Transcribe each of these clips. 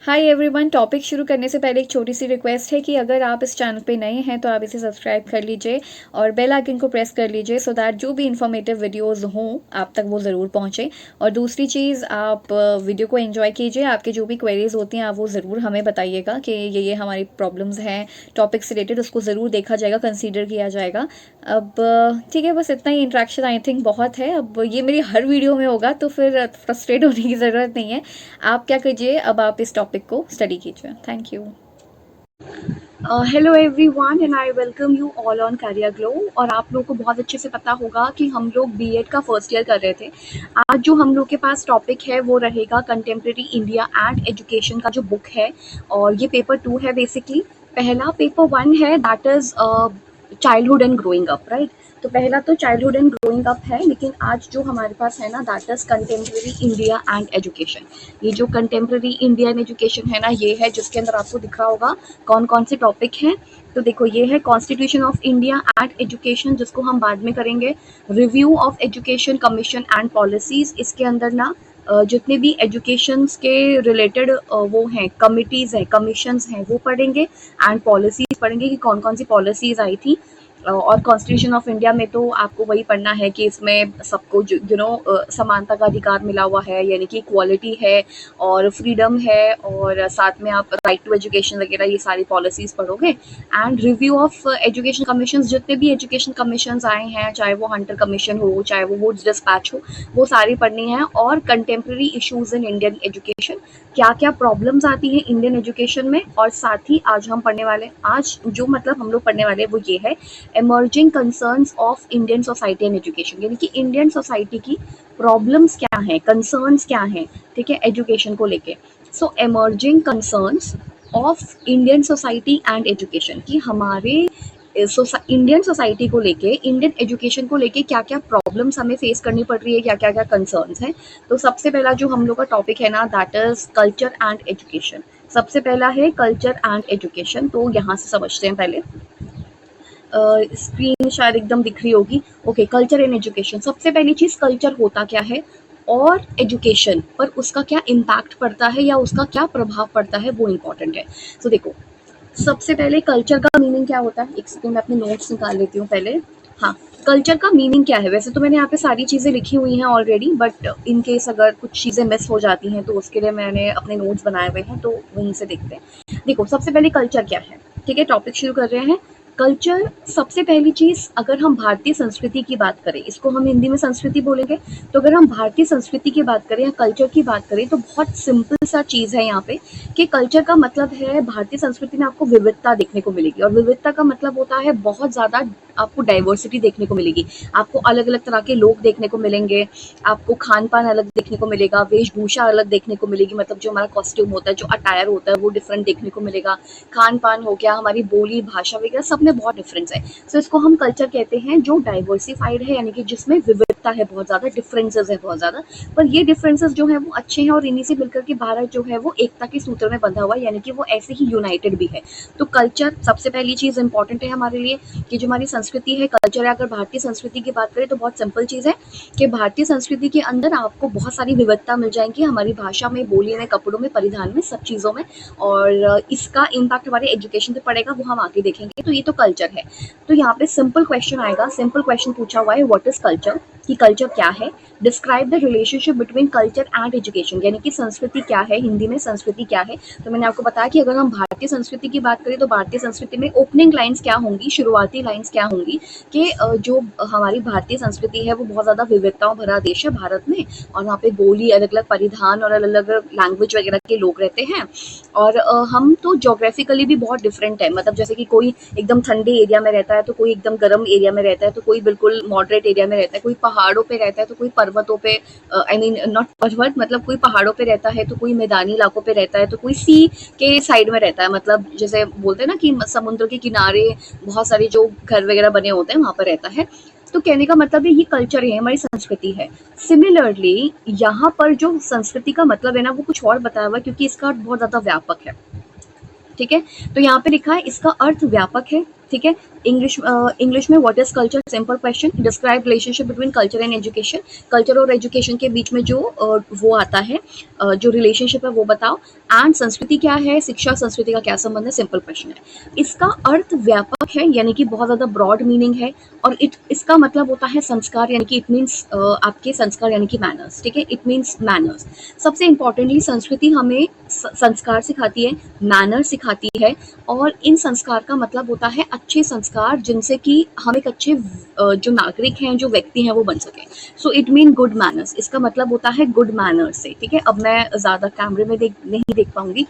Hi everyone. Topic शुरू करने से पहले एक छोटी सी रिक्वेस्ट है कि अगर आप इस चैनल पे नए हैं तो आप इसे सब्सक्राइब कर लीजिए और बेल आइकन को प्रेस कर लीजिए सो दैट जो भी इंफॉर्मेटिव वीडियोस हों आप तक वो ज़रूर पहुंचे। और दूसरी चीज़, आप वीडियो को एंजॉय कीजिए। आपके जो भी क्वेरीज होती हैं आप वो ज़रूर हमें बताइएगा कि ये हमारी प्रॉब्लम्स हैं टॉपिक से रिलेटेड, उसको ज़रूर देखा जाएगा, कंसीडर किया जाएगा। अब ठीक है, बस इतना ही इंट्रैक्शन आई थिंक बहुत है। अब ये मेरी हर वीडियो में होगा तो फिर फ्रस्ट्रेट होने की ज़रूरत नहीं है। आप क्या कीजिए, अब आप इस टॉपिक को स्टडी कीजिए। Thank you. Hello everyone and I welcome you all on career glow. और आप लोगों को बहुत अच्छे से पता होगा कि हम लोग बीएड का फर्स्ट ईयर कर रहे थे। आज जो हम लोग के पास टॉपिक है वो रहेगा कंटेम्प्रेरी इंडिया एंड एजुकेशन का जो बुक है, और ये पेपर 2 है बेसिकली। पहला पेपर 1 है, that is childhood and growing up, right. तो पहला तो चाइल्डहुड एंड ग्रोइंग अप है, लेकिन आज जो हमारे पास है ना, that is contemporary India and education. ये जो कंटेम्प्रेरी इंडिया एंड एजुकेशन है ना, ये है जिसके अंदर आपको दिख रहा होगा कौन कौन से टॉपिक हैं। तो देखो, ये है constitution of India and education, जिसको हम बाद में करेंगे। Review of education commission and policies, इसके अंदर ना जितने भी एजुकेशन के रिलेटेड वो हैं, कमिटीज़ हैं, कमीशंस हैं, वो पढ़ेंगे। एंड पॉलिसीज़ पढ़ेंगे कि कौन कौन सी पॉलिसीज़ आई थी। और कॉन्स्टिट्यूशन ऑफ इंडिया में तो आपको वही पढ़ना है कि इसमें सबको समानता का अधिकार मिला हुआ है, यानी कि इक्वालिटी है और फ्रीडम है, और साथ में आप राइट टू एजुकेशन वगैरह ये सारी पॉलिसीज़ पढ़ोगे। And review of education commission, जितने भी एजुकेशन कमीशन आए हैं, चाहे वो हंटर कमीशन हो, चाहे वो वुड्स डिस्पैच हो, वो सारी पढ़नी है। और contemporary issues in Indian education, क्या क्या प्रॉब्लम्स आती हैं इंडियन एजुकेशन में। और साथ ही आज हम पढ़ने वाले, आज जो मतलब हम लोग पढ़ने वाले वो ये है, emerging concerns of Indian society and education, यानी कि इंडियन सोसाइटी की प्रॉब्लम्स क्या हैं, कंसर्न्स क्या हैं, ठीक है, एजुकेशन को लेके। So emerging concerns of Indian society and education, कि हमारे इंडियन सोसाइटी को लेके, इंडियन एजुकेशन को लेके क्या क्या प्रॉब्लम्स हमें फेस करनी पड़ रही है, क्या क्या क्या कंसर्न्स हैं। तो सबसे पहला जो हम लोग का टॉपिक है ना, that is culture and education. सबसे पहला है कल्चर एंड एजुकेशन, तो यहाँ से समझते हैं पहले। स्क्रीन शायद एकदम दिख रही होगी। Okay, culture and education. सबसे पहली चीज़, कल्चर होता क्या है और एजुकेशन पर उसका क्या इम्पैक्ट पड़ता है या उसका क्या प्रभाव पड़ता है, वो इम्पॉर्टेंट है। तो देखो, सबसे पहले कल्चर का मीनिंग क्या होता है। एक सेकंड, मैं अपने नोट्स निकाल लेती हूँ पहले। हाँ, कल्चर का मीनिंग क्या है। वैसे तो मैंने यहाँ पे सारी चीज़ें लिखी हुई हैं ऑलरेडी, बट इन केस अगर कुछ चीज़ें मिस हो जाती हैं तो उसके लिए मैंने अपने नोट्स बनाए हुए हैं, तो वहीं से देखते हैं। देखो, सबसे पहले कल्चर क्या है, ठीक है, टॉपिक शुरू कर रहे हैं। कल्चर, सबसे पहली चीज़, अगर हम भारतीय संस्कृति की बात करें, इसको हम हिंदी में संस्कृति बोलेंगे, तो अगर हम भारतीय संस्कृति की बात करें या कल्चर की बात करें तो बहुत सिंपल सा चीज़ है यहाँ पे, कि कल्चर का मतलब है, भारतीय संस्कृति में आपको विविधता देखने को मिलेगी। और विविधता का मतलब होता है बहुत ज़्यादा आपको डाइवर्सिटी देखने को मिलेगी। आपको अलग अलग तरह के लोग देखने को मिलेंगे, आपको खान पान अलग देखने को मिलेगा, वेशभूषा अलग देखने को मिलेगी, मतलब जो हमारा कॉस्ट्यूम होता है, जो अटायर होता है, वो डिफरेंट देखने को मिलेगा। खान पान हो गया, हमारी बोली भाषा वगैरह सब में बहुत डिफरेंस है। सो इसको हम कल्चर कहते हैं जो डाइवर्सिफाइड है, यानी कि जिसमें विविधता है बहुत ज़्यादा, डिफरेंसेस है बहुत ज़्यादा। पर ये डिफरेंसेस जो है वो अच्छे हैं, और इन्हीं से मिलकर के भारत जो है वो एकता के सूत्र में बंधा हुआ है, यानी कि वो ऐसे ही यूनाइटेड भी है। तो कल्चर सबसे पहली चीज़ इंपॉर्टेंट है हमारे लिए, कि जो हमारी संस्कृति है, कल्चर है। अगर भारतीय संस्कृति की बात करें तो बहुत सिंपल चीज़ है कि भारतीय संस्कृति के अंदर आपको बहुत सारी विविधता मिल जाएगी, हमारी भाषा में, बोली में, कपड़ों में, परिधान में, सब चीज़ों में। और इसका इम्पैक्ट हमारे एजुकेशन पे पड़ेगा, वो हम आगे देखेंगे। तो ये तो कल्चर है। तो यहाँ पे सिंपल क्वेश्चन आएगा, सिंपल क्वेश्चन पूछा हुआ है, व्हाट इज कल्चर, कि कल्चर क्या है। Describe the relationship between culture and education, यानी कि संस्कृति क्या है, हिंदी में संस्कृति क्या है। तो मैंने आपको बताया कि अगर हम भारतीय संस्कृति की बात करें तो भारतीय संस्कृति में ओपनिंग लाइन्स क्या होंगी, शुरुआती लाइन्स क्या होंगी, कि जो हमारी भारतीय संस्कृति है वो बहुत ज़्यादा विविधताओं भरा देश है भारत में, और वहाँ पे बोली, अलग अलग परिधान और अलग अलग लैंग्वेज वगैरह के लोग रहते हैं। और हम तो जोग्राफिकली भी बहुत डिफरेंट है, मतलब जैसे कि कोई एकदम ठंडे एरिया में रहता है, तो कोई एकदम गर्म एरिया में रहता है, तो कोई बिल्कुल मॉडरेट एरिया में रहता है, कोई पहाड़ों पे रहता है, तो कोई पर्वतों पे, आई मीन नॉट पर्वत, मतलब कोई पहाड़ों पे रहता है, तो कोई मैदानी इलाकों पे रहता है, तो कोई सी के साइड में रहता है, मतलब जैसे बोलते हैं ना कि समुद्र के किनारे बहुत सारे जो घर वगैरह बने होते हैं वहाँ पर रहता है। तो कहने का मतलब है ये कल्चर है, हमारी संस्कृति है। सिमिलरली यहाँ पर जो संस्कृति का मतलब है ना, वो कुछ और बताया हुआ है, क्योंकि इसका अर्थ बहुत ज़्यादा व्यापक है, ठीक है। तो यहाँ पे लिखा है इसका अर्थ व्यापक है, ठीक है। इंग्लिश में what is culture, simple question. Describe relationship between culture and education, culture और एजुकेशन के बीच में जो वो आता है, जो रिलेशनशिप है वो बताओ। एंड संस्कृति क्या है, शिक्षा संस्कृति का क्या संबंध है, सिंपल क्वेश्चन है। इसका अर्थ व्यापक है, यानी कि बहुत ज्यादा ब्रॉड मीनिंग है, और इसका मतलब होता है संस्कार, यानी कि इट मीन्स आपके संस्कार यानी कि मैनर्स, ठीक है, इट मीन्स मैनर्स। सबसे इंपॉर्टेंटली संस्कृति हमें संस्कार सिखाती है, मैनर सिखाती है, और इन संस्कार का मतलब होता है अच्छे संस्कार, जिनसे कि हम एक अच्छे जो नागरिक हैं, जो व्यक्ति हैं, वो बन सके। So it mean good manners, इसका मतलब होता है गुड मैनर्स से, ठीक है। अब मैं ज्यादा कैमरे में नहीं देख पाऊंगी।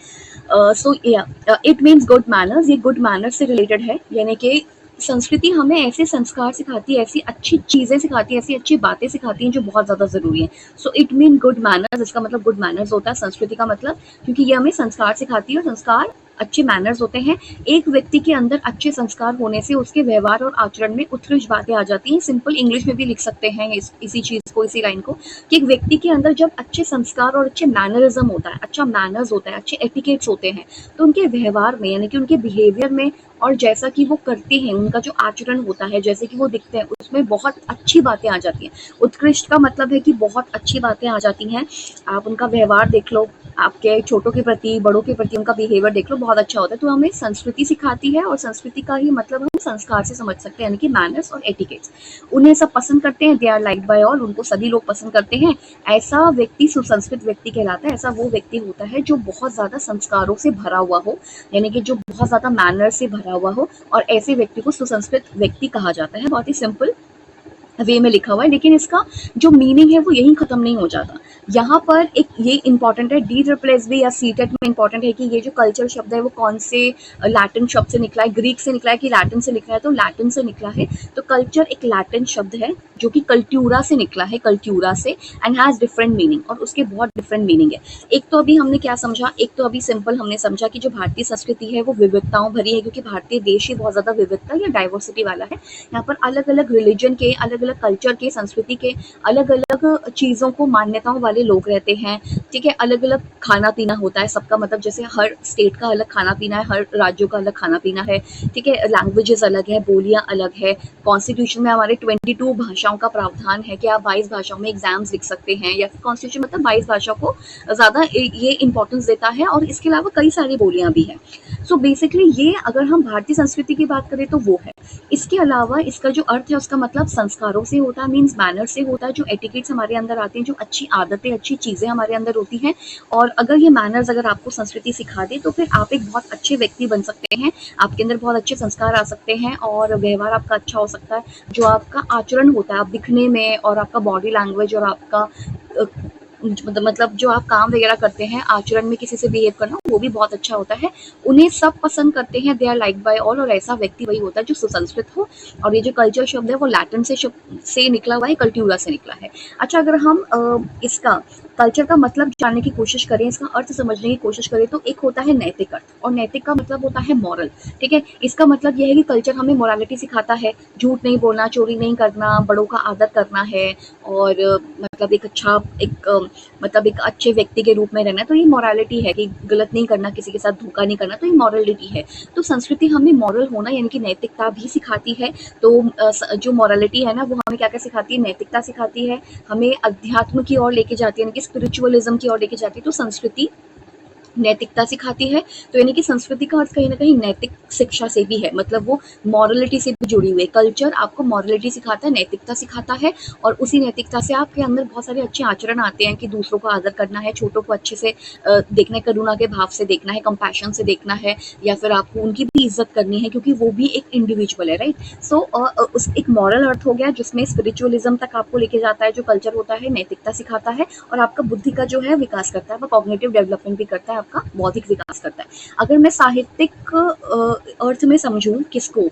So it means good manners, ये गुड मैनर्स से रिलेटेड है, यानी कि संस्कृति हमें ऐसे संस्कार सिखाती है, ऐसी अच्छी चीजें सिखाती है, ऐसी अच्छी बातें सिखाती हैं जो बहुत ज्यादा जरूरी है। So it mean good manners, इसका मतलब गुड मैनर्स होता है संस्कृति का मतलब, क्योंकि ये हमें संस्कार सिखाती है, और संस्कार अच्छे मैनर्स होते हैं। एक व्यक्ति के अंदर अच्छे संस्कार होने से उसके व्यवहार और आचरण में उत्कृष्ट बातें आ जाती हैं। सिंपल इंग्लिश में भी लिख सकते हैं इसी चीज को, इसी लाइन को, कि एक व्यक्ति के अंदर जब अच्छे संस्कार और अच्छे मैनरिज्म होता है, अच्छा मैनर्स होता है, अच्छे एटिकेट्स होते हैं, तो उनके व्यवहार में, यानी कि उनके बिहेवियर में, और जैसा कि वो करते हैं, उनका जो आचरण होता है, जैसे कि वो दिखते हैं, उसमें बहुत अच्छी बातें आ जाती हैं। उत्कृष्ट का मतलब है कि बहुत अच्छी बातें आ जाती हैं। आप उनका व्यवहार देख लो, आपके छोटों के प्रति, बड़ों के प्रति उनका बिहेवियर देख लो, बहुत अच्छा होता है। तो हमें संस्कृति सिखाती है, और संस्कृति का ही मतलब हम संस्कार से समझ सकते हैं, यानी कि मैनर्स और एटिकेट्स। उन्हें सब पसंद करते हैं, they are liked by all, उनको सभी लोग पसंद करते हैं। ऐसा व्यक्ति सुसंस्कृत व्यक्ति कहलाता है। ऐसा वो व्यक्ति होता है जो बहुत ज्यादा संस्कारों से भरा हुआ हो, यानी कि जो बहुत ज्यादा मैनर से भरा हुआ हो, और ऐसे व्यक्ति को सुसंस्कृत व्यक्ति कहा जाता है। बहुत ही सिंपल वे में लिखा हुआ है, लेकिन इसका जो मीनिंग है वो यहीं खत्म नहीं हो जाता। यहाँ पर एक ये इंपॉर्टेंट है, डी ट्रिपल एस बी या सीटेट में इंपॉर्टेंट है कि ये जो कल्चर शब्द है वो कौन से लैटिन शब्द से निकला है, ग्रीक से निकला है कि लैटिन से निकला है, तो लैटिन से निकला है। तो कल्चर एक लैटिन शब्द है जो कि कल्ट्यूरा से निकला है, कल्ट्यूरा से, एंड हैज डिफरेंट मीनिंग, और उसके बहुत डिफरेंट मीनिंग है। एक तो अभी हमने क्या समझा, एक तो अभी सिंपल हमने समझा कि जो भारतीय संस्कृति है वो विविधताओं भरी है, क्योंकि भारतीय देश ही बहुत ज्यादा विविधता या डाइवर्सिटी वाला है। यहाँ पर अलग अलग रिलीजन के, अलग अलग कल्चर के, संस्कृति के, अलग अलग चीजों को मान्यताओं वाले लोग रहते हैं, ठीक है। अलग अलग खाना पीना होता है सबका, मतलब जैसे हर स्टेट का अलग खाना पीना है, हर राज्यों का अलग खाना पीना है, ठीक है। लैंग्वेजेस अलग है, बोलियां अलग है। कॉन्स्टिट्यूशन में हमारे 22 भाषाओं का प्रावधान है कि आप 22 भाषाओं में एग्जाम्स लिख सकते हैं, या फिर कॉन्स्टिट्यूशन मतलब 22 भाषा को ज्यादा ये इंपॉर्टेंस देता है, और इसके अलावा कई सारी बोलियां भी हैं। सो बेसिकली ये, अगर हम भारतीय संस्कृति की बात करें तो वो है। इसके अलावा इसका जो अर्थ है उसका मतलब संस्कारों से होता है, मीन्स मैनर से होता है, जो एटिकेट्स हमारे अंदर आते हैं, जो अच्छी आदतें, अच्छी चीजें हमारे अंदर होती हैं। और अगर ये मैनर्स अगर आपको संस्कृति सिखा दे, तो फिर आप एक बहुत अच्छे व्यक्ति बन सकते हैं, आपके अंदर बहुत अच्छे संस्कार आ सकते हैं, और व्यवहार आपका अच्छा हो सकता है। जो आपका आचरण होता है, आप दिखने में, और आपका बॉडी लैंग्वेज, और आपका मतलब जो आप काम वगैरह करते हैं, आचरण में किसी से बिहेव करना, वो भी बहुत अच्छा होता है। उन्हें सब पसंद करते हैं, they are like by all, और ऐसा व्यक्ति वही होता है जो सुसंस्कृत हो। और ये जो कल्चर शब्द है वो लैटिन से निकला हुआ है, कल्ट्यूरा से निकला है। अच्छा, अगर हम इसका कल्चर का मतलब जानने की कोशिश करें, इसका अर्थ समझने की कोशिश करें, तो एक होता है नैतिक अर्थ, और नैतिक का मतलब होता है मॉरल, ठीक है। इसका मतलब यह है कि कल्चर हमें मोरालिटी सिखाता है, झूठ नहीं बोलना, चोरी नहीं करना, बड़ों का आदर करना है, और मतलब एक अच्छा, मतलब एक अच्छे व्यक्ति के रूप में रहना। तो ये मॉरलिटी है कि गलत नहीं करना, किसी के साथ धोखा नहीं करना, तो ये मॉरलिटी है। तो संस्कृति हमें मॉरल होना, यानी कि नैतिकता भी सिखाती है। तो जो मॉरलिटी है ना, वो हमें क्या क्या सिखाती है, नैतिकता सिखाती है, हमें अध्यात्म की ओर लेके जाती है, यानी कि स्पिरिचुअलिज्म की ओर लेके जाती है। तो संस्कृति नैतिकता सिखाती है। तो यानी कि संस्कृति का अर्थ कहीं ना कहीं नैतिक शिक्षा से भी है, मतलब वो मॉरलिटी से भी जुड़ी हुई है। कल्चर आपको मॉरलिटी सिखाता है, नैतिकता सिखाता है, और उसी नैतिकता से आपके अंदर बहुत सारे अच्छे आचरण आते हैं कि दूसरों को आदर करना है, छोटों को अच्छे से देखना है, करुणा के भाव से देखना है, कंपैशन से देखना है, या फिर आपको उनकी भी इज्जत करनी है, क्योंकि वो भी एक इंडिविजुअल है, राइट। सो उस एक मॉरल अर्थ हो गया, जिसमें स्पिरिचुअलिज्म तक आपको लेके जाता है। जो कल्चर होता है नैतिकता सिखाता है, और आपका बुद्धि का जो है विकास करता है, वो कॉग्निटिव डेवलपमेंट भी करता है, आपका बौद्धिक विकास करता है। अगर मैं साहित्यिक अर्थ में समझूं किसको,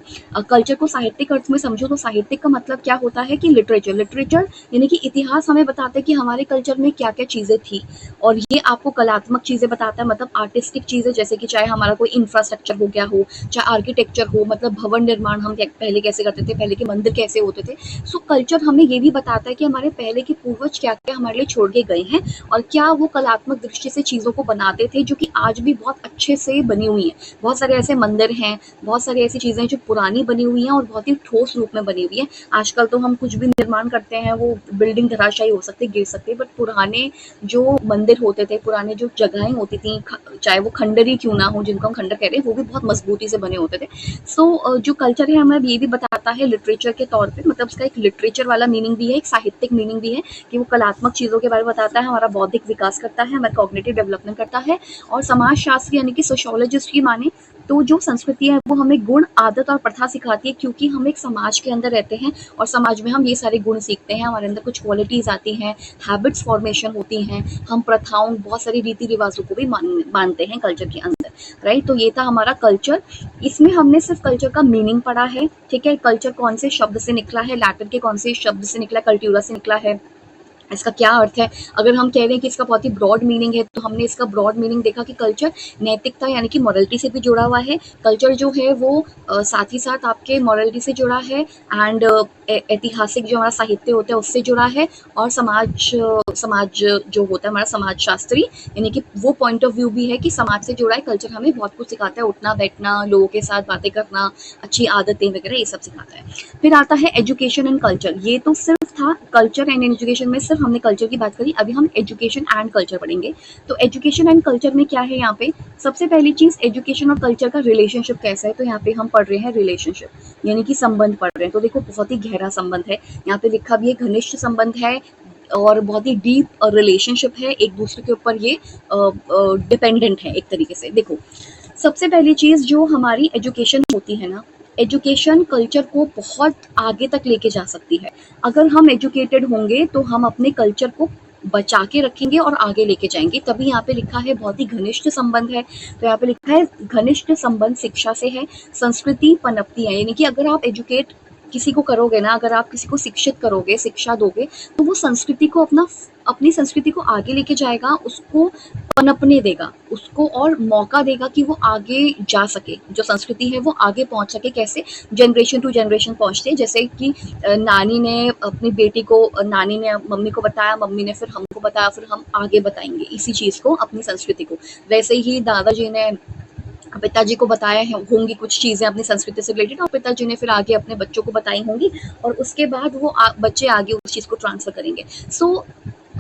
कल्चर को साहित्यिक अर्थ में समझूं, तो साहित्यिक का मतलब क्या होता है कि लिटरेचर, लिटरेचर यानी कि इतिहास हमें बताता है कि हमारे कल्चर में क्या क्या चीजें थी, और ये आपको कलात्मक चीजें बताता है, मतलब आर्टिस्टिक चीजें, जैसे कि चाहे हमारा कोई इंफ्रास्ट्रक्चर हो गया हो, चाहे आर्किटेक्चर हो, मतलब भवन निर्माण हम पहले कैसे करते थे, पहले के मंदिर कैसे होते थे। सो कल्चर हमें ये भी बताता है कि हमारे पहले के पूर्वज क्या क्या हमारे लिए छोड़ के गए हैं, और क्या वो कलात्मक दृष्टि से चीजों को बनाते थे, जो कि आज भी बहुत अच्छे अच्छे से बनी हुई हैं। बहुत सारे ऐसे मंदिर हैं, बहुत सारी ऐसी चीज़ें जो पुरानी बनी हुई हैं और बहुत ही ठोस रूप में बनी हुई हैं। आजकल तो हम कुछ भी निर्माण करते हैं, वो बिल्डिंग धराशायी हो सकती है, गिर सकती है, बट पुराने जो मंदिर होते थे, पुराने जो जगहें होती थी, चाहे वो खंडर ही क्यों ना हो, जिनको हम खंडर कह रहे हैं, वो भी बहुत मजबूती से बने होते थे। सो जो कल्चर है हमें ये भी बताता है लिटरेचर के तौर पे, मतलब उसका एक लिटरेचर वाला मीनिंग भी है, एक साहित्यिक मीनिंग भी है कि वो कलात्मक चीज़ों के बारे में बताता है, हमारा बौद्धिक विकास करता है, हमारा कॉग्निटिव डेवलपमेंट करता है। और समाजशास्त्री यानी कि सोशियोलॉजिस्ट की माने तो जो संस्कृति है वो हमें गुण, आदत और प्रथा सिखाती है, क्योंकि हम एक समाज के अंदर रहते हैं और समाज में हम ये सारे गुण सीखते हैं, हमारे अंदर कुछ क्वालिटीज़ आती हैं, हैबिट्स फॉर्मेशन होती हैं, हम प्रथाओं, बहुत सारी रीति रिवाजों को भी मानते हैं कल्चर के अंदर, राइट। तो ये था हमारा कल्चर। इसमें हमने सिर्फ कल्चर का मीनिंग पढ़ा है, ठीक है। कल्चर कौन से शब्द से निकला है, लैटिन के कौन से शब्द से निकला, कल्ट्यूरा से निकला है, इसका क्या अर्थ है। अगर हम कह रहे हैं कि इसका बहुत ही ब्रॉड मीनिंग है, तो हमने इसका ब्रॉड मीनिंग देखा कि कल्चर नैतिकता यानी कि मॉरलिटी से भी जुड़ा हुआ है। कल्चर जो है वो साथ ही साथ आपके मॉरलिटी से जुड़ा है, एंड ऐतिहासिक जो हमारा साहित्य होता है उससे जुड़ा है, और समाज जो होता है हमारा समाजशास्त्री, यानी कि वो पॉइंट ऑफ व्यू भी है कि समाज से जुड़ा है। कल्चर हमें बहुत कुछ सिखाता है, उठना बैठना, लोगों के साथ बातें करना, अच्छी आदतें वगैरह, ये सब सिखाता है। फिर आता है एजुकेशन एंड कल्चर। ये तो सिर्फ था कल्चर एंड एजुकेशन में, सिर्फ हमने कल्चर की बात करी, अभी हम एजुकेशन एंड कल्चर पढ़ेंगे। तो एजुकेशन एंड कल्चर में क्या है यहाँ पे, सबसे पहली चीज एजुकेशन और कल्चर का रिलेशनशिप कैसा है। तो यहाँ पे हम पढ़ रहे हैं रिलेशनशिप, यानी कि संबंध पढ़ रहे हैं। तो देखो बहुत ही गहरा संबंध है, यहाँ पे लिखा भी है घनिष्ठ संबंध है, और बहुत ही डीप रिलेशनशिप है, एक दूसरे के ऊपर ये डिपेंडेंट है एक तरीके से। देखो सबसे पहली चीज जो हमारी एजुकेशन होती है ना, एजुकेशन कल्चर को बहुत आगे तक लेके जा सकती है। अगर हम एजुकेटेड होंगे तो हम अपने कल्चर को बचा के रखेंगे और आगे लेके जाएंगे। तभी यहाँ पे लिखा है बहुत ही घनिष्ठ संबंध है। तो यहाँ पे लिखा है घनिष्ठ संबंध शिक्षा से है, संस्कृति पनपती है। यानी कि अगर आप एजुकेट किसी को करोगे ना, अगर आप किसी को शिक्षित करोगे, शिक्षा दोगे, तो वो संस्कृति को अपनी संस्कृति को आगे लेके जाएगा, उसको पनपने देगा, उसको और मौका देगा कि वो आगे जा सके। जो संस्कृति है वो आगे पहुंच सके। कैसे, जनरेशन टू जनरेशन पहुंचते हैं। जैसे कि नानी ने अपनी बेटी को, नानी ने मम्मी को बताया, मम्मी ने फिर हमको बताया, फिर हम आगे बताएंगे इसी चीज को, अपनी संस्कृति को। वैसे ही दादाजी ने पिताजी को बताया होंगी कुछ चीजें अपनी संस्कृति से रिलेटेड, और पिताजी ने फिर आगे अपने बच्चों को बताई होंगी, और उसके बाद वो बच्चे आगे उस चीज को ट्रांसफर करेंगे। सो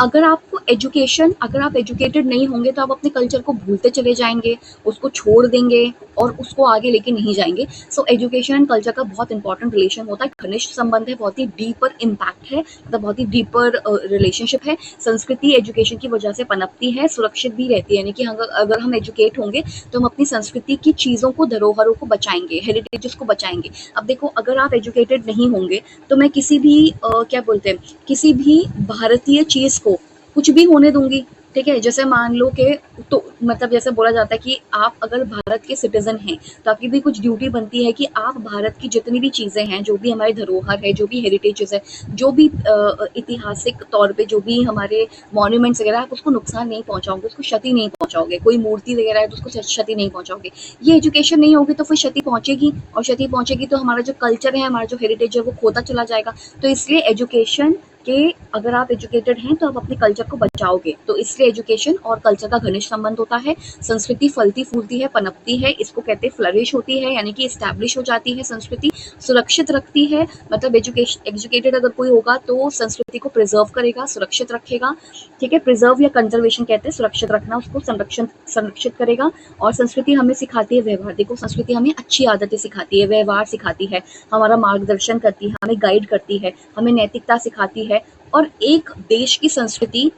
अगर आप एजुकेटेड नहीं होंगे तो आप अपने कल्चर को भूलते चले जाएंगे, उसको छोड़ देंगे और उसको आगे लेके नहीं जाएंगे। सो एजुकेशन एंड कल्चर का बहुत इंपॉर्टेंट रिलेशन होता है, घनिष्ठ संबंध है, बहुत ही डीपर इम्पैक्ट है, मतलब बहुत ही डीपर रिलेशनशिप है। संस्कृति एजुकेशन की वजह से पनपती है, सुरक्षित भी रहती है। यानी कि अगर हम एजुकेट होंगे तो हम अपनी संस्कृति की चीज़ों को, धरोहरों को बचाएंगे, हेरिटेजेस को बचाएंगे। अब देखो अगर आप एजुकेटेड नहीं होंगे तो मैं किसी भी क्या बोलते हैं, किसी भी भारतीय चीज़ को कुछ भी होने दूंगी, ठीक है। जैसे मान लो कि, तो मतलब जैसे बोला जाता है कि आप अगर भारत के सिटीजन हैं तो आपकी भी कुछ ड्यूटी बनती है कि आप भारत की जितनी भी चीज़ें हैं, जो भी हमारी धरोहर है, जो भी हेरिटेजेस है, जो भी ऐतिहासिक तौर पे जो भी हमारे मॉन्यूमेंट्स वगैरह, आप उसको नुकसान नहीं पहुंचाओगे, उसको क्षति नहीं पहुंचाओगे। कोई मूर्ति वगैरह है तो उसको क्षति नहीं पहुंचाओगे। ये एजुकेशन नहीं होगी तो फिर क्षति पहुंचेगी, और क्षति पहुंचेगी तो हमारा जो कल्चर है, हमारा जो हेरिटेज है वो खोता चला जाएगा। तो इसलिए एजुकेशन कि अगर आप एजुकेटेड हैं तो आप अपने कल्चर को बचाओगे। तो इसलिए एजुकेशन और कल्चर का घनिष्ठ संबंध होता है। संस्कृति फलती फूलती है, पनपती है, इसको कहते हैं फ्लरिश होती है, यानी कि इस्टेब्लिश हो जाती है। संस्कृति सुरक्षित रखती है, मतलब एजुकेटेड अगर कोई होगा तो संस्कृति को प्रिजर्व करेगा, सुरक्षित रखेगा, ठीक है। प्रिजर्व या कंजर्वेशन कहते हैं, सुरक्षित रखना, उसको संरक्षित करेगा। और संस्कृति हमें सिखाती है व्यवहार। देखो संस्कृति हमें अच्छी आदतें सिखाती है, व्यवहार सिखाती है, हमारा मार्गदर्शन करती है, हमें गाइड करती है, हमें नैतिकता सिखाती है। और एक देश की संस्कृति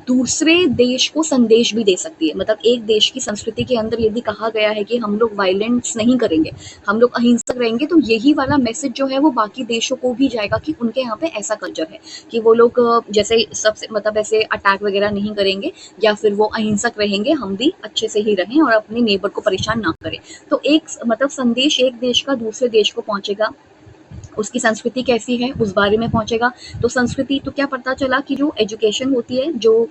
दूसरे देश को संदेश भी दे सकती है। मतलब एक देश की संस्कृति के अंदर यदि कहा गया है कि हम लोग वायलेंस नहीं करेंगे, हम लोग अहिंसक रहेंगे, तो यही वाला मैसेज जो है वो बाकी देशों को भी जाएगा कि उनके यहाँ पे ऐसा कल्चर है कि वो लोग जैसे सबसे मतलब ऐसे अटैक वगैरह नहीं करेंगे, या फिर वो अहिंसक रहेंगे, हम भी अच्छे से ही रहें और अपने नेबर को परेशान ना करें। तो एक मतलब संदेश एक देश का दूसरे देश को पहुंचेगा, उसकी संस्कृति कैसी है उस बारे में पहुंचेगा। तो संस्कृति, तो क्या पता चला कि जो एजुकेशन होती है, जो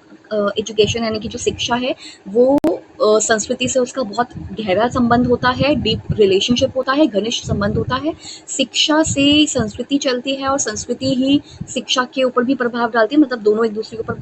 एजुकेशन यानी कि जो शिक्षा है, वो संस्कृति से उसका बहुत गहरा संबंध होता है, डीप रिलेशनशिप होता है, घनिष्ठ संबंध होता है। शिक्षा से संस्कृति चलती है और संस्कृति ही शिक्षा के ऊपर भी प्रभाव डालती है, मतलब दोनों एक दूसरे के ऊपर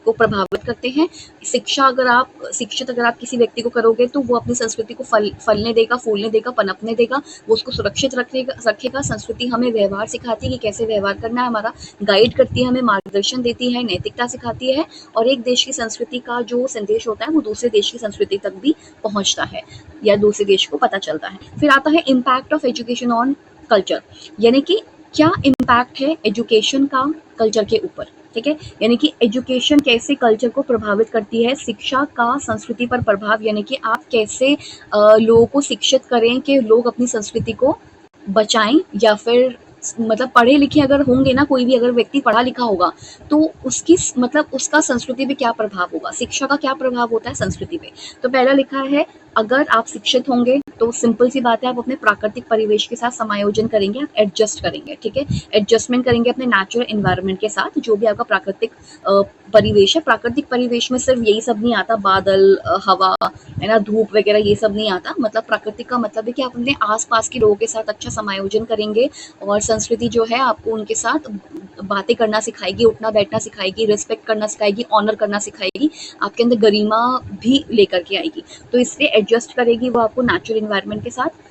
को प्रभावित करते हैं। शिक्षित अगर आप किसी व्यक्ति को करोगे तो वो अपनी संस्कृति को फलने देगा, फूलने देगा, पनपने देगा, वो उसको सुरक्षित रखेगा। संस्कृति हमें व्यवहार सिखाती है कि कैसे व्यवहार करना है, हमारा गाइड करती है, हमें मार्गदर्शन देती है, नैतिकता सिखाती है, और एक देश की संस्कृति का जो संदेश होता है वो दूसरे देश की संस्कृति तक भी पहुंचता है या दूसरे देश को पता चलता है। फिर आता है impact of education on culture, यानी कि क्या इम्पैक्ट है एजुकेशन का कल्चर के ऊपर, ठीक है। यानी कि एजुकेशन कैसे कल्चर को प्रभावित करती है, शिक्षा का संस्कृति पर प्रभाव, यानी कि आप कैसे लोगों को शिक्षित करें कि लोग अपनी संस्कृति को बचाएं, या फिर मतलब पढ़े लिखे अगर होंगे ना, कोई भी अगर व्यक्ति पढ़ा लिखा होगा तो उसकी मतलब उसका संस्कृति पे क्या प्रभाव होगा, शिक्षा का क्या प्रभाव होता है संस्कृति पे। तो पहला लिखा है, अगर आप शिक्षित होंगे तो सिंपल सी बात है, आप अपने प्राकृतिक परिवेश के साथ समायोजन करेंगे, आप एडजस्ट करेंगे, ठीक है, एडजस्टमेंट करेंगे अपने नेचुरल एनवायरनमेंट के साथ, जो भी आपका प्राकृतिक परिवेश है। प्राकृतिक परिवेश में सिर्फ यही सब नहीं आता, बादल, हवा, है ना, धूप वगैरह, ये सब नहीं आता। मतलब प्राकृतिक का मतलब है कि आप अपने आसपास के लोगों के साथ अच्छा समायोजन करेंगे, और संस्कृति जो है आपको उनके साथ बातें करना सिखाएगी, उठना बैठना सिखाएगी, रिस्पेक्ट करना सिखाएगी, ऑनर करना सिखाएगी, आपके अंदर गरिमा भी लेकर के आएगी। तो इसलिए एडजस्ट करेगी वो आपको नेचुरल एनवायरनमेंट के साथ।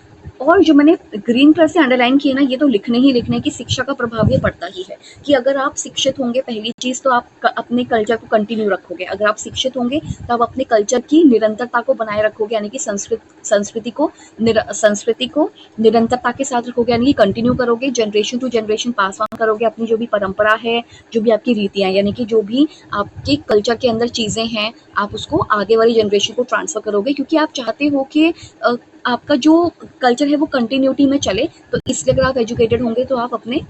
और जो मैंने ग्रीन कलर से अंडरलाइन किया ना, ये तो लिखने ही लिखने की शिक्षा का प्रभाव ये पड़ता ही है कि अगर आप शिक्षित होंगे, पहली चीज तो आप अपने कल्चर को कंटिन्यू रखोगे। अगर आप शिक्षित होंगे तो आप अपने कल्चर की निरंतरता को बनाए रखोगे, यानी कि संस्कृति को निरंतरता के साथ रखोगे, यानी कि कंटिन्यू करोगे, generation to generation pass on करोगे अपनी जो भी परंपरा है, जो भी आपकी रीतियां, यानी कि जो भी आपके कल्चर के अंदर चीजें हैं, आप उसको आगे वाली जनरेशन को ट्रांसफर करोगे, क्योंकि आप चाहते हो कि आपका जो कल्चर है वो कंटिन्यूटी में चले। तो इसलिए अगर आप एजुकेटेड होंगे तो आप अपने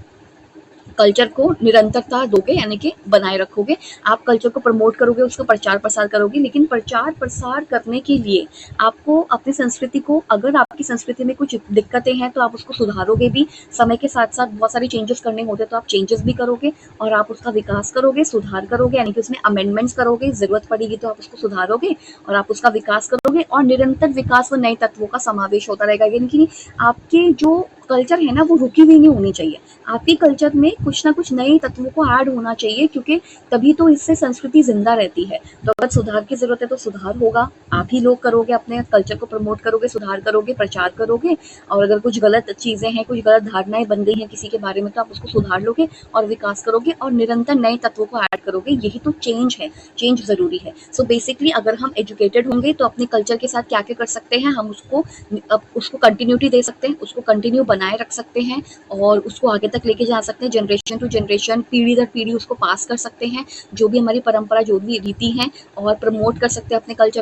कल्चर को निरंतरता दोगे, यानी कि बनाए रखोगे, आप कल्चर को प्रमोट करोगे, उसका प्रचार प्रसार करोगे। लेकिन प्रचार प्रसार करने के लिए आपको अपनी संस्कृति को, अगर आपकी संस्कृति में कुछ दिक्कतें हैं तो आप उसको सुधारोगे भी, समय के साथ साथ बहुत सारे चेंजेस करने होते तो आप चेंजेस भी करोगे, और आप उसका विकास करोगे, सुधार करोगे, यानी कि उसमें अमेंडमेंट्स करोगे, जरूरत पड़ेगी तो आप उसको सुधारोगे और आप उसका विकास करोगे। और निरंतर विकास व नए तत्वों का समावेश होता रहेगा, यानी कि आपके जो कल्चर है ना वो रुकी हुई नहीं होनी चाहिए, आपके कल्चर में कुछ ना कुछ नए तत्वों को ऐड होना चाहिए, क्योंकि तभी तो इससे संस्कृति जिंदा रहती है। तो अगर सुधार की जरूरत है तो सुधार होगा, आप ही लोग करोगे, अपने कल्चर को प्रमोट करोगे, सुधार करोगे, प्रचार करोगे। और अगर कुछ गलत चीजें हैं, कुछ गलत धारणाएं बन गई हैं किसी के बारे में, तो आप उसको सुधार लोगे और विकास करोगे और निरंतर नए तत्वों को ऐड करोगे। यही तो चेंज है, चेंज जरूरी है। सो बेसिकली अगर हम एजुकेटेड होंगे तो अपने कल्चर के साथ क्या क्या कर सकते हैं, हम उसको कंटिन्यूटी दे सकते हैं, उसको कंटिन्यू बनाए रख सकते हैं, और उसको आगे तक लेके जा सकते हैं, जनरेशन टू जनरेशन, पीढ़ी दर पीढ़ी उसको पास कर सकते हैं, जो भी हमारी परंपरा, जो भी रीति है, और प्रमोट कर सकते हैं अपने कल्चर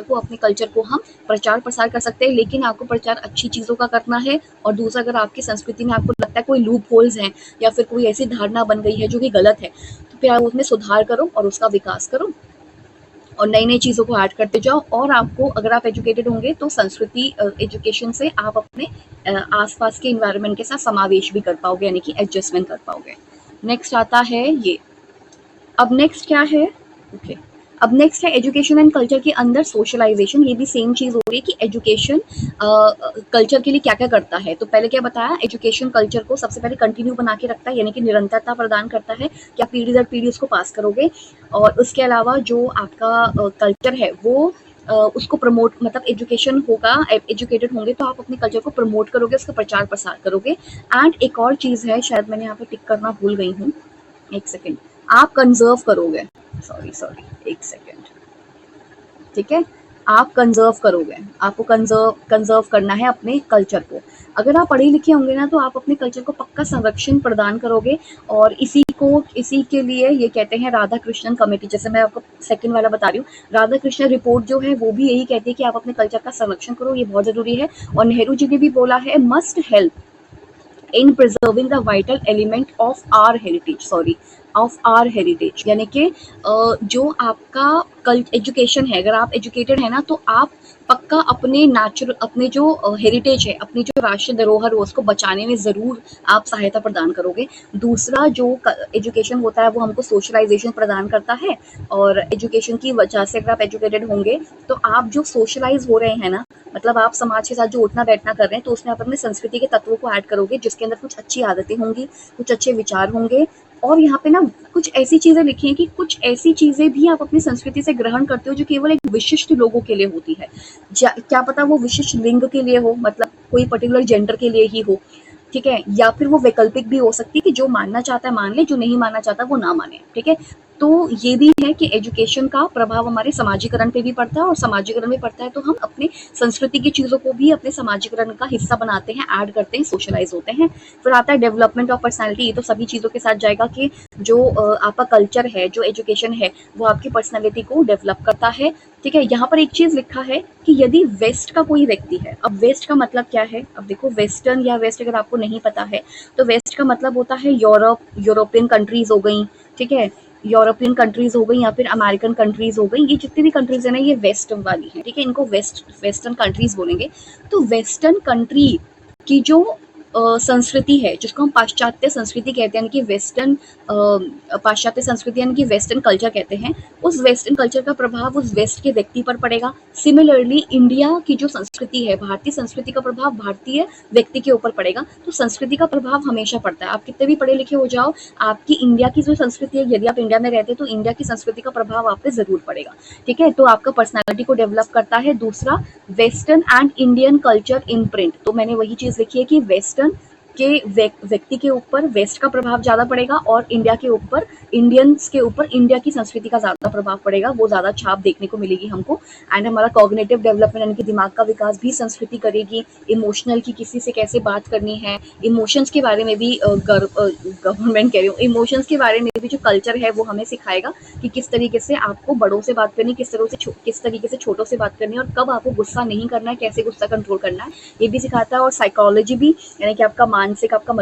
को हम प्रचार प्रसार कर सकते हैं। लेकिन आपको प्रचार अच्छी चीज़ों का करना है। और दूसरा, अगर आपकी संस्कृति में आपको लगता है कोई लूप होल्स हैं या फिर कोई ऐसी धारणा बन गई है जो कि गलत है, तो फिर आप उसमें सुधार करो और उसका विकास करो और नई नई चीज़ों को ऐड करते जाओ। और आपको, अगर आप एजुकेटेड होंगे तो संस्कृति एजुकेशन से आप अपने आसपास के इन्वायरमेंट के साथ समावेश भी कर पाओगे, यानी कि एडजस्टमेंट कर पाओगे। नेक्स्ट आता है ये, अब नेक्स्ट क्या है, ओके, अब नेक्स्ट है एजुकेशन एंड कल्चर के अंदर सोशलाइजेशन। ये भी सेम चीज हो रही है कि एजुकेशन कल्चर के लिए क्या क्या करता है। तो पहले क्या बताया, एजुकेशन कल्चर को सबसे पहले कंटिन्यू बना के रखता है, यानी कि निरंतरता प्रदान करता है कि आप पीढ़ी दर पीढ़ी उसको पास करोगे। और उसके अलावा जो आपका कल्चर है वो उसको प्रमोट, मतलब एजुकेशन होगा, एजुकेटेड होंगे तो आप अपने कल्चर को प्रमोट करोगे, उसका प्रचार प्रसार करोगे। एंड एक और चीज है, शायद मैंने यहाँ पे टिक करना भूल गई हूँ, एक सेकेंड, आप कंजर्व करोगे, सॉरी एक सेकेंड, ठीक है, आप कंजर्व करोगे, आपको कंजर्व करना है अपने कल्चर को। अगर आप पढ़े लिखे होंगे ना तो आप अपने कल्चर को पक्का संरक्षण प्रदान करोगे। और इसी के लिए ये कहते हैं राधा कृष्णन कमेटी, जैसे मैं आपको सेकंड वाला बता रही हूँ, राधा कृष्णन रिपोर्ट जो है वो भी यही कहती है कि आप अपने कल्चर का संरक्षण करो, ये बहुत जरूरी है। और नेहरू जी ने भी बोला है, must help in preserving the vital element of our heritage, यानी कि जो आपका एजुकेशन है, अगर आप एजुकेटेड है ना तो आप पक्का अपने जो हेरिटेज है, अपनी जो राष्ट्रीय धरोहर है उसको बचाने में जरूर आप सहायता प्रदान करोगे। दूसरा, जो एजुकेशन होता है वो हमको सोशलाइजेशन प्रदान करता है, और एजुकेशन की वजह से अगर आप एजुकेटेड होंगे तो आप जो सोशलाइज हो रहे हैं ना, मतलब आप समाज के साथ जो उठना बैठना कर रहे हैं, तो उसमें आप अपने संस्कृति के तत्वों को ऐड करोगे, जिसके अंदर कुछ अच्छी आदतें होंगी, कुछ अच्छे विचार होंगे, और यहाँ पे ना कुछ ऐसी चीजें लिखी हैं कि कुछ ऐसी चीजें भी आप अपनी संस्कृति से ग्रहण करते हो जो केवल एक विशिष्ट लोगों के लिए होती है। क्या पता वो विशिष्ट लिंग के लिए हो, मतलब कोई पर्टिकुलर जेंडर के लिए ही हो, ठीक है, या फिर वो वैकल्पिक भी हो सकती है कि जो मानना चाहता है मान ले, जो नहीं मानना चाहता वो ना माने, ठीक है। तो ये भी है कि एजुकेशन का प्रभाव हमारे समाजीकरण पे भी पड़ता है, और समाजीकरण में पड़ता है तो हम अपने संस्कृति की चीजों को भी अपने समाजीकरण का हिस्सा बनाते हैं, ऐड करते हैं, सोशलाइज होते हैं। फिर आता है डेवलपमेंट ऑफ पर्सनैलिटी। ये तो सभी चीजों के साथ जाएगा कि जो आपका कल्चर है, जो एजुकेशन है, वो आपकी पर्सनैलिटी को डेवलप करता है, ठीक है। यहाँ पर एक चीज लिखा है कि यदि वेस्ट का कोई व्यक्ति है, अब वेस्ट का मतलब क्या है, अब देखो वेस्टर्न या वेस्ट अगर आपको नहीं पता है तो वेस्ट का मतलब होता है यूरोप, यूरोपियन कंट्रीज हो गई, ठीक है, यूरोपियन कंट्रीज हो गई या फिर अमेरिकन कंट्रीज हो गई, ये जितनी भी कंट्रीज है ना ये वेस्ट वाली है, ठीक है, इनको वेस्टर्न कंट्रीज बोलेंगे। तो वेस्टर्न कंट्री की जो संस्कृति है, जिसको हम पाश्चात्य संस्कृति कहते हैं, यानी कि वेस्टर्न पाश्चात्य संस्कृति यानी कि वेस्टर्न कल्चर कहते हैं, उस वेस्टर्न कल्चर का प्रभाव उस वेस्ट के व्यक्ति पर पड़ेगा। सिमिलरली इंडिया की जो संस्कृति है, भारतीय संस्कृति का प्रभाव भारतीय व्यक्ति के ऊपर पड़ेगा। तो संस्कृति का प्रभाव हमेशा पड़ता है, आप कितने भी पढ़े लिखे हो जाओ, आपकी इंडिया की जो संस्कृति है, यदि आप इंडिया में रहते हैं तो इंडिया की संस्कृति का प्रभाव आप पे जरूर पड़ेगा, ठीक है। तो आपका पर्सनैलिटी को डेवलप करता है। दूसरा, western and Indian culture imprint, तो मैंने वही चीज लिखी है कि वेस्टर्न के व्यक्ति के ऊपर वेस्ट का प्रभाव ज्यादा पड़ेगा, और इंडिया के ऊपर, इंडियंस के ऊपर इंडिया की संस्कृति का ज्यादा प्रभाव पड़ेगा, वो ज्यादा छाप देखने को मिलेगी हमको। एंड हमारा कॉग्निटिव डेवलपमेंट यानी कि दिमाग का विकास भी संस्कृति करेगी। इमोशनल की किसी से कैसे बात करनी है, इमोशंस के बारे में भी गवर्नमेंट कह रही हूँ, इमोशंस के बारे में भी जो कल्चर है वो हमें सिखाएगा कि किस तरीके से आपको बड़ों से बात करनी, किस तरीके से छोटों से बात करनी है, और कब आपको गुस्सा नहीं करना है, कैसे गुस्सा कंट्रोल करना है, ये भी सिखाता है। और साइकोलॉजी भी, यानी कि आपका मानसिक, आपका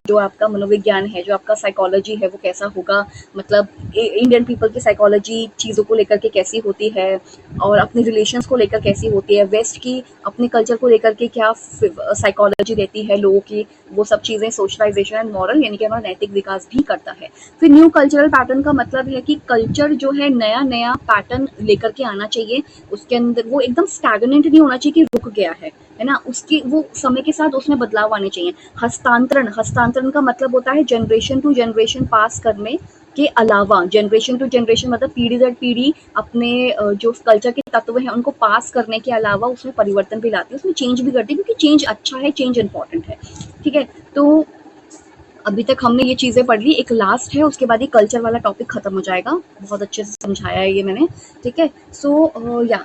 जो आपका मनोविज्ञान है, जो आपका साइकोलॉजी है वो कैसा होगा, मतलब इंडियन पीपल की साइकोलॉजी चीज़ों को लेकर के कैसी होती है, और अपने रिलेशंस को लेकर कैसी होती है, वेस्ट की अपने कल्चर को लेकर के क्या साइकोलॉजी रहती है लोगों की, वो सब चीज़ें सोशलाइजेशन एंड मॉरल यानी कि हमारा नैतिक विकास भी करता है। फिर न्यू कल्चरल पैटर्न का मतलब है कि कल्चर जो है नया नया पैटर्न लेकर के आना चाहिए, उसके अंदर वो एकदम स्टैग्नेंट नहीं होना चाहिए कि रुक गया है ना, उसकी वो समय के साथ उसमें बदलाव आने चाहिए। हस्तांतरण, हस्तांतरण का मतलब होता है जनरेशन टू जनरेशन पास करने के अलावा, जनरेशन टू जनरेशन मतलब पीढ़ी दर पीढ़ी अपने जो कल्चर के तत्व हैं उनको पास करने के अलावा उसमें परिवर्तन भी लाती है, उसमें चेंज भी करती है, क्योंकि चेंज अच्छा है, चेंज इंपॉर्टेंट है, ठीक है। तो अभी तक हमने ये चीज़ें पढ़ ली, एक लास्ट है, उसके बाद ये कल्चर वाला टॉपिक खत्म हो जाएगा। बहुत अच्छे से समझाया है ये मैंने, ठीक है। सो या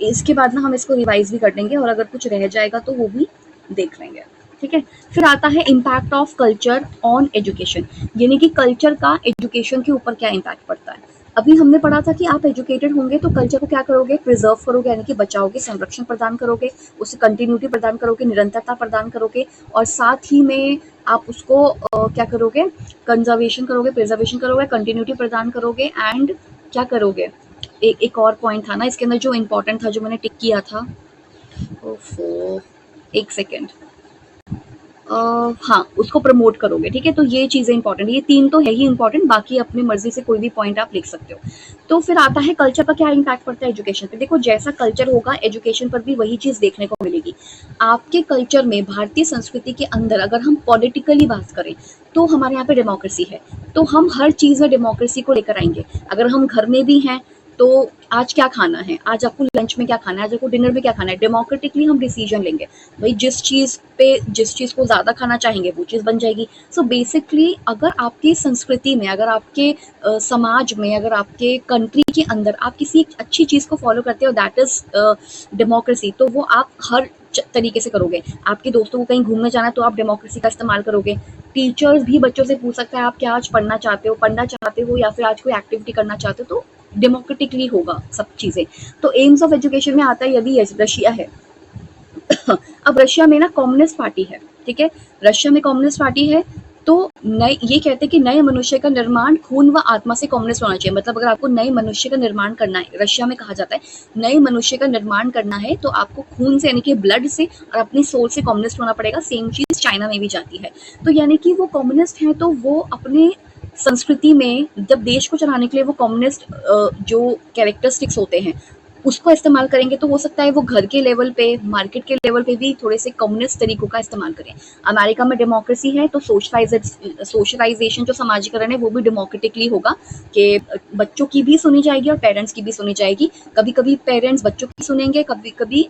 इसके बाद ना हम इसको रिवाइज भी कर लेंगे, और अगर कुछ रह जाएगा तो वो भी देख लेंगे, ठीक है। फिर आता है impact of culture on education, यानी कि कल्चर का एजुकेशन के ऊपर क्या इम्पैक्ट पड़ता है। अभी हमने पढ़ा था कि आप एजुकेटेड होंगे तो कल्चर को क्या करोगे, प्रिजर्व करोगे, यानी कि बचाओगे, संरक्षण प्रदान करोगे, उसे कंटिन्यूटी प्रदान करोगे, निरंतरता प्रदान करोगे, और साथ ही में आप उसको क्या करोगे, कंजर्वेशन करोगे, प्रिजर्वेशन करोगे, कंटिन्यूटी प्रदान करोगे, एंड क्या करोगे, एक और पॉइंट था ना इसके अंदर जो इम्पोर्टेंट था, जो मैंने टिक किया था, ओफो, एक सेकेंड, हाँ, उसको प्रमोट करोगे, ठीक है। तो ये चीजें इंपॉर्टेंट, ये तीन तो है ही इंपॉर्टेंट, बाकी अपनी मर्जी से कोई भी पॉइंट आप लिख सकते हो। तो फिर आता है कल्चर का क्या इम्पैक्ट पड़ता है एजुकेशन पे। देखो जैसा कल्चर होगा एजुकेशन पर भी वही चीज देखने को मिलेगी। आपके कल्चर में, भारतीय संस्कृति के अंदर अगर हम पॉलिटिकली बात करें तो हमारे यहाँ पे डेमोक्रेसी है, तो हम हर चीज में डेमोक्रेसी को लेकर आएंगे। अगर हम घर में भी हैं तो आज क्या खाना है, आज आपको लंच में क्या खाना है, आज आपको डिनर में क्या खाना है, डेमोक्रेटिकली हम डिसीजन लेंगे, भाई जिस चीज को ज्यादा खाना चाहेंगे वो चीज बन जाएगी। सो बेसिकली अगर आपकी संस्कृति में, अगर आपके समाज में, अगर आपके कंट्री के अंदर आप किसी एक अच्छी चीज को फॉलो करते हो, दैट इज डेमोक्रेसी, तो वो आप हर तरीके से करोगे। आपके दोस्तों को कहीं घूमने जाना है तो आप डेमोक्रेसी का इस्तेमाल करोगे। टीचर्स भी बच्चों से पूछ सकता है आप क्या आज पढ़ना चाहते हो या फिर आज कोई एक्टिविटी करना चाहते हो, तो डेमोक्रेटिकली होगा सब चीजें। तो एम्स ऑफ एजुकेशन में आता है, यदि रशिया है अब रशिया में ना कम्युनिस्ट पार्टी है, ठीक है, रशिया में कम्युनिस्ट पार्टी है, तो नए ये कहते हैं कि नए मनुष्य का निर्माण खून व आत्मा से कम्युनिस्ट होना चाहिए। मतलब अगर आपको नए मनुष्य का निर्माण करना है, रशिया में कहा जाता है नए मनुष्य का निर्माण करना है तो आपको खून से यानी कि ब्लड से और अपनी सोल से कम्युनिस्ट होना पड़ेगा। सेम चीज चाइना में भी जाती है। तो यानी कि वो कम्युनिस्ट हैं तो वो अपने संस्कृति में जब देश को चलाने के लिए वो कम्युनिस्ट जो कैरेक्टरिस्टिक्स होते हैं उसको इस्तेमाल करेंगे तो हो सकता है वो घर के लेवल पे, मार्केट के लेवल पे भी थोड़े से कम्युनिस्ट तरीकों का इस्तेमाल करें। अमेरिका में डेमोक्रेसी है तो सोशलाइजेशन जो समाजीकरण है वो भी डेमोक्रेटिकली होगा कि बच्चों की भी सुनी जाएगी और पेरेंट्स की भी सुनी जाएगी। कभी कभी पेरेंट्स बच्चों की सुनेंगे, कभी कभी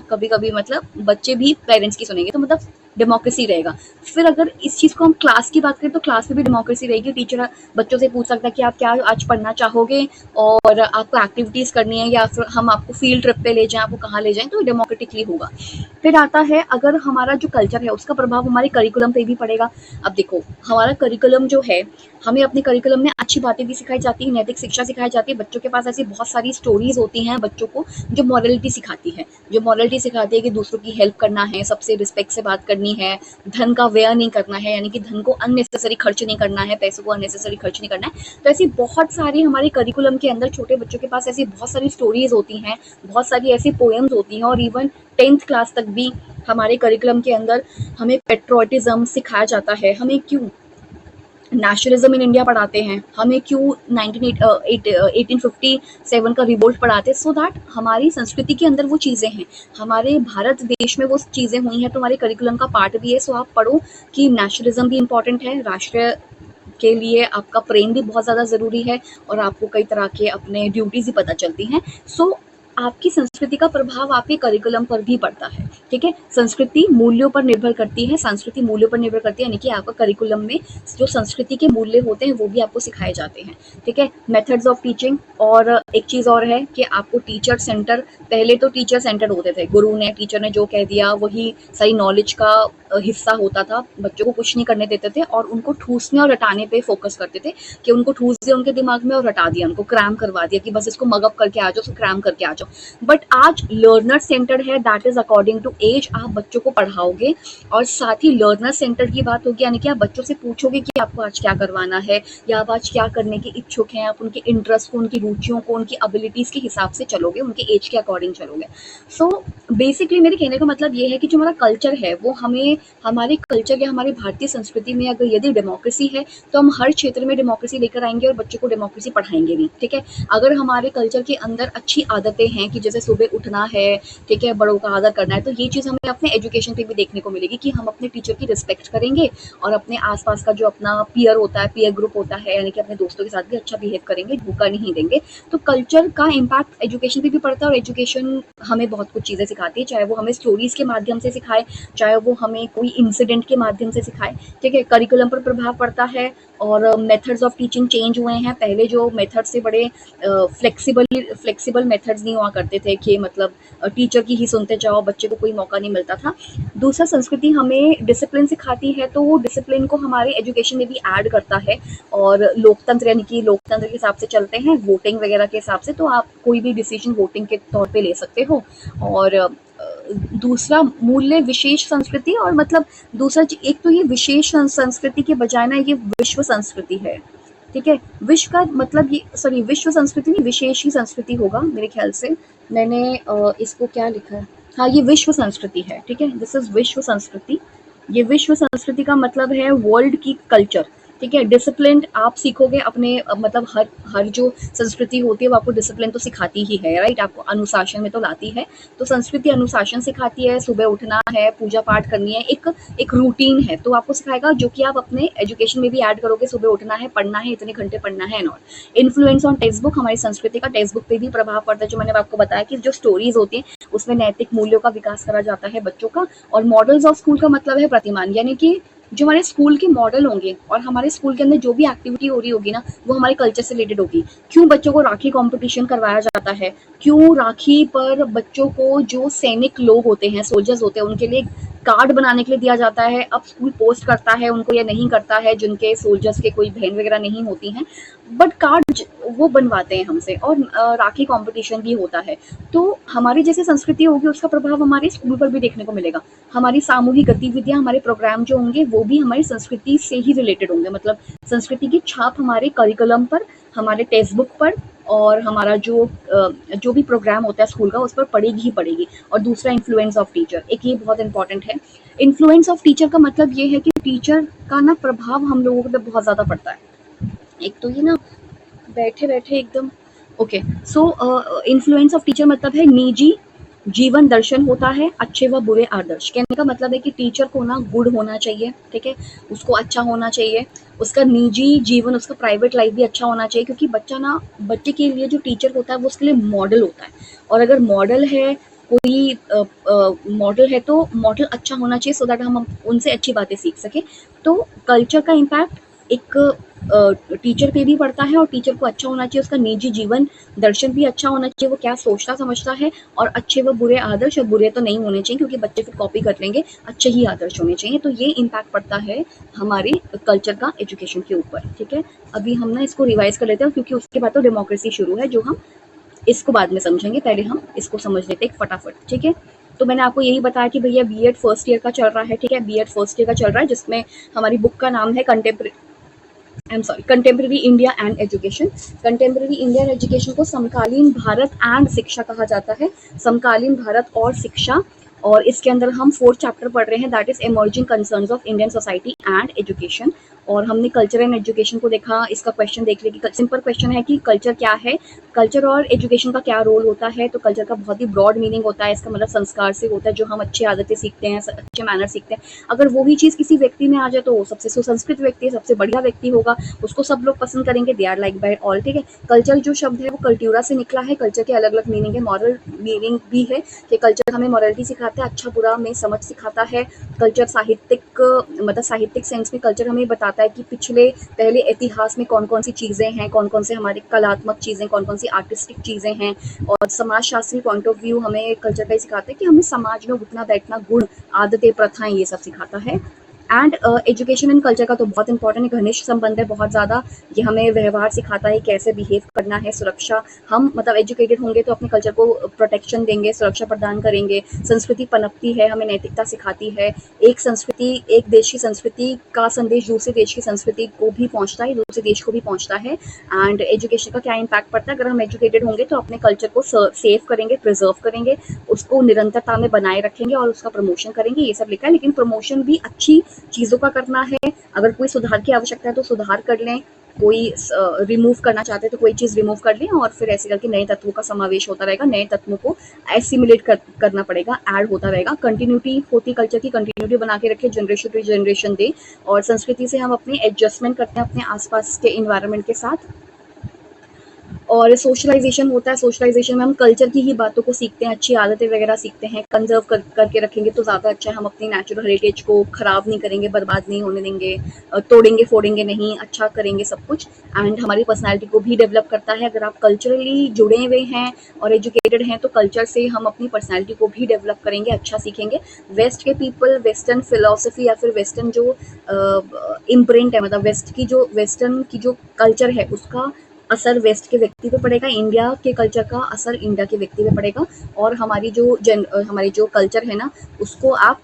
कभी कभी मतलब बच्चे भी पेरेंट्स की सुनेंगे, तो मतलब डेमोक्रेसी रहेगा। फिर अगर इस चीज़ को हम क्लास की बात करें तो क्लास में भी डेमोक्रेसी रहेगी। टीचर बच्चों से पूछ सकता है कि आप क्या आज पढ़ना चाहोगे और आपको एक्टिविटीज़ करनी है या फिर हम आपको फील्ड ट्रिप पे ले जाएं, आपको कहाँ ले जाएं, तो डेमोक्रेटिकली होगा। फिर आता है अगर हमारा जो कल्चर है उसका प्रभाव हमारे करिकुलम पे भी पड़ेगा। अब देखो हमारा करिकुलम जो है, हमें अपने करिकुलम में अच्छी बातें भी सिखाई जाती है, नैतिक शिक्षा सिखाई जाती है। बच्चों के पास ऐसी बहुत सारी स्टोरीज होती हैं बच्चों को जो मॉरलिटी सिखाती है, जो मॉरलिटी सिखाती है कि दूसरों की हेल्प करना है, सबसे रिस्पेक्ट से बात करनी है, धन का व्यय नहीं करना है, यानी कि धन को अननेसेसरी खर्च नहीं करना है, पैसों को अननेसेसरी खर्च नहीं करना है। तो ऐसी बहुत सारी हमारे करिकुलम के अंदर छोटे बच्चों के पास ऐसी बहुत सारी स्टोरीज होती हैं, बहुत सारी ऐसी पोएम्स होती हैं, और इवन 10th क्लास तक भी हमारे करिकुलम के अंदर हमें पेट्रोटिज्म सिखाया जाता है। हमें क्यों नेशनलिज्म इन इंडिया पढ़ाते हैं, हमें क्यों 1857 का रिवोल्ट पढ़ाते हैं, सो दैट हमारी संस्कृति के अंदर वो चीज़ें हैं, हमारे भारत देश में वो चीज़ें हुई हैं, तो हमारे करिकुलम का पार्ट भी है। सो आप पढ़ो कि नेशनलिज्म भी इम्पॉर्टेंट है, राष्ट्र के लिए आपका प्रेम भी बहुत ज़्यादा ज़रूरी है, और आपको कई तरह के अपने ड्यूटीज़ भी पता चलती हैं। सो आपकी संस्कृति का प्रभाव आपके करिकुलम पर भी पड़ता है। ठीक है, संस्कृति मूल्यों पर निर्भर करती है, संस्कृति मूल्यों पर निर्भर करती है, यानी कि आपका करिकुलम में जो संस्कृति के मूल्य होते हैं वो भी आपको सिखाए जाते हैं। ठीक है, मेथड्स ऑफ टीचिंग, और एक चीज़ और है कि आपको टीचर सेंटर, पहले तो टीचर सेंटर होते थे, गुरु ने टीचर ने जो कह दिया वही सही नॉलेज का हिस्सा होता था, बच्चों को कुछ नहीं करने देते थे और उनको ठूसने और रटाने पे फोकस करते थे कि उनको ठूस दिया उनके दिमाग में और रटा दिया, उनको क्रैम करवा दिया कि बस इसको मगअप करके आ जाओ, क्रैम करके आ जाओ। बट आज लर्नर सेंटर है, that is according to age, आप बच्चों को पढ़ाओगे, और साथ ही लर्नर सेंटर की बात होगी, यानी कि आप बच्चों से पूछोगे कि आपको आज क्या करवाना है या आप आज क्या करने के इच्छुक हैं, आप उनके इंटरेस्ट को, उनकी रुचियों को, उनकी एबिलिटीज के हिसाब से चलोगे, उनके एज के अकॉर्डिंग चलोगे। सो बेसिकली मेरे कहने का मतलब ये है कि जो हमारा कल्चर है वो हमें, हमारे कल्चर या हमारी भारतीय संस्कृति में अगर यदि डेमोक्रेसी है तो हम हर क्षेत्र में डेमोक्रेसी लेकर आएंगे और बच्चों को डेमोक्रेसी पढ़ाएंगे भी। ठीक है, अगर हमारे कल्चर के अंदर अच्छी आदतें हैं कि जैसे सुबह उठना है, ठीक है, बड़ों का आदर करना है, तो ये चीज़ हमें अपने एजुकेशन पे भी देखने को मिलेगी कि हम अपने टीचर की रिस्पेक्ट करेंगे और अपने आसपास का जो अपना पीयर होता है, पीयर ग्रुप होता है, यानी कि अपने दोस्तों के साथ भी अच्छा बिहेव करेंगे, धोखा नहीं देंगे। तो कल्चर का इम्पैक्ट एजुकेशन पे भी पड़ता है, और एजुकेशन हमें बहुत कुछ चीज़ें सिखाती है, चाहे वो हमें स्टोरीज के माध्यम से सिखाए, चाहे वो हमें कोई इंसिडेंट के माध्यम से सिखाए। ठीक है, करिकुलम पर प्रभाव पड़ता है, और मेथड्स ऑफ टीचिंग चेंज हुए हैं। पहले जो मेथड्स से बड़े फ्लेक्सिबल मेथड्स नहीं हुआ करते थे कि मतलब टीचर की ही सुनते जाओ, बच्चे को कोई मौका नहीं मिलता था। दूसरा, संस्कृति हमें डिसिप्लिन सिखाती है, तो वो डिसिप्लिन को हमारे एजुकेशन में भी ऐड करता है, और लोकतंत्र, यानी कि लोकतंत्र के हिसाब से चलते हैं, वोटिंग वगैरह के हिसाब से, तो आप कोई भी डिसीजन वोटिंग के तौर पे ले सकते हो। और दूसरा मूल्य विशेष संस्कृति, और मतलब दूसरा एक तो ये विशेष संस्कृति के बजाय ना ये विश्व संस्कृति है। ठीक है, विश्व का मतलब ये, सॉरी, विश्व संस्कृति नहीं, विशेष ही संस्कृति होगा मेरे ख्याल से। मैंने इसको क्या लिखा है, हाँ, ये विश्व संस्कृति है। ठीक है, दिस इज विश्व संस्कृति। ये विश्व संस्कृति का मतलब है वर्ल्ड की कल्चर। ठीक है, डिसिप्लिन आप सीखोगे अपने मतलब हर हर जो संस्कृति होती है वो आपको डिसिप्लिन तो सिखाती ही है, राइट, आपको अनुशासन में तो लाती है। तो संस्कृति अनुशासन सिखाती है, सुबह उठना है, पूजा पाठ करनी है, एक एक रूटीन है, तो आपको सिखाएगा, जो कि आप अपने एजुकेशन में भी ऐड करोगे, सुबह उठना है, पढ़ना है, इतने घंटे पढ़ना है। Not influence on text book, हमारी संस्कृति का टेक्स्ट बुक पे भी प्रभाव पड़ता है, जो मैंने आपको बताया कि जो स्टोरीज होती हैं उसमें नैतिक मूल्यों का विकास करा जाता है बच्चों का। और मॉडल्स ऑफ स्कूल का मतलब है प्रतिमान, यानी कि जो हमारे स्कूल के मॉडल होंगे और हमारे स्कूल के अंदर जो भी एक्टिविटी हो रही होगी ना, वो हमारे कल्चर से रिलेटेड होगी। क्यों बच्चों को राखी कंपटीशन करवाया जाता है, क्यों राखी पर बच्चों को जो सैनिक लोग होते हैं, सोल्जर्स होते हैं, उनके लिए कार्ड बनाने के लिए दिया जाता है। अब स्कूल पोस्ट करता है उनको या नहीं करता है, जिनके सोल्जर्स के कोई बहन वगैरह नहीं होती हैं, बट कार्ड वो बनवाते हैं हमसे, और राखी कंपटीशन भी होता है। तो हमारी जैसे संस्कृति होगी उसका प्रभाव हमारे स्कूल पर भी देखने को मिलेगा। हमारी सामूहिक गतिविधियां, हमारे प्रोग्राम जो होंगे वो भी हमारी संस्कृति से ही रिलेटेड होंगे, मतलब संस्कृति की छाप हमारे करिकुलम पर, हमारे टेक्स्ट बुक पर, और हमारा जो भी प्रोग्राम होता है स्कूल का उस पर पड़ेगी ही पड़ेगी। और दूसरा, इन्फ्लुएंस ऑफ टीचर, एक ये बहुत इंपॉर्टेंट है। इन्फ्लुएंस ऑफ टीचर का मतलब ये है कि टीचर का ना प्रभाव हम लोगों पे बहुत ज़्यादा पड़ता है। एक तो ये ना बैठे बैठे एकदम okay, so influence of teacher मतलब है निजी जीवन दर्शन होता है अच्छे व बुरे आदर्श। कहने का मतलब है कि टीचर को ना गुड होना चाहिए, ठीक है, उसको अच्छा होना चाहिए, उसका निजी जीवन, उसका प्राइवेट लाइफ भी अच्छा होना चाहिए, क्योंकि बच्चे के लिए जो टीचर होता है वो उसके लिए मॉडल होता है। और अगर मॉडल है, कोई मॉडल है तो मॉडल अच्छा होना चाहिए, सो दैट हम उनसे अच्छी बातें सीख सकें। तो कल्चर का इम्पैक्ट एक टीचर पे भी पड़ता है, और टीचर को अच्छा होना चाहिए, उसका निजी जीवन दर्शन भी अच्छा होना चाहिए, वो क्या सोचता समझता है, और अच्छे व बुरे आदर्श, और बुरे तो नहीं होने चाहिए क्योंकि बच्चे फिर कॉपी कर लेंगे, अच्छे ही आदर्श होने चाहिए। तो ये इम्पैक्ट पड़ता है हमारे कल्चर का एजुकेशन के ऊपर, ठीक है। अभी हम ना इसको रिवाइज कर लेते हैं, क्योंकि उसके बाद तो डेमोक्रेसी शुरू है, जो हम इसको बाद में समझेंगे, पहले हम इसको समझ लेते हैं फटाफट, ठीक है। तो मैंने आपको यही बताया कि भैया बीएड फर्स्ट ईयर का चल रहा है, ठीक है, बीएड फर्स्ट ईयर का चल रहा है, जिसमें हमारी बुक का नाम है contemporary India and education. Contemporary India and education को समकालीन भारत एंड शिक्षा कहा जाता है, समकालीन भारत और शिक्षा। और इसके अंदर हम 4th चैप्टर पढ़ रहे हैं, that is emerging concerns of Indian society and education. और हमने कल्चर एंड एजुकेशन को देखा, इसका क्वेश्चन देख लिया कि सिंपल क्वेश्चन है कि कल्चर क्या है, कल्चर और एजुकेशन का क्या रोल होता है। तो कल्चर का बहुत ही ब्रॉड मीनिंग होता है, इसका मतलब संस्कार से होता है, जो हम अच्छी आदतें सीखते हैं, अच्छे मैनर सीखते हैं। अगर वो भी चीज़ किसी व्यक्ति में आ जाए तो वो सबसे सुसंस्कृत व्यक्ति है, सबसे बढ़िया व्यक्ति होगा, उसको सब लोग पसंद करेंगे, they are like by all, ठीक है। कल्चर जो शब्द है वो कल्ट्यूरा से निकला है, कल्चर के अलग अलग मीनिंग है, मॉरल मीनिंग भी है कि कल्चर हमें मॉरलिटी सिखाता है, अच्छा बुरा में समझ सिखाता है। कल्चर साहित्यिक, मतलब साहित्यिक सेंस में कल्चर हमें बताता है कि पहले इतिहास में कौन कौन सी चीज़ें हैं, कौन कौन से हमारे कलात्मक चीज़ें, कौन कौन सी आर्टिस्टिक चीज़ें हैं। और समाजशास्त्री पॉइंट ऑफ व्यू हमें कल्चर का ही सिखाता है कि हमें समाज में उठना बैठना, गुण, आदतें, प्रथाएं, ये सब सिखाता है। एंड एजुकेशन एंड कल्चर का तो बहुत इंपॉर्टेंट घनिष्ठ संबंध है, बहुत ज़्यादा। ये हमें व्यवहार सिखाता है, कैसे बिहेव करना है, सुरक्षा, हम मतलब एजुकेटेड होंगे तो अपने कल्चर को प्रोटेक्शन देंगे, सुरक्षा प्रदान करेंगे, संस्कृति पनपती है, हमें नैतिकता सिखाती है। एक देश की संस्कृति का संदेश दूसरे देश की संस्कृति को भी पहुंचता है, दूसरे देश को भी पहुंचता है। एंड एजुकेशन का क्या इम्पैक्ट पड़ता है, अगर हम एजुकेटेड होंगे तो अपने कल्चर को सेव करेंगे, प्रिजर्व करेंगे, उसको निरंतरता में बनाए रखेंगे और उसका प्रमोशन करेंगे, ये सब लिखा है। लेकिन प्रमोशन भी अच्छी चीज़ों का करना है, अगर कोई सुधार की आवश्यकता है तो सुधार कर लें, कोई रिमूव करना चाहते हैं तो कोई चीज़ रिमूव कर लें, और फिर ऐसे करके नए तत्वों का समावेश होता रहेगा, नए तत्वों को एसिमुलेट करना पड़ेगा, ऐड होता रहेगा। कंटिन्यूटी होती कल्चर की, कंटिन्यूटी बना के रखे, जनरेशन टू जनरेशन दे। और संस्कृति से हम अपने एडजस्टमेंट करते हैं अपने आसपास के इन्वायरमेंट के साथ। और सोशलाइजेशन होता है, सोशलाइजेशन में हम कल्चर की ही बातों को सीखते हैं, अच्छी आदतें वगैरह सीखते हैं, कंजर्व करके रखेंगे तो ज़्यादा अच्छा है। हम अपनी नेचुरल हेरिटेज को ख़राब नहीं करेंगे, बर्बाद नहीं होने देंगे, तोड़ेंगे फोड़ेंगे नहीं, अच्छा करेंगे सब कुछ। एंड हमारी पर्सनैलिटी को भी डेवलप करता है, अगर आप कल्चरली जुड़े हुए हैं और एजुकेटेड हैं तो कल्चर से हम अपनी पर्सनैलिटी को भी डेवलप करेंगे, अच्छा सीखेंगे। वेस्ट के पीपल वेस्टर्न फिलोसफी या फिर वेस्टर्न जो इम्प्रिंट है, मतलब वेस्टर्न की जो कल्चर है उसका असर वेस्ट के व्यक्ति पे पड़ेगा, इंडिया के कल्चर का असर इंडिया के व्यक्ति पे पड़ेगा। और हमारी जो कल्चर है ना, उसको आप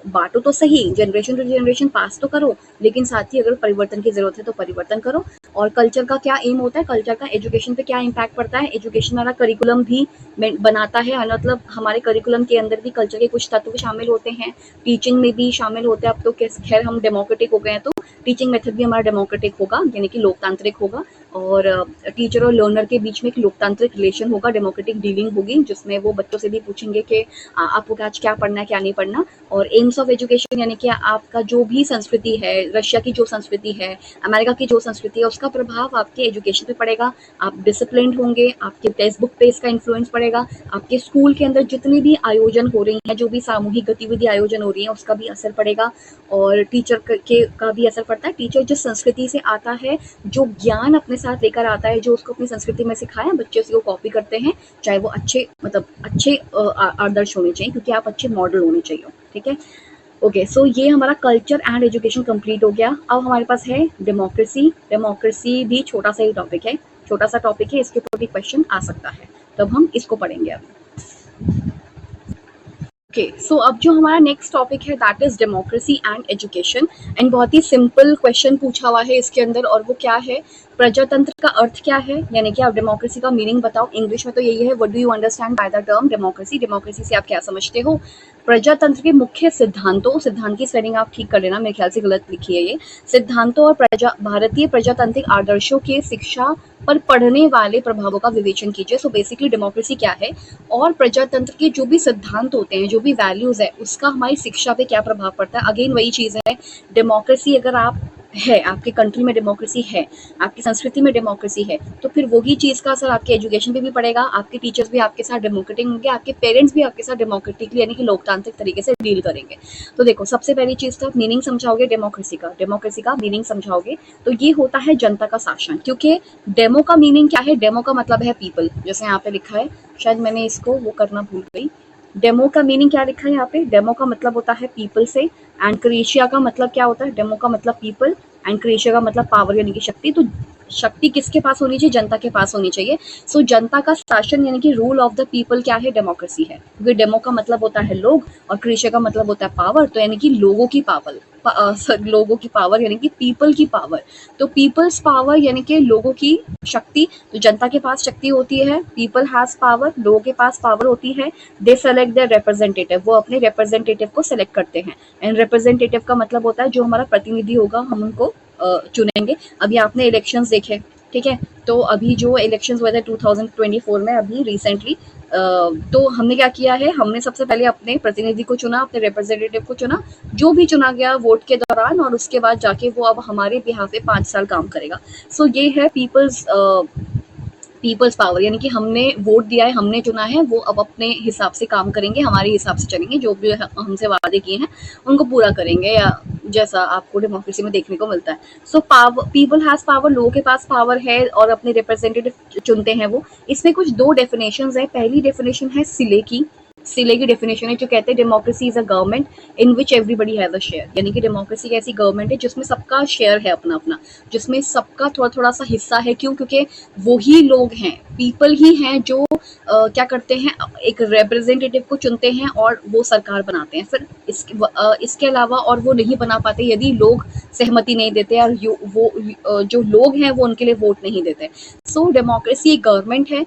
बांटो तो सही, जनरेशन टू जनरेशन पास तो करो, लेकिन साथ ही अगर परिवर्तन की जरूरत है तो परिवर्तन करो। और कल्चर का क्या एम होता है, कल्चर का एजुकेशन पे क्या इम्पैक्ट पड़ता है, एजुकेशन वाला करिकुलम भी बनाता है, मतलब हमारे करिकुलम के अंदर भी कल्चर के कुछ तत्व शामिल होते हैं, टीचिंग में भी शामिल होते हैं। अब तो खैर हम डेमोक्रेटिक हो गए हैं तो टीचिंग मेथड भी हमारा डेमोक्रेटिक होगा, यानी कि लोकतांत्रिक होगा। और टीचर और लर्नर के बीच में एक लोकतांत्रिक रिलेशन होगा, डेमोक्रेटिक डीलिंग होगी, जिसमें वो बच्चों से भी पूछेंगे कि आपको आज क्या पढ़ना है क्या नहीं पढ़ना। और एम्स ऑफ एजुकेशन यानी कि आपका जो भी संस्कृति है, रशिया की जो संस्कृति है, अमेरिका की जो संस्कृति है, उसका प्रभाव आपके एजुकेशन पे पड़ेगा। आप डिसिप्लिन होंगे, आपके टेक्स्ट बुक पे इसका इन्फ्लुएंस पड़ेगा, आपके स्कूल के अंदर जितनी भी आयोजन हो रही हैं, जो भी सामूहिक गतिविधि आयोजन हो रही है, उसका भी असर पड़ेगा। और टीचर का भी असर पड़ता है, टीचर जिस संस्कृति से आता है, जो ज्ञान अपने साथ लेकर आता है, जो उसको अपनी संस्कृति में सिखाया, बच्चे उसको कॉपी करते हैं, चाहे वो अच्छे आदर्श होने चाहिए, क्योंकि आप अच्छे मॉडल होने चाहिए, ठीक है। ओके, सो ये हमारा कल्चर एंड एजुकेशन कंप्लीट हो गया। अब हमारे पास है डेमोक्रेसी। डेमोक्रेसी भी छोटा सा ही टॉपिक है, छोटा सा टॉपिक है, इसके ऊपर भी क्वेश्चन आ सकता है, तो अब हम इसको पढ़ेंगे अब। ओके, सो अब जो हमारा नेक्स्ट टॉपिक है that is democracy and education. And बहुत ही सिंपल क्वेश्चन पूछा हुआ है इसके अंदर, और वो क्या है प्रजातंत्र का अर्थ क्या है, यानी कि आप डेमोक्रेसी का मीनिंग बताओ। इंग्लिश में तो यही है, what do you understand by the term democracy. Democracy से आप क्या समझते हो। प्रजातंत्र के मुख्य सिद्धांतों, सिद्धांत की स्पेलिंग आप ठीक कर लेना, मेरे ख्याल से गलत लिखी है ये। सिद्धांतों और भारतीय प्रजातांत्रिक आदर्शों के शिक्षा पर पढ़ने वाले प्रभावों का विवेचन कीजिए। सो बेसिकली डेमोक्रेसी क्या है और प्रजातंत्र के जो भी सिद्धांत होते हैं, जो भी वैल्यूज है, उसका हमारी शिक्षा पे क्या प्रभाव पड़ता है। अगेन वही चीज है, डेमोक्रेसी अगर आप है, आपके कंट्री में डेमोक्रेसी है, आपकी संस्कृति में डेमोक्रेसी है, तो फिर वही चीज का असर आपके एजुकेशन पे भी पड़ेगा। आपके टीचर्स भी आपके साथ डेमोक्रेटिक होंगे, आपके पेरेंट्स भी आपके साथ डेमोक्रेटिकली यानी कि लोकतांत्रिक तरीके से डील करेंगे। तो देखो, सबसे पहली चीज तो मीनिंग समझाओगे डेमोक्रेसी का मीनिंग समझाओगे तो ये होता है जनता का शासन। क्योंकि डेमो का मीनिंग क्या है, डेमो का मतलब है पीपल, जैसे यहाँ पे लिखा है, शायद मैंने इसको वो करना भूल गई। डेमो का मीनिंग क्या लिखा है यहाँ पे, डेमो का मतलब होता है पीपल से, एंड क्रेशिया का मतलब क्या होता है, डेमो का मतलब पीपल, एंड क्रेशिया का मतलब पावर यानी कि शक्ति। तो शक्ति किसके पास होनी चाहिए, जनता के पास होनी चाहिए। सो जनता का शासन यानी कि रूल ऑफ द पीपल क्या है, डेमोक्रेसी है। क्योंकि डेमो का मतलब होता है लोग और क्रेशिया का मतलब होता है पावर, तो यानी कि लोगों की पावर, लोगों की पावर यानी कि पीपल की पावर। तो पीपल्स पावर यानी कि लोगों की शक्ति। तो जनता के पास शक्ति होती है, पीपल हैज पावर, लोगों के पास पावर होती है। दे सेलेक्ट देयर रिप्रेजेंटेटिव, वो अपने रिप्रेजेंटेटिव को सेलेक्ट करते हैं। एंड रिप्रेजेंटेटिव का मतलब होता है जो हमारा प्रतिनिधि होगा, हम उनको चुनेंगे। अभी आपने इलेक्शंस देखे, ठीक है, तो अभी जो इलेक्शंस हुए थे 2024 में, अभी रिसेंटली, तो हमने क्या किया है, हमने सबसे पहले अपने प्रतिनिधि को चुना, अपने रिप्रेजेंटेटिव को चुना, जो भी चुना गया वोट के दौरान, और उसके बाद जाके वो अब हमारे बिहाफ पे 5 साल काम करेगा। सो ये है पीपल्स पावर, यानी कि हमने वोट दिया है, हमने चुना है, वो अब अपने हिसाब से काम करेंगे, हमारे हिसाब से चलेंगे, जो भी हमसे वादे किए हैं उनको पूरा करेंगे, या जैसा आपको डेमोक्रेसी में देखने को मिलता है। So power, people has power, लोगों के पास पावर है और अपने रिप्रेजेंटेटिव चुनते हैं वो। इसमें कुछ दो डेफिनेशंस है। पहली डेफिनेशन है सिले की डेफिनेशन है, जो कहते हैं democracy is a government in which everybody has a share. यानी कि डेमोक्रेसी ऐसी गवर्नमेंट है जिसमें सबका शेयर है, अपना अपना, जिसमें सबका थोड़ा थोड़ा सा हिस्सा है। क्यों, क्योंकि वही लोग हैं, पीपल ही हैं जो क्या करते हैं, एक रिप्रेजेंटेटिव को चुनते हैं और वो सरकार बनाते हैं। फिर इसके अलावा और वो नहीं बना पाते यदि लोग सहमति नहीं देते, और जो लोग हैं वो उनके लिए वोट नहीं देते। सो डेमोक्रेसी एक गवर्नमेंट है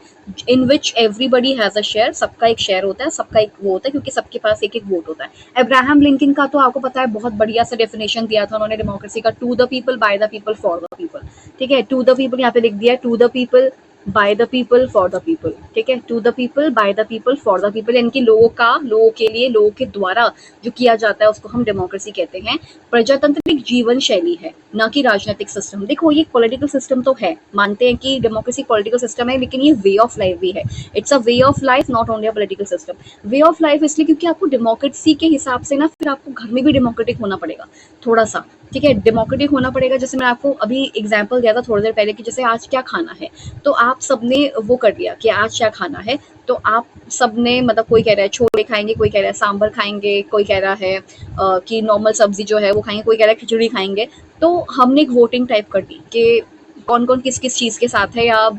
in which everybody has a share, सबका एक शेयर होता है, सबका एक वो होता है, क्योंकि सबके पास एक एक वोट होता है। अब्राहम लिंकन का तो आपको पता है, बहुत बढ़िया सा डेफिनेशन दिया था उन्होंने डेमोक्रेसी का, to the people, by the people, for the people. ठीक है, टू द पीपल यहाँ पे लिख दिया है, to the people, by the people, for the people. ठीक है, to the people, by the people, for the people, यानी कि लोगों का, लोगों के लिए, लोगों के द्वारा जो किया जाता है उसको हम डेमोक्रेसी कहते हैं। प्रजातंत्र एक जीवन शैली है, ना कि राजनीतिक सिस्टम। देखो, ये पॉलिटिकल सिस्टम तो है, मानते हैं कि डेमोक्रेसी पॉलिटिकल सिस्टम है, लेकिन ये वे ऑफ लाइफ भी है। It's a way of life, not only a political system. Way of life इसलिए क्योंकि आपको डेमोक्रेसी के हिसाब से ना, फिर आपको घर में भी डेमोक्रेटिक होना पड़ेगा थोड़ा सा। ठीक है, डेमोक्रेटिक होना पड़ेगा। जैसे मैं आपको अभी एग्जांपल दिया था थोड़ी देर पहले कि जैसे आज क्या खाना है, तो आप सबने वो कर दिया कि आज क्या खाना है, तो आप सबने, मतलब कोई कह रहा है छोले खाएंगे, कोई कह रहा है सांभर खाएंगे, कोई कह रहा है कि नॉर्मल सब्जी जो है वो खाएंगे, कोई कह रहा है खिचड़ी खाएंगे। तो हमने एक वोटिंग टाइप कर दी कि कौन कौन किस किस चीज़ के साथ है, या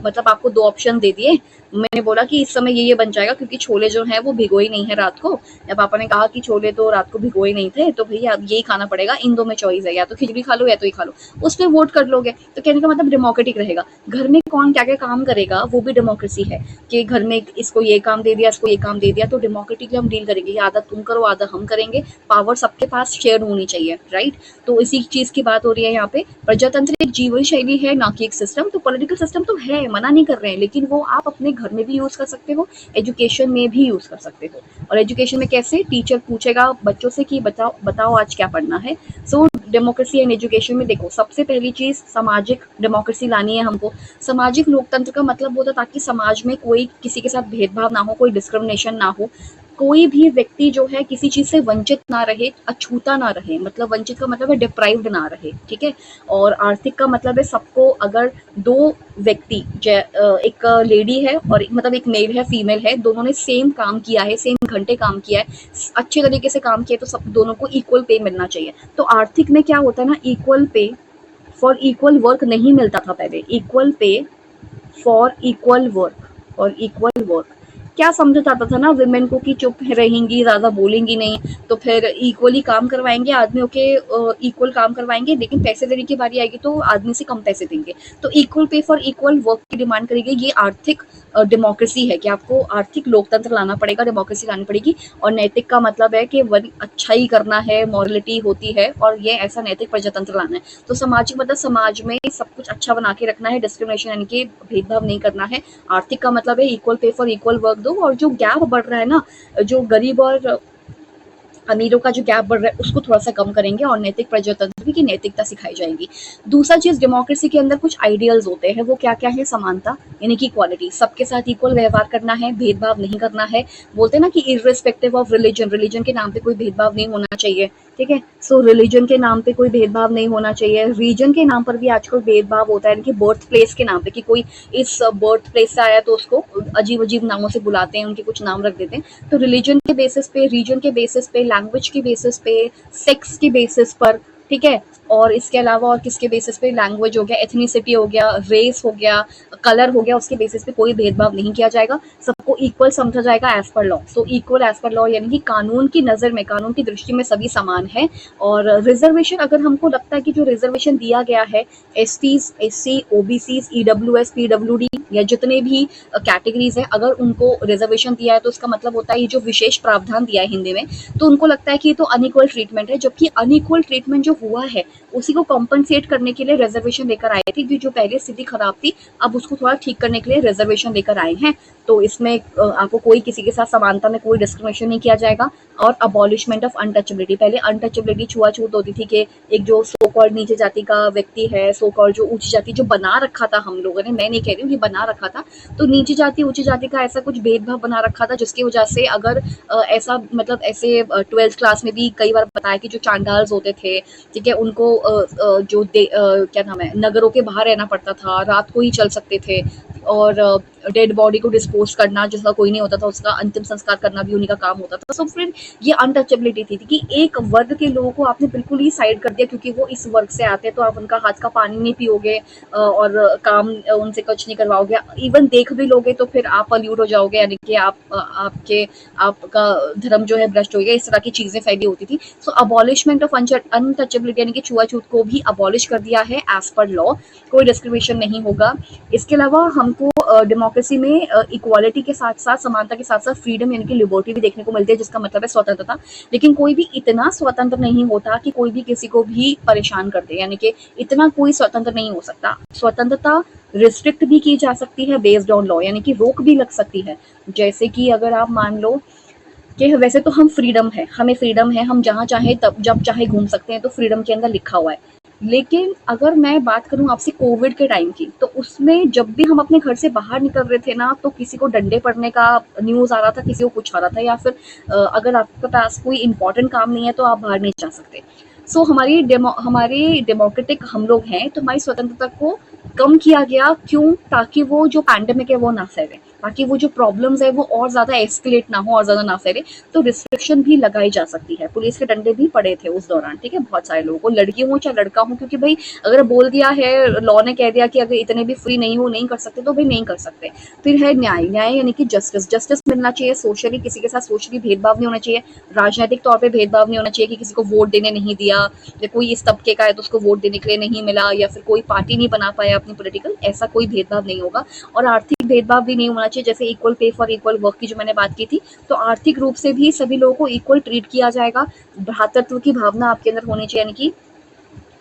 मतलब आपको 2 ऑप्शन दे दिए। मैंने बोला कि इस समय ये बन जाएगा, क्योंकि छोले जो हैं वो भिगोए नहीं है रात को। या पापा ने कहा कि छोले तो रात को भिगोए नहीं थे, तो भैया अब यही खाना पड़ेगा, इन 2 में चॉइस है, या तो खिचड़ी खा लो या तो ये खा लो। उस पे वोट कर लोगे, तो कहने का मतलब डेमोक्रेटिक रहेगा। घर में कौन क्या-क्या काम करेगा वो भी डेमोक्रेसी है, कि घर में इसको ये काम दे दिया, इसको ये काम दे दिया, तो डेमोक्रेटिकली हम डील करेंगे। ये आधा तुम करो, आधा हम करेंगे। पावर सबके पास शेयर होनी चाहिए, राइट? तो इसी चीज़ की बात हो रही है यहाँ पे। प्रजातंत्र एक जीवन शैली है, ना कि एक सिस्टम। तो पॉलिटिकल सिस्टम तो है, मना नहीं कर रहे हैं, लेकिन वो आप अपने घर में भी यूज़ कर सकते हो, एजुकेशन में भी यूज़ कर सकते हो। और एजुकेशन में कैसे, टीचर पूछेगा बच्चों से कि बताओ बताओ आज क्या पढ़ना है। सो डेमोक्रेसी एंड एजुकेशन में देखो, सबसे पहली चीज़ सामाजिक डेमोक्रेसी लानी है हमको। सामाजिक लोकतंत्र का मतलब होता है ताकि समाज में कोई किसी के साथ भेदभाव ना हो, कोई डिस्क्रिमिनेशन ना हो, कोई भी व्यक्ति जो है किसी चीज़ से वंचित ना रहे, अछूता ना रहे। मतलब वंचित का मतलब है डिप्राइव्ड ना रहे, ठीक है। और आर्थिक का मतलब है सबको, अगर 2 व्यक्ति, एक लेडी है और मतलब एक मेल है, फीमेल है, दोनों ने सेम काम किया है, सेम घंटे काम किया है, अच्छे तरीके से काम किया, तो सब दोनों को इक्वल पे मिलना चाहिए। तो आर्थिक में क्या होता है ना, equal pay for equal work नहीं मिलता था पहले, equal pay for equal work, क्या समझा जाता था ना विमेन को कि चुप रहेंगी, ज़्यादा बोलेंगी नहीं, तो फिर इक्वली काम करवाएँगे, आदमियों के इक्वल काम करवाएँगे, लेकिन पैसे देने की बारी आएगी तो आदमी से कम पैसे देंगे। तो equal pay for equal work की डिमांड करी गई। ये आर्थिक डेमोक्रेसी है कि आपको आर्थिक लोकतंत्र लाना पड़ेगा, डेमोक्रेसी लानी पड़ेगी। और नैतिक का मतलब है कि वही अच्छाई करना है, मॉरलिटी होती है, और ये ऐसा नैतिक प्रजातंत्र लाना है। तो सामाजिक मतलब समाज में सब कुछ अच्छा बना के रखना है, डिस्क्रिमिनेशन यानी कि भेदभाव नहीं करना है। आर्थिक का मतलब है equal pay for equal work दो, और जो गैप बढ़ रहा है ना, जो गरीब और अमीरों का जो गैप बढ़ रहा है उसको थोड़ा सा कम करेंगे, और नैतिक प्रजातंत्र की नैतिकता सिखाई जाएगी। दूसरा चीज, डेमोक्रेसी के अंदर कुछ आइडियल्स होते हैं, वो क्या क्या है? समानता यानी कि इक्वालिटी, सबके साथ इक्वल व्यवहार करना है, भेदभाव नहीं करना है। बोलते हैं ना कि इर्रेस्पेक्टिव ऑफ रिलीजन, रिलीजन के नाम पे कोई भेदभाव नहीं होना चाहिए। ठीक है, सो रिलीजन के नाम पे कोई भेदभाव नहीं होना चाहिए। रीजन के नाम पर भी आजकल भेदभाव होता है, यानी कि बर्थ प्लेस के नाम पे, कि कोई इस बर्थ प्लेस से आया तो उसको अजीब अजीब नामों से बुलाते हैं, उनके कुछ नाम रख देते हैं। तो रिलीजन के बेसिस पे, रीजन के बेसिस पे, लैंग्वेज के बेसिस पे, सेक्स के बेसिस पर, ठीक है, और इसके अलावा और किसके बेसिस पे? लैंग्वेज हो गया, एथनिसिटी हो गया, रेस हो गया, कलर हो गया, उसके बेसिस पे कोई भेदभाव नहीं किया जाएगा, सबको इक्वल समझा जाएगा as per law. So equal as per law यानी कि कानून की नज़र में, कानून की दृष्टि में सभी समान है। और रिजर्वेशन, अगर हमको लगता है कि जो रिजर्वेशन दिया गया है STs, SC, OBCs, EWS, PWD या जितने भी कैटेगरीज है, अगर उनको रिजर्वेशन दिया है तो उसका मतलब होता है ये जो विशेष प्रावधान दिया है हिंदी में, तो उनको लगता है कि ये तो अनइक्वल ट्रीटमेंट है, जबकि अनइक्वल ट्रीटमेंट जो हुआ है उसी को कॉम्पनसेट करने के लिए रिजर्वेशन लेकर आए थे, कि जो पहले स्थिति खराब थी अब उसको थोड़ा ठीक करने के लिए रिजर्वेशन लेकर आए हैं। तो इसमें आपको कोई किसी के साथ समानता में कोई डिस्क्रिमिनेशन नहीं किया जाएगा। और अबॉलिशमेंट ऑफ अनटचेबिलिटी, पहले अनटचेबिलिटी छुआछूत होती थी कि एक जो सो कॉल्ड नीचे जाति का व्यक्ति है, सो कॉल्ड जो ऊंची जाति, जो बना रखा था हम लोगों ने, मैं नहीं कह रही हूँ, ये बना रखा था। तो नीची जाति ऊंची जाति का ऐसा कुछ भेदभाव बना रखा था, जिसकी वजह से अगर ऐसा मतलब ऐसे 12th क्लास में भी कई बार बताया कि जो चांडाल्स होते थे, ठीक है, उनको क्या नाम है, नगरों के बाहर रहना पड़ता था, रात को ही चल सकते थे, और डेड बॉडी को डिस्पोज करना, जिसका कोई नहीं होता था, उसका अंतिम संस्कार करना भी उन्हीं का काम होता था। तो फिर ये अनटचेबिलिटी थी कि एक वर्ग के लोगों को आपने बिल्कुल ही साइड कर दिया, क्योंकि वो इस वर्ग से आते हैं तो आप उनका हाथ का पानी नहीं पियोगे, और काम उनसे कुछ नहीं करवाओगे, इवन देख भी लोगे तो फिर आप पल्यूट हो जाओगे, यानी कि आपका धर्म जो है भ्रष्ट हो गया, इस तरह की चीजें फैली होती थी। सो अबॉलिशमेंट ऑफ अनटचेबिलिटी यानी कि छुआछूत को भी अबॉलिश कर दिया है एज पर लॉ, कोई डिस्क्रिमिनेशन नहीं होगा। इसके अलावा हमको डेमोक्रेसी में इक्वालिटी के साथ साथ, समानता के साथ साथ फ्रीडम यानी कि लिबर्टी भी देखने को मिलती है, जिसका मतलब है स्वतंत्रता। लेकिन कोई भी इतना स्वतंत्र नहीं होता कि कोई भी किसी को भी परेशान कर दे, यानी कि इतना कोई स्वतंत्र नहीं हो सकता। स्वतंत्रता रिस्ट्रिक्ट भी की जा सकती है बेस्ड ऑन लॉ, यानी कि रोक भी लग सकती है। जैसे कि अगर आप मान लो कि वैसे तो हम फ्रीडम है, हमें फ्रीडम है, हम जहाँ चाहे तब जब चाहे घूम सकते हैं, तो फ्रीडम के अंदर लिखा हुआ है। लेकिन अगर मैं बात करूं आपसे कोविड के टाइम की, तो उसमें जब भी हम अपने घर से बाहर निकल रहे थे ना, तो किसी को डंडे पड़ने का न्यूज आ रहा था, किसी को कुछ आ रहा था, या फिर अगर आपके पास कोई इंपॉर्टेंट काम नहीं है तो आप बाहर नहीं जा सकते। सो हमारी डेमोक्रेटिक हम लोग हैं, तो हमारी स्वतंत्रता को कम किया गया, क्यों? ताकि वो जो पैंडेमिक है वो ना फैले, ताकि वो जो प्रॉब्लम्स है वो और ज्यादा एस्केलेट ना हो और ज्यादा ना फैले। तो रिस्ट्रिक्शन भी लगाई जा सकती है, पुलिस के डंडे भी पड़े थे उस दौरान, ठीक है, बहुत सारे लोगों को, लड़की हो चाहे लड़का हो, क्योंकि भाई अगर बोल दिया है, लॉ ने कह दिया कि अगर इतने भी फ्री नहीं हो, नहीं कर सकते, तो भाई नहीं कर सकते। फिर है न्याय, न्याय यानी कि जस्टिस, जस्टिस मिलना चाहिए, सोशली किसी के साथ सोशली भेदभाव नहीं होना चाहिए, राजनीतिक तौर पर भेदभाव नहीं होना चाहिए, कि किसी को वोट देने नहीं दिया, या कोई इस तबके का है तो उसको वोट देने के लिए नहीं मिला, या फिर कोई पार्टी नहीं बना पाया अपनी पॉलिटिकल, ऐसा कोई भेदभाव नहीं होगा। और आर्थिक भेदभाव भी नहीं होना चाहिए, जैसे equal pay for equal work की जो मैंने बात की थी, तो आर्थिक रूप से भी सभी लोगों को इक्वल ट्रीट किया जाएगा। भ्रातृत्व की भावना आपके अंदर होनी चाहिए, यानी कि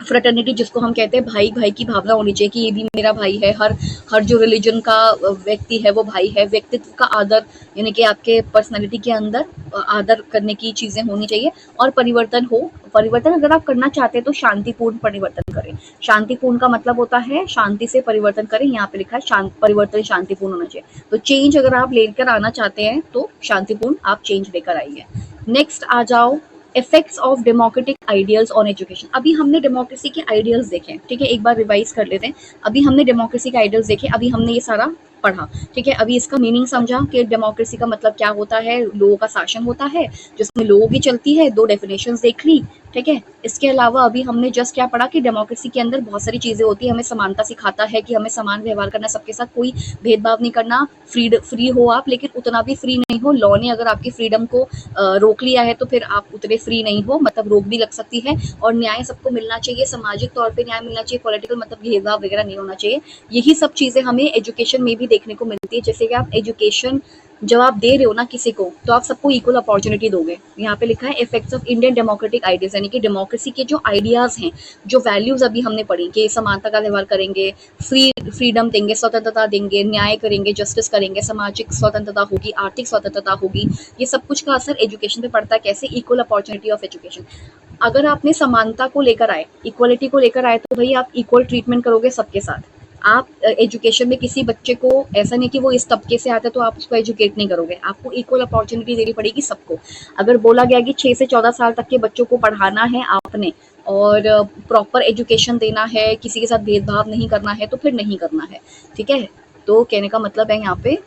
फ्रेटर्निटी जिसको हम कहते हैं, भाई भाई की भावना होनी चाहिए, कि ये भी मेरा भाई है, हर हर जो रिलीजन का व्यक्ति है वो भाई है। व्यक्तित्व का आदर, यानी कि आपके पर्सनालिटी के अंदर आदर करने की चीजें होनी चाहिए। और परिवर्तन हो, परिवर्तन अगर आप करना चाहते हैं तो शांतिपूर्ण परिवर्तन करें। शांतिपूर्ण का मतलब होता है शांति से परिवर्तन करें, यहाँ पे लिखा है परिवर्तन शांतिपूर्ण होना चाहिए। तो चेंज अगर आप लेकर आना चाहते हैं तो शांतिपूर्ण आप चेंज लेकर आइए। नेक्स्ट आ जाओ, effects of democratic ideals on education. अभी हमने डेमोक्रेसी के आइडियल्स देखे, ठीक है, एक बार रिवाइज कर लेते हैं। अभी हमने डेमोक्रेसी के आइडियल्स देखे, अभी हमने ये सारा पढ़ा, ठीक है। अभी इसका मीनिंग समझा कि डेमोक्रेसी का मतलब क्या होता है, लोगों का शासन होता है जिसमें लोगों की चलती है, दो डेफिनेशंस देख ली, ठीक है। इसके अलावा अभी हमने जस्ट क्या पढ़ा कि डेमोक्रेसी के अंदर बहुत सारी चीज़ें होती है, हमें समानता सिखाता है कि हमें समान व्यवहार करना, सबके साथ कोई भेदभाव नहीं करना, फ्री हो आप, लेकिन उतना भी फ्री नहीं हो। लॉ ने अगर आपकी फ्रीडम को रोक लिया है तो फिर आप उतने फ्री नहीं हो, मतलब रोक भी लग सकती है। और न्याय सबको मिलना चाहिए, सामाजिक तौर पे न्याय मिलना चाहिए, पॉलिटिकल मतलब भेदभाव वगैरह नहीं होना चाहिए। यही सब चीज़ें हमें एजुकेशन में भी देखने को मिलती है। जैसे कि आप एजुकेशन जब आप दे रहे हो ना किसी को, तो आप सबको इक्वल अपॉर्चुनिटी दोगे। यहाँ पे लिखा है effects of Indian democratic ideas, यानी कि डेमोक्रेसी के जो आइडियाज हैं, जो वैल्यूज अभी हमने पढ़ी कि समानता का व्यवहार करेंगे, फ्रीडम देंगे, स्वतंत्रता देंगे, न्याय करेंगे, जस्टिस करेंगे, सामाजिक स्वतंत्रता होगी, आर्थिक स्वतंत्रता होगी। ये सब कुछ का असर एजुकेशन पे पड़ता है। कैसे? Equal opportunity of education. अगर आपने समानता को लेकर आए, इक्वलिटी को लेकर आए, तो भाई आप इक्वल ट्रीटमेंट करोगे सबके साथ। आप एजुकेशन में किसी बच्चे को ऐसा नहीं कि वो इस तबके से आता है तो आप उसको एजुकेट नहीं करोगे, आपको इक्वल अपॉर्चुनिटी देनी पड़ेगी सबको। अगर बोला गया कि 6 से 14 साल तक के बच्चों को पढ़ाना है आपने और प्रॉपर एजुकेशन देना है, किसी के साथ भेदभाव नहीं करना है, तो फिर नहीं करना है। ठीक है, तो कहने का मतलब है यहाँ पे,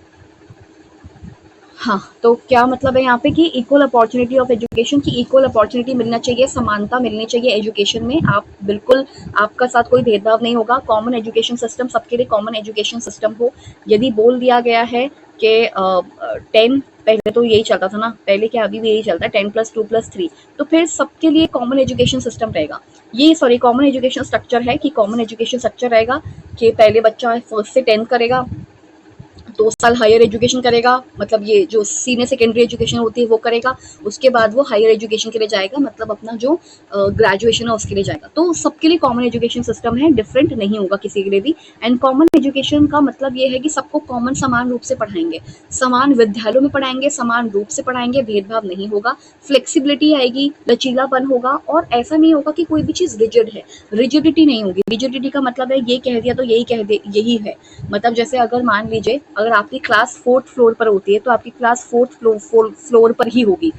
हाँ, तो क्या मतलब है यहाँ पे कि इक्वल अपॉर्चुनिटी ऑफ एजुकेशन, की इक्वल अपॉर्चुनिटी मिलना चाहिए, समानता मिलनी चाहिए एजुकेशन में। आप बिल्कुल, आपका साथ कोई भेदभाव नहीं होगा। कॉमन एजुकेशन सिस्टम, सबके लिए कॉमन एजुकेशन सिस्टम हो। यदि बोल दिया गया है कि 10, पहले तो यही चलता था ना, पहले क्या अभी भी यही चलता है, 10+2+3, तो फिर सबके लिए कॉमन एजुकेशन सिस्टम रहेगा। ये सॉरी कॉमन एजुकेशन स्ट्रक्चर है कि कॉमन एजुकेशन स्ट्रक्चर रहेगा कि पहले बच्चा 1st से 10th करेगा, 2 साल हायर एजुकेशन करेगा, मतलब ये जो सीनियर सेकेंडरी एजुकेशन होती है वो करेगा, उसके बाद वो हायर एजुकेशन के लिए जाएगा, मतलब अपना जो ग्रेजुएशन है उसके लिए जाएगा। तो सबके लिए कॉमन एजुकेशन सिस्टम है, डिफरेंट नहीं होगा किसी के लिए भी। एंड कॉमन एजुकेशन का मतलब ये है कि सबको कॉमन समान रूप से पढ़ाएंगे, समान विद्यालयों में पढ़ाएंगे, समान रूप से पढ़ाएंगे, भेदभाव नहीं होगा, फ्लेक्सिबिलिटी आएगी, लचीलापन होगा, और ऐसा नहीं होगा कि कोई भी चीज़ रिजिड है, रिजिडिटी नहीं होगी। रिजिडिटी का मतलब है ये कह दिया तो यही कह दे, यही है। मतलब जैसे अगर मान लीजिए अगर आपकी क्लास 4th फ्लोर पर होती है तो आपकी क्लास 4th फ्लोर पर ही होगी।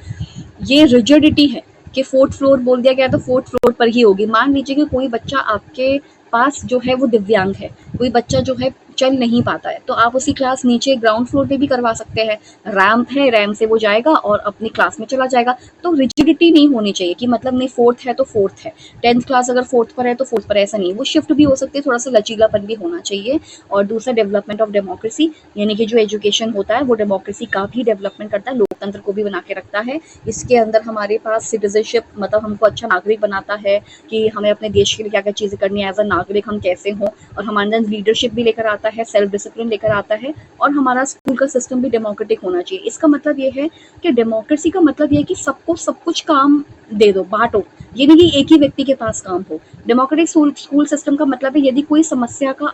ये रिजिडिटी है कि 4th फ्लोर बोल दिया गया तो 4th फ्लोर पर ही होगी। मान लीजिए कि कोई बच्चा आपके पास जो है वो दिव्यांग है, कोई बच्चा जो है चल नहीं पाता है, तो आप उसी क्लास नीचे ग्राउंड फ्लोर पे भी करवा सकते हैं। रैंप है, रैंप से वो जाएगा और अपनी क्लास में चला जाएगा। तो रिजिडिटी नहीं होनी चाहिए कि मतलब नहीं 4th है तो 4th है, 10th क्लास अगर 4th पर है तो 4th पर, ऐसा नहीं। वो शिफ्ट भी हो सकती है, थोड़ा सा लचीलापन भी होना चाहिए। और दूसरा डेवलपमेंट ऑफ डेमोक्रेसी, यानी कि जो एजुकेशन होता है वो डेमोक्रेसी का भी डेवलपमेंट करता है, लोकतंत्र को भी बना के रखता है। इसके अंदर हमारे पास सिटीजनशिप, मतलब हमको अच्छा नागरिक बनाता है कि हमें अपने देश के लिए क्या क्या चीज़ें करनी है, एज अ नागरिक हम कैसे हों, और हमारे अंदर लीडरशिप भी लेकर आता है, सेल्फ डिसिप्लिन लेकर आता है। और हमारा स्कूल का सिस्टम भी डेमोक्रेटिक होना चाहिए। इसका मतलब ये है कि डेमोक्रेसी का मतलब ये है कि सबको सब कुछ काम दे दो, बांटो, ये नहीं कि एक ही व्यक्ति के पास काम हो। डेमोक्रेटिक स्कूल सिस्टम का मतलब है यदि कोई समस्या का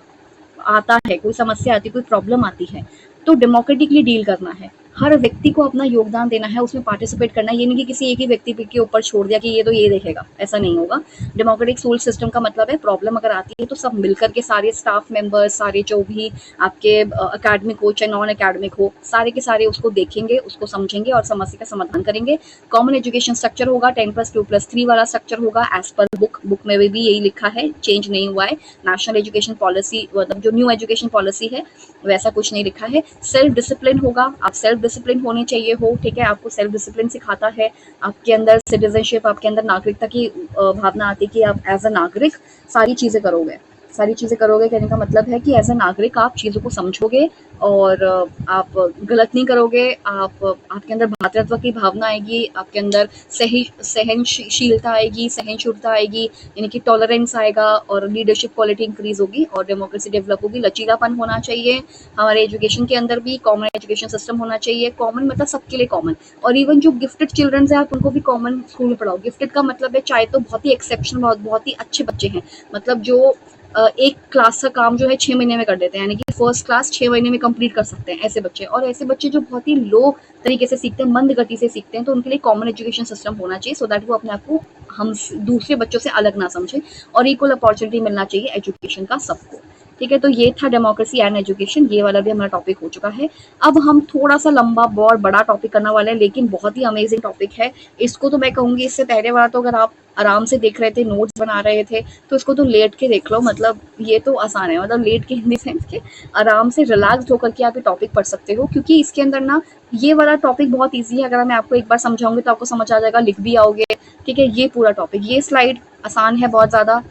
आता है, कोई समस्या आती है, कोई प्रॉब्लम आती है, तो डेमोक्रेटिकली डील करना है, हर व्यक्ति को अपना योगदान देना है, उसमें पार्टिसिपेट करना है। ये नहीं कि किसी एक ही व्यक्ति के ऊपर छोड़ दिया कि ये तो ये देखेगा, ऐसा नहीं होगा। डेमोक्रेटिक स्कूल सिस्टम का मतलब है प्रॉब्लम अगर आती है तो सब मिलकर के, सारे स्टाफ मेंबर्स, सारे जो भी आपके अकेडमिक हो चाहे नॉन अकेडमिक हो, सारे के सारे उसको देखेंगे, उसको समझेंगे और समस्या का समाधान करेंगे। कॉमन एजुकेशन स्ट्रक्चर होगा, 10+2+3 वाला स्ट्रक्चर होगा, एज पर बुक में भी यही लिखा है, चेंज नहीं हुआ है। नेशनल एजुकेशन पॉलिसी, मतलब जो न्यू एजुकेशन पॉलिसी है वैसा कुछ नहीं लिखा है। सेल्फ डिसिप्लिन होगा, आप सेल्फ डिसिप्लिन होने चाहिए हो, ठीक है, आपको सेल्फ डिसिप्लिन सिखाता है, आपके अंदर सिटीजनशिप, आपके अंदर नागरिकता की भावना आती है कि आप एज अ नागरिक सारी चीज़ें करोगे, सारी चीज़ें करोगे। कहने का मतलब है कि एज अ नागरिक आप चीज़ों को समझोगे और आप गलत नहीं करोगे, आपके अंदर भ्रातृत्व की भावना आएगी, आपके अंदर सहनशीलता आएगी, सहनशीलता आएगी, यानी कि टॉलरेंस आएगा, और लीडरशिप क्वालिटी इंक्रीज होगी और डेमोक्रेसी डेवलप होगी। लचीलापन होना चाहिए हमारे एजुकेशन के अंदर भी, कॉमन एजुकेशन सिस्टम होना चाहिए। कॉमन मतलब सबके लिए कॉमन, और इवन जो गिफ्टेड चिल्ड्रंस है आप उनको भी कॉमन स्कूल में पढ़ाओ। गिफ्टेड का मतलब है चाहे तो बहुत ही एक्सेप्शनल, बहुत ही अच्छे बच्चे हैं, मतलब जो एक क्लास का काम जो है 6 महीने में कर देते हैं, यानी कि फर्स्ट क्लास 6 महीने में कंप्लीट कर सकते हैं, ऐसे बच्चे। और ऐसे बच्चे जो बहुत ही लो तरीके से सीखते हैं, मंद गति से सीखते हैं, तो उनके लिए कॉमन एजुकेशन सिस्टम होना चाहिए, सो दैट वो अपने आप को हम दूसरे बच्चों से अलग ना समझे, और इक्वल अपॉर्चुनिटी मिलना चाहिए एजुकेशन का सबको। ठीक है, तो ये था डेमोक्रेसी एंड एजुकेशन, ये वाला भी हमारा टॉपिक हो चुका है। अब हम थोड़ा सा लंबा और बड़ा टॉपिक करने वाले हैं, लेकिन बहुत ही अमेजिंग टॉपिक है। इसको तो मैं कहूँगी, इससे पहले वाला तो अगर आप आराम से देख रहे थे, नोट्स बना रहे थे, तो इसको तो लेट के देख लो, मतलब ये तो आसान है, मतलब लेट के इन द सेंस के आराम से रिलैक्स होकर के आप ये टॉपिक पढ़ सकते हो, क्योंकि इसके अंदर ना ये वाला टॉपिक बहुत ईजी है। अगर मैं आपको एक बार समझाऊंगी तो आपको समझ आ जाएगा, लिख भी आओगे, ठीक है, ये पूरा टॉपिक, ये स्लाइड आसान है बहुत ज़्यादा,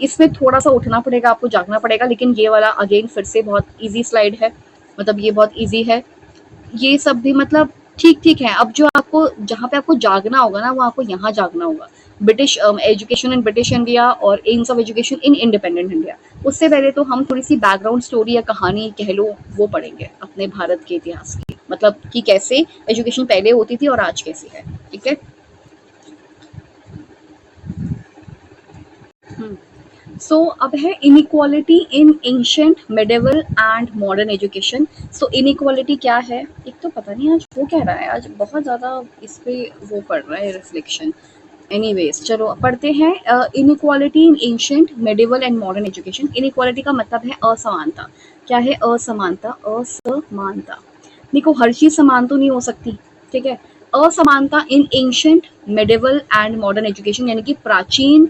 इसमें थोड़ा सा उठना पड़ेगा, आपको जागना पड़ेगा, लेकिन ये वाला अगेन फिर से बहुत ईजी स्लाइड है, मतलब ये बहुत ईजी है। ये सब भी मतलब ठीक ठीक है। अब जो आपको जहाँ पे आपको जागना होगा ना, वो आपको यहाँ जागना होगा, British education in British India और aims of education in independent India. उससे पहले तो हम थोड़ी सी बैकग्राउंड स्टोरी या कहानी कह लो वो पढ़ेंगे अपने भारत के इतिहास की, मतलब कि कैसे एजुकेशन पहले होती थी और आज कैसी है। ठीक है। सो अब है inequality in ancient medieval and modern education. So inequality क्या है, एक तो पता नहीं आज वो कह रहा है, आज बहुत ज़्यादा इस पे वो पड़ रहा है रिफ्लेक्शन। एनीवेज चलो पढ़ते हैं। Inequality in ancient medieval and modern education. Inequality का मतलब है असमानता। क्या है असमानता? असमानता, देखो हर चीज़ समान तो नहीं हो सकती, ठीक है। असमानता in ancient medieval and modern education, यानी कि प्राचीन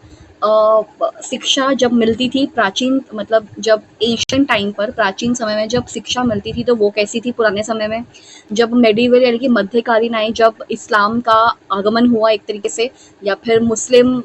शिक्षा जब मिलती थी, प्राचीन मतलब जब एशियन टाइम पर, प्राचीन समय में जब शिक्षा मिलती थी तो वो कैसी थी पुराने समय में। जब मेडिवल यानी कि मध्यकालीन आई, जब इस्लाम का आगमन हुआ एक तरीके से, या फिर मुस्लिम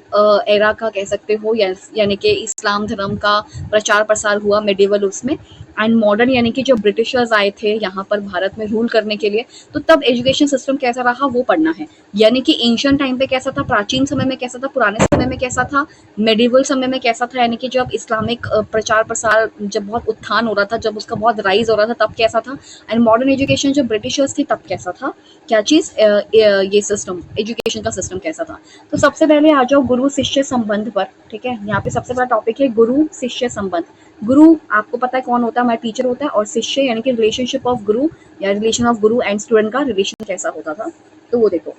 एरा का कह सकते हो, यानी कि इस्लाम धर्म का प्रचार प्रसार हुआ मेडिवल उसमें। एंड मॉडर्न यानी कि जो ब्रिटिशर्स आए थे यहाँ पर भारत में रूल करने के लिए, तो तब एजुकेशन सिस्टम कैसा रहा वो पढ़ना है। यानी कि एंशियंट टाइम पे कैसा था, प्राचीन समय में कैसा था, पुराने समय में कैसा था, मेडिवल समय में कैसा था, यानी कि जब इस्लामिक प्रचार प्रसार जब बहुत उत्थान हो रहा था, जब उसका बहुत राइज हो रहा था, तब कैसा था। एंड मॉडर्न एजुकेशन जब ब्रिटिशर्स थी तब कैसा था, क्या चीज़, ये सिस्टम, एजुकेशन का सिस्टम कैसा था। तो सबसे पहले आ जाओ गुरु शिष्य संबंध पर। ठीक है, यहाँ पे सबसे बड़ा टॉपिक है गुरु शिष्य संबंध। गुरु आपको पता है कौन होता है, हमारा टीचर होता है, और शिष्य यानी कि रिलेशनशिप ऑफ गुरु या relation of Guru and student का रिलेशन कैसा होता था। तो वो देखो,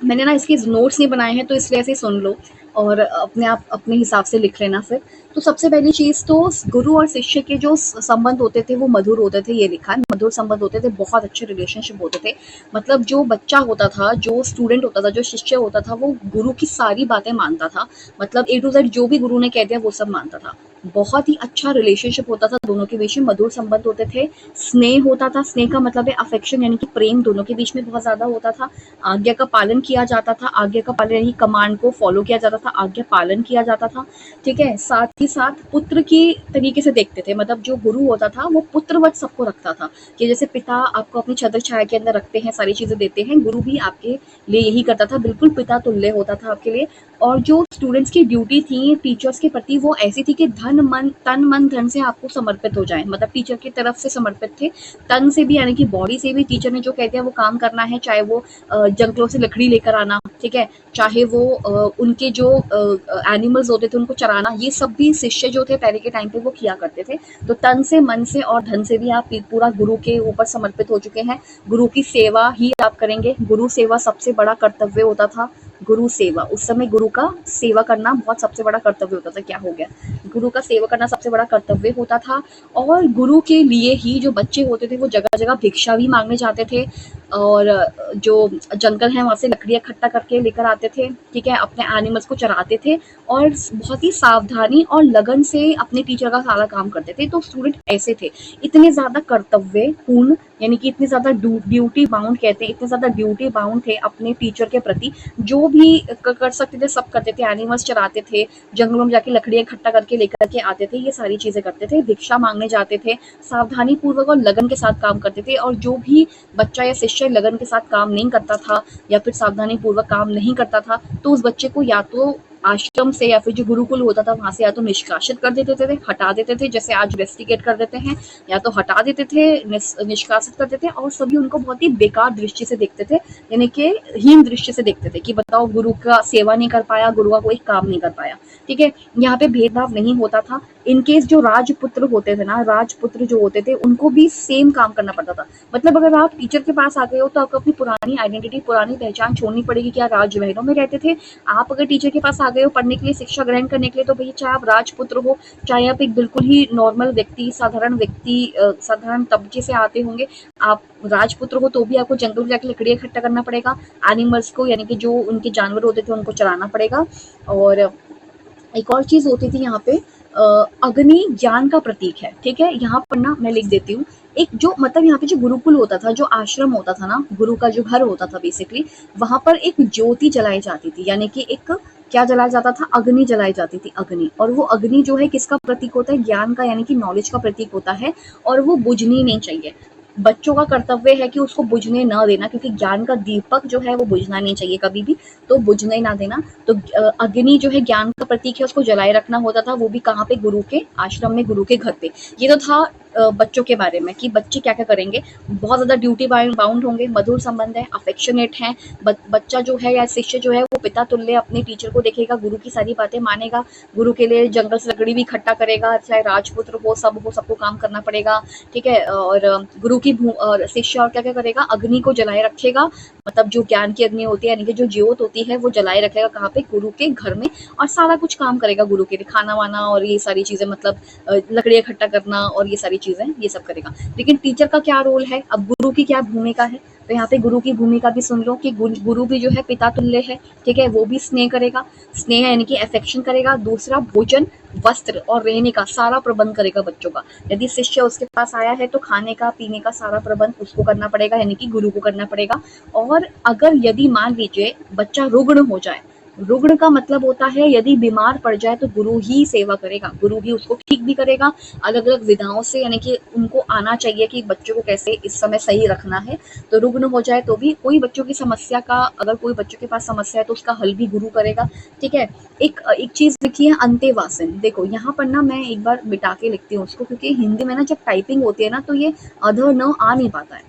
मैंने ना इसके नोट्स नहीं बनाए हैं तो इसलिए ऐसे सुन लो और अपने आप अपने हिसाब से लिख लेना फिर। तो सबसे पहली चीज़ तो गुरु और शिष्य के जो संबंध होते थे वो मधुर होते थे, ये लिखा है, मधुर संबंध होते थे, बहुत अच्छे रिलेशनशिप होते थे। मतलब जो बच्चा होता था, जो स्टूडेंट होता था, जो शिष्य होता था, वो गुरु की सारी बातें मानता था, मतलब ए टू जेड जो भी गुरु ने कह दिया वो सब मानता था। बहुत ही अच्छा रिलेशनशिप होता था दोनों के बीच में, मधुर संबंध होते थे, स्नेह होता था। स्नेह का मतलब है अफेक्शन, यानी कि प्रेम दोनों के बीच में बहुत ज्यादा होता था। आज्ञा का पालन किया जाता था, आज्ञा का पालन यानी कमांड को फॉलो किया जाता था, आज्ञा पालन किया जाता था। ठीक है, साथ ही साथ पुत्र की तरीके से देखते थे, मतलब जो गुरु होता था वो पुत्रवत सबको रखता था, कि जैसे पिता आपको अपनी छत्र छाया के अंदर रखते हैं, सारी चीजें देते हैं, गुरु भी आपके लिए यही करता था, बिल्कुल पिता तुल्य होता था आपके लिए। और जो स्टूडेंट्स की ड्यूटी थी टीचर्स के प्रति वो ऐसी थी कि तन मन धन से आपको समर्पित हो जाए, मतलब टीचर की तरफ से समर्पित थे, तन से भी यानी कि बॉडी से भी टीचर ने जो कह दिया वो काम करना है, चाहे वो जंगलों से लकड़ी लेकर आना, ठीक है, चाहे वो उनके जो एनिमल्स होते थे उनको चराना, ये सब भी शिष्य जो थे पहले के टाइम पे वो किया करते थे। तो तन से, मन से और धन से भी आप पूरा गुरु के ऊपर समर्पित हो चुके हैं, गुरु की सेवा ही आप करेंगे। गुरु सेवा सबसे बड़ा कर्तव्य होता था, गुरु सेवा, उस समय गुरु का सेवा करना बहुत सबसे बड़ा कर्तव्य होता था। क्या हो गया, गुरु का सेवा करना सबसे बड़ा कर्तव्य होता था। और गुरु के लिए ही जो बच्चे होते थे वो जगह जगह भिक्षा भी मांगने जाते थे, और जो जंगल है वहाँ से लकड़ियाँ इकट्ठा करके लेकर आते थे, ठीक है, अपने एनिमल्स को चराते थे, और बहुत ही सावधानी और लगन से अपने टीचर का सारा काम करते थे। तो स्टूडेंट ऐसे थे, इतने ज़्यादा कर्तव्य पूर्ण, यानी कि इतने ज़्यादा ड्यूटी बाउंड कहते हैं, इतने ज़्यादा ड्यूटी बाउंड थे अपने टीचर के प्रति, जो भी कर सकते थे सब करते थे। एनिमल्स चराते थे, जंगलों में जाके लकड़ियाँ इकट्ठा करके लेकर के आते थे, ये सारी चीज़ें करते थे, भिक्षा मांगने जाते थे, सावधानी पूर्वक और लगन के साथ काम करते थे। और जो भी बच्चा या शिष्य लगन के साथ काम नहीं करता था या फिर सावधानी पूर्वक काम नहीं करता था, तो उस बच्चे को या तो आश्रम से या फिर जो गुरुकुल होता था वहां से या तो निष्कासित कर देते थे, हटा देते थे, जैसे आज रेस्टिकेट कर देते हैं, या तो हटा देते थे, निष्कासित कर देते, और सभी उनको बहुत ही बेकार दृष्टि से देखते थे, यानी कि हीन दृष्टि से देखते थे कि बताओ गुरु का सेवा नहीं कर पाया, गुरु का कोई काम नहीं कर पाया। ठीक है, यहाँ पे भेदभाव नहीं होता था। इनकेस जो राजपुत्र होते थे ना, राजपुत्र जो होते थे उनको भी सेम काम करना पड़ता था। मतलब अगर आप टीचर के पास आ गए हो तो आपको अपनी पुरानी आइडेंटिटी, पुरानी पहचान छोड़नी पड़ेगी कि आप राजमहलों में रहते थे। आप अगर टीचर के पास आ गए हो पढ़ने के लिए, शिक्षा ग्रहण करने के लिए, तो भैया चाहे आप राजपुत्र हो, चाहे आप एक बिल्कुल ही नॉर्मल व्यक्ति, साधारण व्यक्ति, साधारण तबके से आते होंगे, आप राजपुत्र हो तो भी आपको जंगल में जाकर लकड़ियाँ इकट्ठा करना पड़ेगा, एनिमल्स को यानी कि जो उनके जानवर होते थे उनको चराना पड़ेगा। और एक और चीज़ होती थी यहाँ पे, अग्नि ज्ञान का प्रतीक है, ठीक है। यहाँ पर ना मैं लिख देती हूँ, एक जो मतलब यहाँ पे जो गुरुकुल होता था, जो आश्रम होता था ना, गुरु का जो घर होता था बेसिकली, वहां पर एक ज्योति जलाई जाती थी, यानी कि एक क्या जलाया जाता था, अग्नि जलाई जाती थी, अग्नि। और वो अग्नि जो है किसका प्रतीक होता है, ज्ञान का, यानी कि नॉलेज का प्रतीक होता है। और वो बुझनी नहीं चाहिए। बच्चों का कर्तव्य है कि उसको बुझने ना देना, क्योंकि ज्ञान का दीपक जो है वो बुझना नहीं चाहिए कभी भी, तो बुझने ना देना। तो अग्नि जो है ज्ञान का प्रतीक है, उसको जलाए रखना होता था, वो भी कहाँ पे, गुरु के आश्रम में, गुरु के घर पे। ये तो था बच्चों के बारे में कि बच्चे क्या क्या करेंगे। बहुत ज्यादा ड्यूटी बाउंड होंगे, मधुर संबंध है, अफेक्शनेट है। बच्चा जो है या शिष्य जो है वो पिता तुल्य अपने टीचर को देखेगा, गुरु की सारी बातें मानेगा, गुरु के लिए जंगल से लकड़ी भी इकट्ठा करेगा, चाहे राजपुत्र हो, सब हो, सबको काम करना पड़ेगा, ठीक है। और गुरु की और शिष्य और क्या क्या करेगा, अग्नि को जलाए रखेगा, मतलब जो ज्ञान की अग्नि होती है, यानी कि जो ज्योत होती है, वो जलाए रखेगा कहाँ पे, गुरु के घर में। और सारा कुछ काम करेगा गुरु के लिए, खाना वाना और ये सारी चीजें, मतलब लकड़ी इकट्ठा करना और ये सारी चीजें, ये सब करेगा। लेकिन टीचर का क्या रोल है, अब गुरु की क्या भूमिका है, तो यहाँ पे गुरु की भूमिका भी सुन लो कि गुरु भी जो है पिता तुल्य है, ठीक है। वो भी स्नेह करेगा, स्नेह यानी कि अफेक्शन करेगा। दूसरा, भोजन, वस्त्र और रहने का सारा प्रबंध करेगा बच्चों का। यदि शिष्य उसके पास आया है तो खाने का, पीने का सारा प्रबंध उसको करना पड़ेगा, यानी कि गुरु को करना पड़ेगा। और अगर यदि मान लीजिए बच्चा रुग्ण हो जाए, रुग्ण का मतलब होता है यदि बीमार पड़ जाए तो गुरु ही सेवा करेगा, गुरु ही उसको ठीक भी करेगा अलग अलग विधाओं से, यानी कि उनको आना चाहिए कि बच्चों को कैसे इस समय सही रखना है। तो रुग्ण हो जाए तो भी कोई बच्चों की समस्या का, अगर कोई बच्चों के पास समस्या है तो उसका हल भी गुरु करेगा, ठीक है। एक चीज लिखी है, अंतेवासन। देखो यहाँ पर ना मैं एक बार मिटा के लिखती हूँ उसको, क्योंकि हिंदी में ना जब टाइपिंग होती है ना तो ये अध न आ नहीं पाता है।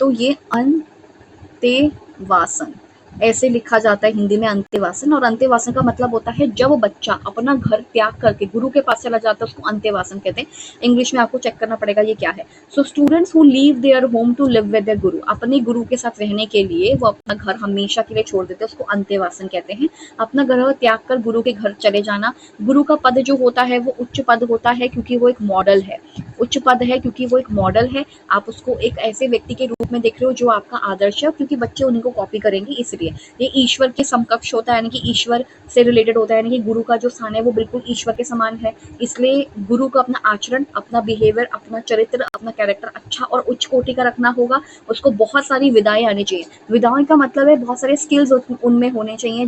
तो ये अंतेवासन ऐसे लिखा जाता है हिंदी में, अंतेवासन। और अंतेवासन का मतलब होता है जब बच्चा अपना घर त्याग करके गुरु के पास चला जाता है, उसको अंतेवासन कहते हैं। इंग्लिश में आपको चेक करना पड़ेगा ये क्या है। So students who leave their home to live with their guru, अपने गुरु के साथ रहने के लिए वो अपना घर हमेशा के लिए छोड़ देते हैं, उसको अंतेवासन कहते हैं। अपना घर त्याग कर गुरु के घर चले जाना। गुरु का पद जो होता है वो उच्च पद होता है, क्योंकि वो एक मॉडल है, उच्च पद है क्योंकि वो एक मॉडल है। आप उसको एक ऐसे व्यक्ति के रूप में देख रहे हो जो आपका आदर्श है, क्योंकि बच्चे उन्हीं को कॉपी करेंगे, इसलिए ये ईश्वर के समकक्ष होता है, यानी कि ईश्वर से रिलेटेड होता है, यानी कि गुरु का जो स्थान है वो बिल्कुल ईश्वर के समान है। इसलिए गुरु को अपना आचरण, अपना बिहेवियर, अपना चरित्र, अपना कैरेक्टर अच्छा और उच्च कोटि का रखना होगा। उसको बहुत सारी विदाएं आनी चाहिए। विदाएं का मतलब है बहुत सारे स्किल्स उनमें होने चाहिए,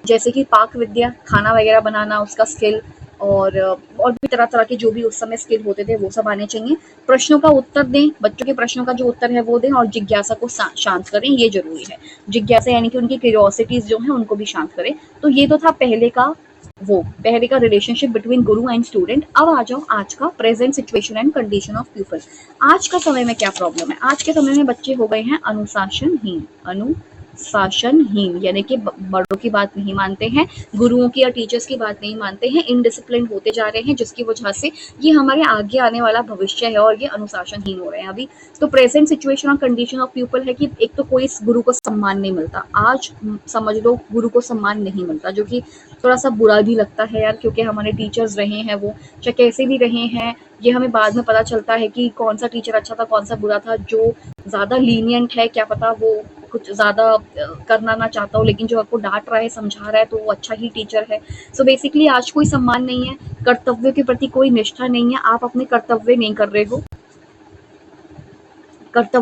जैसे कि पाक विद्या, खाना वगैरह बनाना, उसका स्किल, और भी तरह तरह के जो भी उस समय स्किल होते थे वो सब आने चाहिए। प्रश्नों का उत्तर दें, बच्चों के प्रश्नों का जो उत्तर है वो दें, और जिज्ञासा को शांत करें, ये जरूरी है। जिज्ञासा यानी कि उनकी क्यूरियोसिटीज जो है उनको भी शांत करें। तो ये तो था पहले का relationship between Guru and student. अब आ जाओ आज का present situation and condition of people. आज का समय में क्या प्रॉब्लम है, आज के समय में बच्चे हो गए हैं अनुशासनहीन, यानी कि बड़ों की बात नहीं मानते हैं, गुरुओं की या टीचर्स की बात नहीं मानते हैं, इनडिसिप्लिन होते जा रहे हैं, जिसकी वजह से ये हमारे आगे आने वाला भविष्य है और ये अनुशासनहीन हो रहे हैं अभी। तो प्रेजेंट सिचुएशन और कंडीशन ऑफ पीपल है कि एक तो कोई इस गुरु को सम्मान नहीं मिलता, आज समझ लो गुरु को सम्मान नहीं मिलता, जो कि थोड़ा सा बुरा भी लगता है यार, क्योंकि हमारे टीचर्स रहे हैं वो, चाहे कैसे भी रहे हैं, ये हमें बाद में पता चलता है कि कौन सा टीचर अच्छा था, कौन सा बुरा था। जो ज्यादा लीनियंट है, क्या पता वो कुछ ज्यादा करना ना चाहता हो, लेकिन जो आपको डांट रहा है, समझा रहा है, तो वो अच्छा ही टीचर है। सो बेसिकली आज कोई सम्मान नहीं है, कर्तव्य के प्रति कोई निष्ठा नहीं है, आप अपने कर्तव्य नहीं कर रहे हो, आप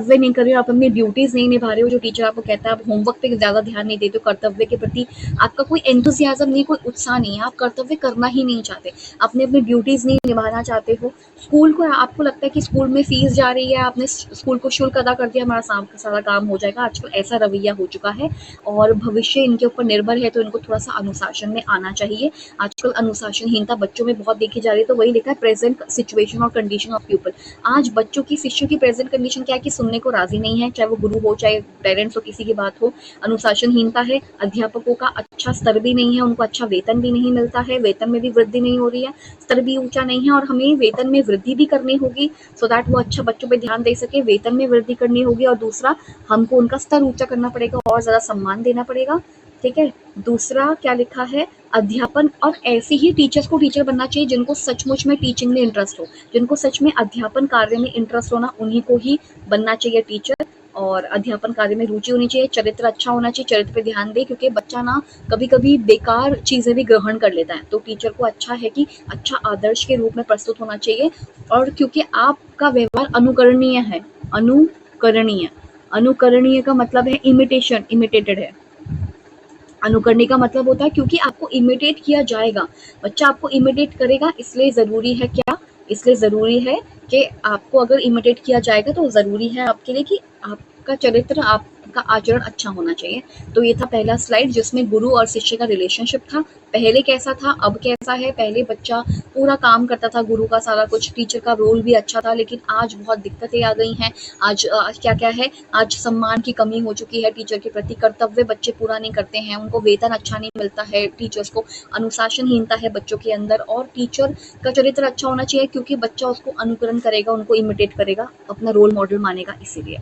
अपनी ड्यूटीज नहीं निभा रहे हो। जो टीचर आपको कहता है, आप होमवर्क पे ज्यादा ध्यान नहीं देते हो, कर्तव्य के प्रति आपका कोई एंथुसियाज्म नहीं, कोई उत्साह नहीं है, आप कर्तव्य करना ही नहीं चाहते, अपनी ड्यूटीज नहीं निभाना चाहते हो। स्कूल को आपको लगता है कि स्कूल में फीस जा रही है, आपने स्कूल को शुल्क अदा कर दिया, हमारा सारा काम हो जाएगा। आजकल ऐसा रवैया हो चुका है और भविष्य इनके ऊपर निर्भर है, तो इनको थोड़ा सा अनुशासन में आना चाहिए। आजकल अनुशासनहीनता बच्चों में बहुत देखी जा रही है, तो वही लिखा है प्रेजेंट सिचुएशन और कंडीशन ऑफ पीपल। आज बच्चों की, शिष्यों की प्रेजेंट कंडीशन क्या है कि सुनने को राजी नहीं है, चाहे वो गुरु हो, चाहे पेरेंट्स हो, किसी की बात हो। अनुशासनहीनता है, अध्यापकों का अच्छा स्तर भी नहीं है, उनको अच्छा वेतन भी नहीं मिलता है, वेतन में भी वृद्धि नहीं हो रही है, स्तर भी ऊंचा नहीं है, और हमें वेतन में वृद्धि भी करनी होगी सो दैट वो अच्छा बच्चों पे ध्यान दे सके। वेतन में वृद्धि करनी होगी, और दूसरा हमको उनका स्तर ऊंचा करना पड़ेगा और ज्यादा सम्मान देना पड़ेगा, ठीक है। दूसरा क्या लिखा है, अध्यापन, और ऐसे ही टीचर्स को टीचर बनना चाहिए जिनको सचमुच में टीचिंग में इंटरेस्ट हो, जिनको सच में अध्यापन कार्य में इंटरेस्ट होना, उन्हीं को ही बनना चाहिए टीचर। और अध्यापन कार्य में रुचि होनी चाहिए, चरित्र अच्छा होना चाहिए, चरित्र पे ध्यान दें क्योंकि बच्चा ना कभी-कभी बेकार चीज़ें भी ग्रहण कर लेता है। तो टीचर को अच्छा है कि अच्छा आदर्श के रूप में प्रस्तुत होना चाहिए और क्योंकि आपका व्यवहार अनुकरणीय है, अनुकरणीय, अनुकरणीय का मतलब है इमिटेशन, इमिटेटेड है। अनुकरणे का मतलब होता है क्योंकि आपको इमिटेट किया जाएगा, बच्चा आपको इमिटेट करेगा इसलिए ज़रूरी है क्या? इसलिए ज़रूरी है कि आपको अगर इमिटेट किया जाएगा तो ज़रूरी है आपके लिए कि आपका चरित्र, आपका आचरण अच्छा होना चाहिए। तो ये था पहला स्लाइड जिसमें गुरु और शिष्य का रिलेशनशिप था। पहले कैसा था, अब कैसा है? पहले बच्चा पूरा काम करता था, गुरु का सारा कुछ, टीचर का रोल भी अच्छा था, लेकिन आज बहुत दिक्कतें आ गई हैं। आज क्या-क्या है, आज सम्मान की कमी हो चुकी है टीचर के प्रति, कर्तव्य बच्चे पूरा नहीं करते हैं, उनको वेतन अच्छा नहीं मिलता है टीचर्स को, अनुशासनहीनता है बच्चों के अंदर और टीचर का चरित्र अच्छा होना चाहिए क्योंकि बच्चा उसको अनुकरण करेगा, उनको इमिटेट करेगा, अपना रोल मॉडल मानेगा इसीलिए।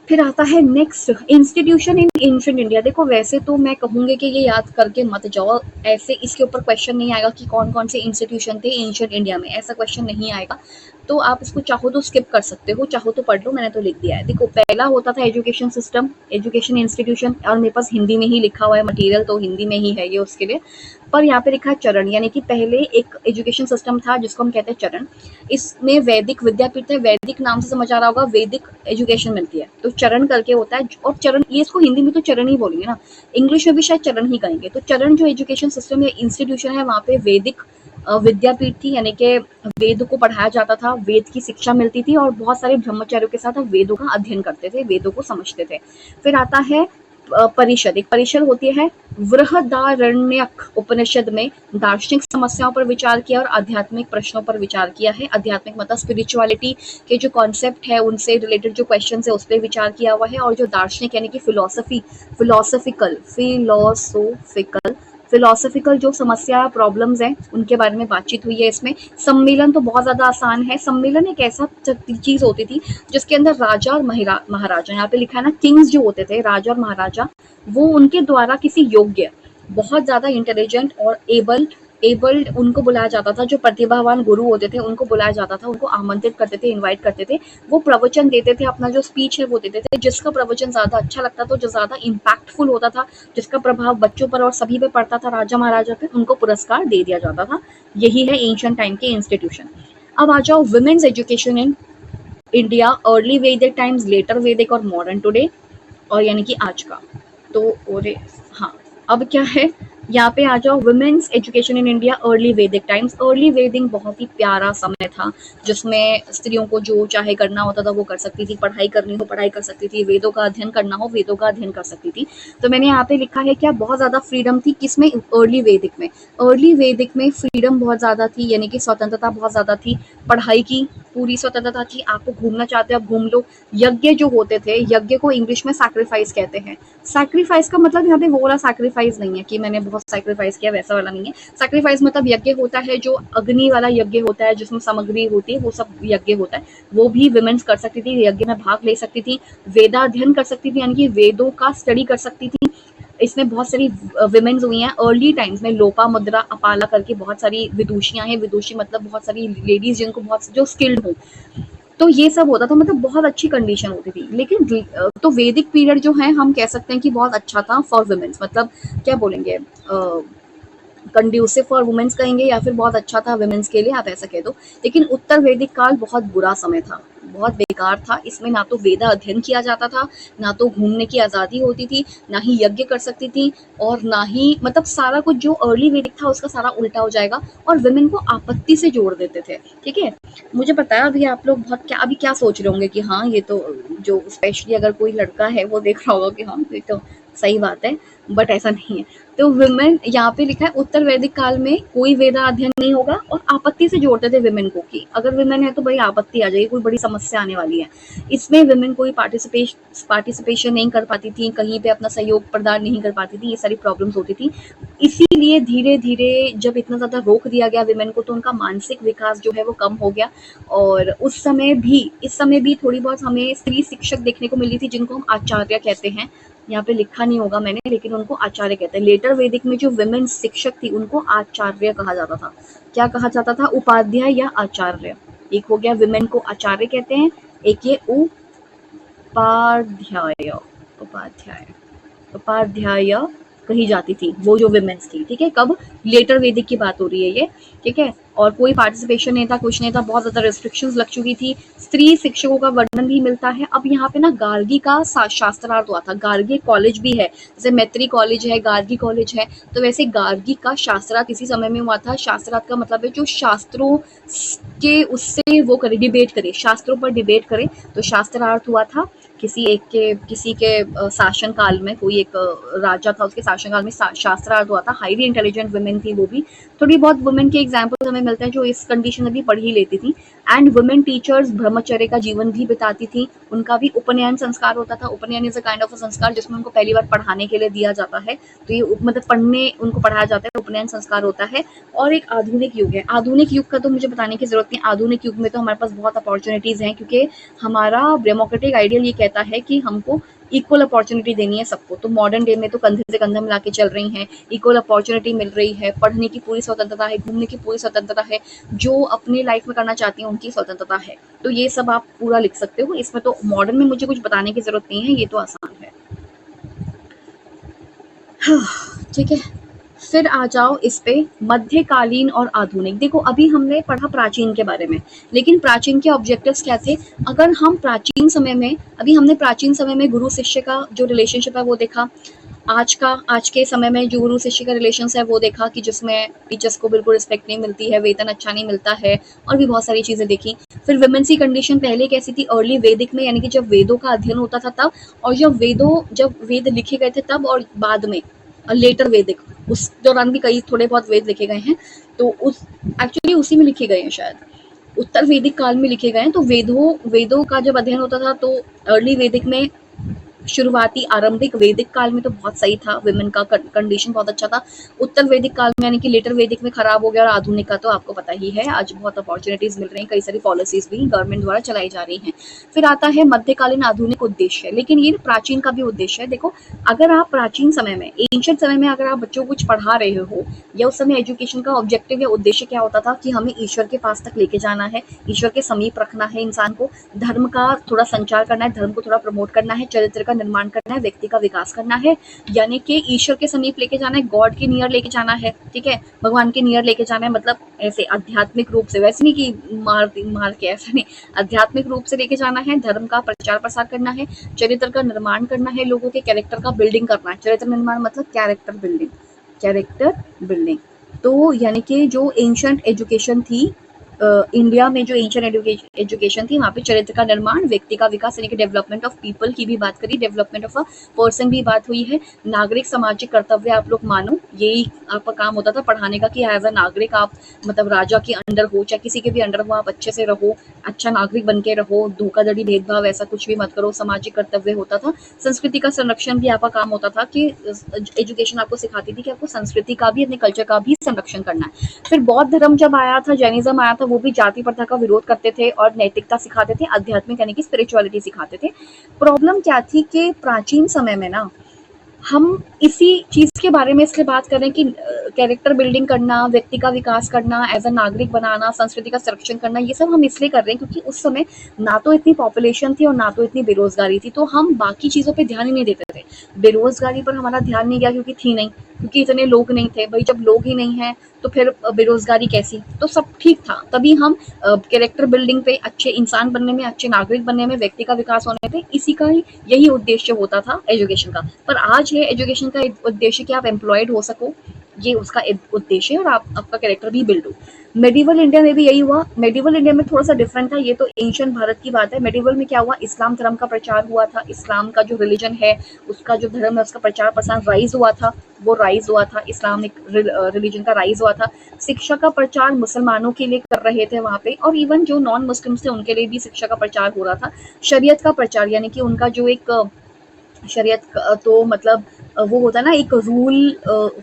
फिर आता है नेक्स्ट, इंस्टीट्यूशन इन एंशिएंट इंडिया। देखो वैसे तो मैं कहूँगी कि ये याद करके मत जाओ, ऐसे इसके ऊपर क्वेश्चन नहीं आएगा कि कौन कौन से इंस्टीट्यूशन थे एंशिएंट इंडिया में, ऐसा क्वेश्चन नहीं आएगा। तो आप इसको चाहो तो स्किप कर सकते हो, चाहो तो पढ़ लो, मैंने तो लिख दिया है। देखो पहला होता था एजुकेशन सिस्टम, एजुकेशन इंस्टीट्यूशन, और मेरे पास हिंदी में ही लिखा हुआ है मटेरियल, तो हिंदी में ही है ये उसके लिए। पर यहाँ पे लिखा है चरण, यानी कि पहले एक एजुकेशन सिस्टम था जिसको हम कहते हैं चरण। इसमें वैदिक विद्यापीठ है, वैदिक नाम से समझ आ रहा होगा, वैदिक एजुकेशन मिलती है, तो चरण करके होता है। और चरण, ये इसको हिंदी में तो चरण ही बोलेंगे ना, इंग्लिश में भी शायद चरण ही कहेंगे। तो चरण जो एजुकेशन सिस्टम या इंस्टीट्यूशन है, वहाँ पे वैदिक विद्यापीठ थी, यानी कि वेद को पढ़ाया जाता था, वेद की शिक्षा मिलती थी और बहुत सारे ब्रह्मचारियों के साथ वेदों का अध्ययन करते थे, वेदों को समझते थे। फिर आता है परिषद, एक परिषद होती है, बृहदारण्यक उपनिषद में दार्शनिक समस्याओं पर विचार किया और आध्यात्मिक प्रश्नों पर विचार किया है। आध्यात्मिक मतलब स्पिरिचुअलिटी के जो कॉन्सेप्ट है, उनसे रिलेटेड जो क्वेश्चन है उस पर विचार किया हुआ है। और जो दार्शनिक यानी कि फिलोसफिकल जो समस्या प्रॉब्लम्स हैं उनके बारे में बातचीत हुई है इसमें। सम्मेलन तो बहुत ज्यादा आसान है। सम्मेलन एक ऐसा चीज होती थी जिसके अंदर राजा और महाराजा, यहाँ पे लिखा है ना, किंग्स जो होते थे, राजा और महाराजा, वो उनके द्वारा किसी योग्य, बहुत ज्यादा इंटेलिजेंट और एबल्ड उनको बुलाया जाता था। जो प्रतिभावान गुरु होते थे उनको बुलाया जाता था, उनको आमंत्रित करते थे, इनवाइट करते थे, वो प्रवचन देते थे, अपना जो स्पीच है वो देते थे। जिसका प्रवचन ज्यादा अच्छा लगता था, जो ज्यादा इम्पैक्टफुल होता था, जिसका प्रभाव बच्चों पर और सभी पे पड़ता था, राजा महाराजा पे, उनको पुरस्कार दे दिया जाता था। यही है एंशिएंट टाइम के इंस्टीट्यूशन। अब आ जाओ women's education in India, early Vedic times, later Vedic और मॉडर्न टुडे, और यानी कि आज का। तो और हाँ, अब क्या है, यहाँ पे आ जाओ, women's education in India, early Vedic times. Early Vedic बहुत ही प्यारा समय था जिसमें स्त्रियों को जो चाहे करना होता था वो कर सकती थी, पढ़ाई करनी हो पढ़ाई कर सकती थी, वेदों का अध्ययन करना हो वेदों का अध्ययन कर सकती थी। तो मैंने यहाँ पे लिखा है क्या, बहुत ज्यादा फ्रीडम थी, किसमें, अर्ली वैदिक में। अर्ली वैदिक में फ्रीडम बहुत ज्यादा थी, यानी कि स्वतंत्रता बहुत ज्यादा थी, पढ़ाई की पूरी स्वतंत्रता थी, आपको घूमना चाहते हो आप घूम लो। यज्ञ जो होते थे, यज्ञ को इंग्लिश में सैक्रिफाइस कहते हैं। सैक्रिफाइस का मतलब यहाँ पे वो वाला सैक्रिफाइस नहीं है कि मैंने बहुत सैक्रिफाइस किया, वैसा वाला नहीं है। सैक्रिफाइस मतलब यज्ञ होता है जो अग्नि वाला यज्ञ होता है, जिसमें सामग्री होती है, वो सब यज्ञ होता है। वो भी विमेन्स कर सकती थी, यज्ञ में भाग ले सकती थी, वेदाध्ययन कर सकती थी, यानी कि वेदों का स्टडी कर सकती थी। इसमें बहुत सारी विमेन्स हुई हैं अर्ली टाइम्स में। लोपा मुद्रा अपाला करके बहुत सारी विदुषियां हैं, विदुषी मतलब बहुत सारी लेडीज जिनको बहुत जो स्किल्ड हो, तो ये सब होता था, मतलब बहुत अच्छी कंडीशन होती थी। लेकिन तो वैदिक पीरियड जो है हम कह सकते हैं कि बहुत अच्छा था फॉर वुमेन्स, मतलब क्या बोलेंगे, कंड्यूसिव फॉर वुमेन्स कहेंगे या फिर बहुत अच्छा था वुमेन्स के लिए, आप ऐसा कह दो। लेकिन उत्तर वैदिक काल बहुत बुरा समय था, बहुत बेकार था। इसमें ना तो वेदा अध्ययन किया जाता था, ना तो घूमने की आज़ादी होती थी, ना ही यज्ञ कर सकती थी, और ना ही, मतलब सारा कुछ जो अर्ली वैदिक था उसका सारा उल्टा हो जाएगा। और वुमेन को आपत्ति से जोड़ देते थे, ठीक है। मुझे पता है अभी आप लोग बहुत क्या अभी क्या सोच रहे होंगे कि हाँ ये तो, जो स्पेशली अगर कोई लड़का है वो देख रहा होगा कि हाँ ये तो सही बात है, बट ऐसा नहीं है। तो विमेन, यहाँ पे लिखा है उत्तर वैदिक काल में कोई वेदा अध्ययन नहीं होगा, और आपत्ति से जोड़ते थे विमेन को कि अगर विमेन है तो भाई आपत्ति आ जाएगी, कोई बड़ी समस्या आने वाली है। इसमें विमेन कोई पार्टिसिपेशन नहीं कर पाती थी, कहीं पे अपना सहयोग प्रदान नहीं कर पाती थी, ये सारी प्रॉब्लम्स होती थी। इसीलिए धीरे धीरे जब इतना ज्यादा रोक दिया गया विमेन को, तो उनका मानसिक विकास जो है वो कम हो गया। और उस समय भी, इस समय भी थोड़ी बहुत हमें स्त्री शिक्षक देखने को मिली थी, जिनको हम आचार्य कहते हैं। यहाँ पे लिखा नहीं होगा मैंने, लेकिन उनको आचार्य कहते हैं। लेटर वैदिक में जो विमेन शिक्षक थी उनको आचार्य कहा जाता था। क्या कहा जाता था, उपाध्याय या आचार्य। एक हो गया विमेन को आचार्य कहते हैं, एक ये उपाध्याय उपाध्याय उपाध्याय कही जाती थी, वो जो विमेन्स थी, ठीक है। कब? लेटर वैदिक की बात हो रही है ये, ठीक है। और कोई पार्टिसिपेशन नहीं था, कुछ नहीं था, बहुत ज्यादा रिस्ट्रिक्शंस लग चुकी थी। स्त्री शिक्षकों का वर्णन भी मिलता है। अब यहाँ पे ना गार्गी का शास्त्रार्थ हुआ था। गार्गी कॉलेज भी है, जैसे मैत्री कॉलेज है, गार्गी कॉलेज है, तो वैसे गार्गी का शास्त्रार्थ इसी समय में हुआ था। शास्त्रार्थ का मतलब है जो शास्त्रों के उससे वो करे, डिबेट करे, शास्त्रों पर डिबेट करे, तो शास्त्रार्थ हुआ था। किसी के शासन काल में कोई एक राजा था, उसके शासन काल में शास्त्रार्थ हुआ था। हाईली इंटेलिजेंट वुमेन थी वो भी। थोड़ी बहुत वुमेन के एग्जाम्पल हमें मिलते हैं जो इस कंडीशन में भी पढ़ ही लेती थी। एंड वुमेन टीचर्स ब्रह्मचर्य का जीवन भी बिताती थी। उनका भी उपनयन संस्कार होता था। उपनयन is a kind of a संस्कार जिसमें उनको पहली बार पढ़ाने के लिए दिया जाता है, तो ये मतलब पढ़ने उनको पढ़ाया जाता है, उपनयन संस्कार होता है। और एक आधुनिक युग है। आधुनिक युग का तो मुझे बताने की जरूरत नहीं। आधुनिक युग में तो हमारे पास बहुत अपॉर्चुनिटीज हैं, क्योंकि हमारा डेमोक्रेटिक आइडियल ये कहता है कि हमको इक्वल अपॉर्चुनिटी देनी है सबको। तो मॉडर्न डे में तो कंधे से कंधा मिला के चल रही हैं, इक्वल अपॉर्चुनिटी मिल रही है, पढ़ने की पूरी स्वतंत्रता है, घूमने की पूरी स्वतंत्रता है, जो अपनी लाइफ में करना चाहती हैं उनकी स्वतंत्रता है। तो ये सब आप पूरा लिख सकते हो। इसमें तो मॉडर्न में मुझे कुछ बताने की जरूरत नहीं है, ये तो आसान है। ठीक है, फिर आ जाओ इस पे मध्यकालीन और आधुनिक। देखो अभी हमने पढ़ा प्राचीन के बारे में, लेकिन प्राचीन के ऑब्जेक्टिव्स क्या थे? अगर हम प्राचीन समय में, अभी हमने प्राचीन समय में गुरु शिष्य का जो रिलेशनशिप है वो देखा। आज के समय में जो गुरु शिष्य का रिलेशन है वो देखा, कि जिसमें टीचर्स को बिल्कुल रिस्पेक्ट नहीं मिलती है, वेतन अच्छा नहीं मिलता है, और भी बहुत सारी चीजें देखी। फिर वुमेन्स की कंडीशन पहले कैसी थी? अर्ली वैदिक में, यानी कि जब वेदों का अध्ययन होता था तब, और जब वेद लिखे गए थे तब, और बाद में लेटर वैदिक, उस दौरान भी कई थोड़े बहुत वेद लिखे गए हैं। तो उस एक्चुअली उसी में लिखे गए हैं शायद, उत्तर वैदिक काल में लिखे गए हैं। तो वेदों का जब अध्ययन होता था तो अर्ली वैदिक में, शुरुआती आरंभिक वैदिक काल में तो बहुत सही था, वुमेन का कंडीशन बहुत अच्छा था। उत्तर वैदिक काल में यानी कि लेटर वैदिक में खराब हो गया, और आधुनिक का तो आपको पता ही है, आज बहुत अपॉर्चुनिटीज मिल रही हैं, कई सारी पॉलिसीज भी गवर्नमेंट द्वारा चलाई जा रही हैं। फिर आता है मध्यकालीन आधुनिक उद्देश्य, लेकिन ये प्राचीन का भी उद्देश्य है। देखो अगर आप प्राचीन समय में, एंशिएंट समय में अगर आप बच्चों को कुछ पढ़ा रहे हो, या उस समय एजुकेशन का ऑब्जेक्टिव या उद्देश्य क्या होता था? कि हमें ईश्वर के पास तक लेके जाना है, ईश्वर के समीप रखना है इंसान को, धर्म का थोड़ा संचार करना है, धर्म को थोड़ा प्रमोट करना है, चरित्र का निर्माण करना है, व्यक्ति का विकास करना है, यानी कि ईश्वर के समीप लेके जाना है, गॉड के नियर लेके जाना है, ठीक है, भगवान के नियर लेके जाना है। मतलब ऐसे आध्यात्मिक रूप से, वैसे नहीं कि मार के, ऐसा नहीं, आध्यात्मिक रूप से लेके जाना है, धर्म का प्रचार प्रसार करना है, चरित्र का निर्माण करना है, लोगों के कैरेक्टर का बिल्डिंग करना है। चरित्र निर्माण मतलब कैरेक्टर बिल्डिंग, कैरेक्टर बिल्डिंग। तो यानी कि जो एंशिएंट एजुकेशन थी, इंडिया में जो एंशिएंट एजुकेशन थी, वहाँ पे चरित्र का निर्माण, व्यक्ति का विकास, यानी कि डेवलपमेंट ऑफ पीपल की भी बात करी, डेवलपमेंट ऑफ अ पर्सन भी बात हुई है। नागरिक सामाजिक कर्तव्य आप लोग मानो, यही आपका काम होता था पढ़ाने का, कि एज अ नागरिक आप मतलब राजा के अंडर हो, चाहे किसी के भी अंडर हो, आप अच्छे से रहो, अच्छा नागरिक बन के रहो, धोखाधड़ी भेदभाव ऐसा कुछ भी मत करो, सामाजिक कर्तव्य होता था। संस्कृति का संरक्षण भी आपका काम होता था, कि एजुकेशन आपको सिखाती थी कि आपको संस्कृति का भी, अपने कल्चर का भी संरक्षण करना है। फिर बौद्ध धर्म जब आया था, जैनिज्म आया था, वो भी जाति प्रथा का विरोध करते थे और नैतिकता सिखाते थे, आध्यात्मिक यानी कि स्पिरिचुअलिटी सिखाते थे। प्रॉब्लम क्या थी कि प्राचीन समय में ना, हम इसी चीज के बारे में इसलिए बात कर रहे हैं कि कैरेक्टर बिल्डिंग करना, व्यक्ति का विकास करना, एज अ नागरिक बनाना, संस्कृति का संरक्षण करना, ये सब हम इसलिए कर रहे हैं क्योंकि उस समय ना तो इतनी पॉपुलेशन थी और ना तो इतनी बेरोजगारी थी, तो हम बाकी चीजों पे ध्यान ही नहीं देते थे। बेरोजगारी पर हमारा ध्यान नहीं गया क्योंकि थी नहीं, क्योंकि इतने लोग नहीं थे। भाई जब लोग ही नहीं है तो फिर बेरोजगारी कैसी? तो सब ठीक था, तभी हम कैरेक्टर बिल्डिंग पे, अच्छे इंसान बनने में, अच्छे नागरिक बनने में, व्यक्ति का विकास होने पे, इसी का ही यही उद्देश्य होता था एजुकेशन का। पर आज है एजुकेशन का उद्देश्य कि आप एम्प्लॉयड हो सको, ये उसका उद्देश्य है, और आपका कैरेक्टर भी बिल्ड हो। मेडिवल इंडिया में भी यही हुआ। मेडिवल इंडिया में थोड़ा सा डिफरेंट था, ये तो एंशिएंट भारत की बात है। मेडिवल में क्या हुआ? इस्लाम धर्म का प्रचार हुआ था, इस्लाम का जो रिलीजन है, उसका जो धर्म है, उसका प्रचार प्रसार राइज हुआ था, वो राइज हुआ था, इस्लामिक रिलीजन का राइज हुआ था। शिक्षा का प्रचार मुसलमानों के लिए कर रहे थे वहां पे, और इवन जो नॉन मुस्लिम्स थे उनके लिए भी शिक्षा का प्रचार हो रहा था। शरीयत का प्रचार, यानी कि उनका जो एक शरीयत तो मतलब वो होता है ना, एक रूल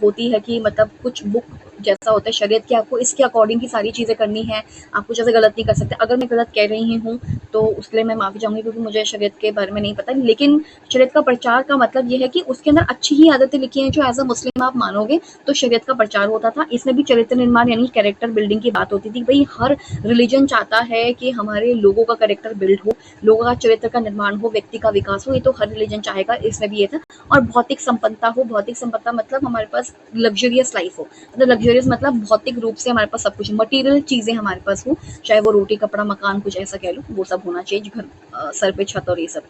होती है कि मतलब कुछ बुक जैसा होता है शरीयत की, आपको इसके अकॉर्डिंग ही सारी चीज़ें करनी है, आप कुछ ऐसे गलत नहीं कर सकते। अगर मैं गलत कह रही हूँ तो उसके लिए मैं माफ़ी चाहूँगी, क्योंकि मुझे शरीयत के बारे में नहीं पता। लेकिन शरीयत का प्रचार का मतलब ये है कि उसके अंदर अच्छी ही आदतें लिखी हैं जो एज़ अ मुस्लिम आप मानोगे तो शरीयत का प्रचार होता था। इसमें भी चरित्र निर्माण यानी कैरेक्टर बिल्डिंग की बात होती थी। भई हर रिलीजन चाहता है कि हमारे लोगों का कैरेक्टर बिल्ड हो, लोगों का चरित्र का निर्माण हो, व्यक्ति का विकास हो, ये तो हर रिलीजन चाहेगा, इसमें भी ये था। और भौतिक संपन्नता हो, भौतिक संपन्नता मतलब हमारे पास लग्जरियस लाइफ हो, मतलब लग्जरियस मतलब भौतिक रूप से हमारे पास सब कुछ मटेरियल चीजें हमारे पास हो, चाहे वो रोटी कपड़ा मकान कुछ ऐसा कह लो, वो सब होना चाहिए, घर सर पे छत और ये सब।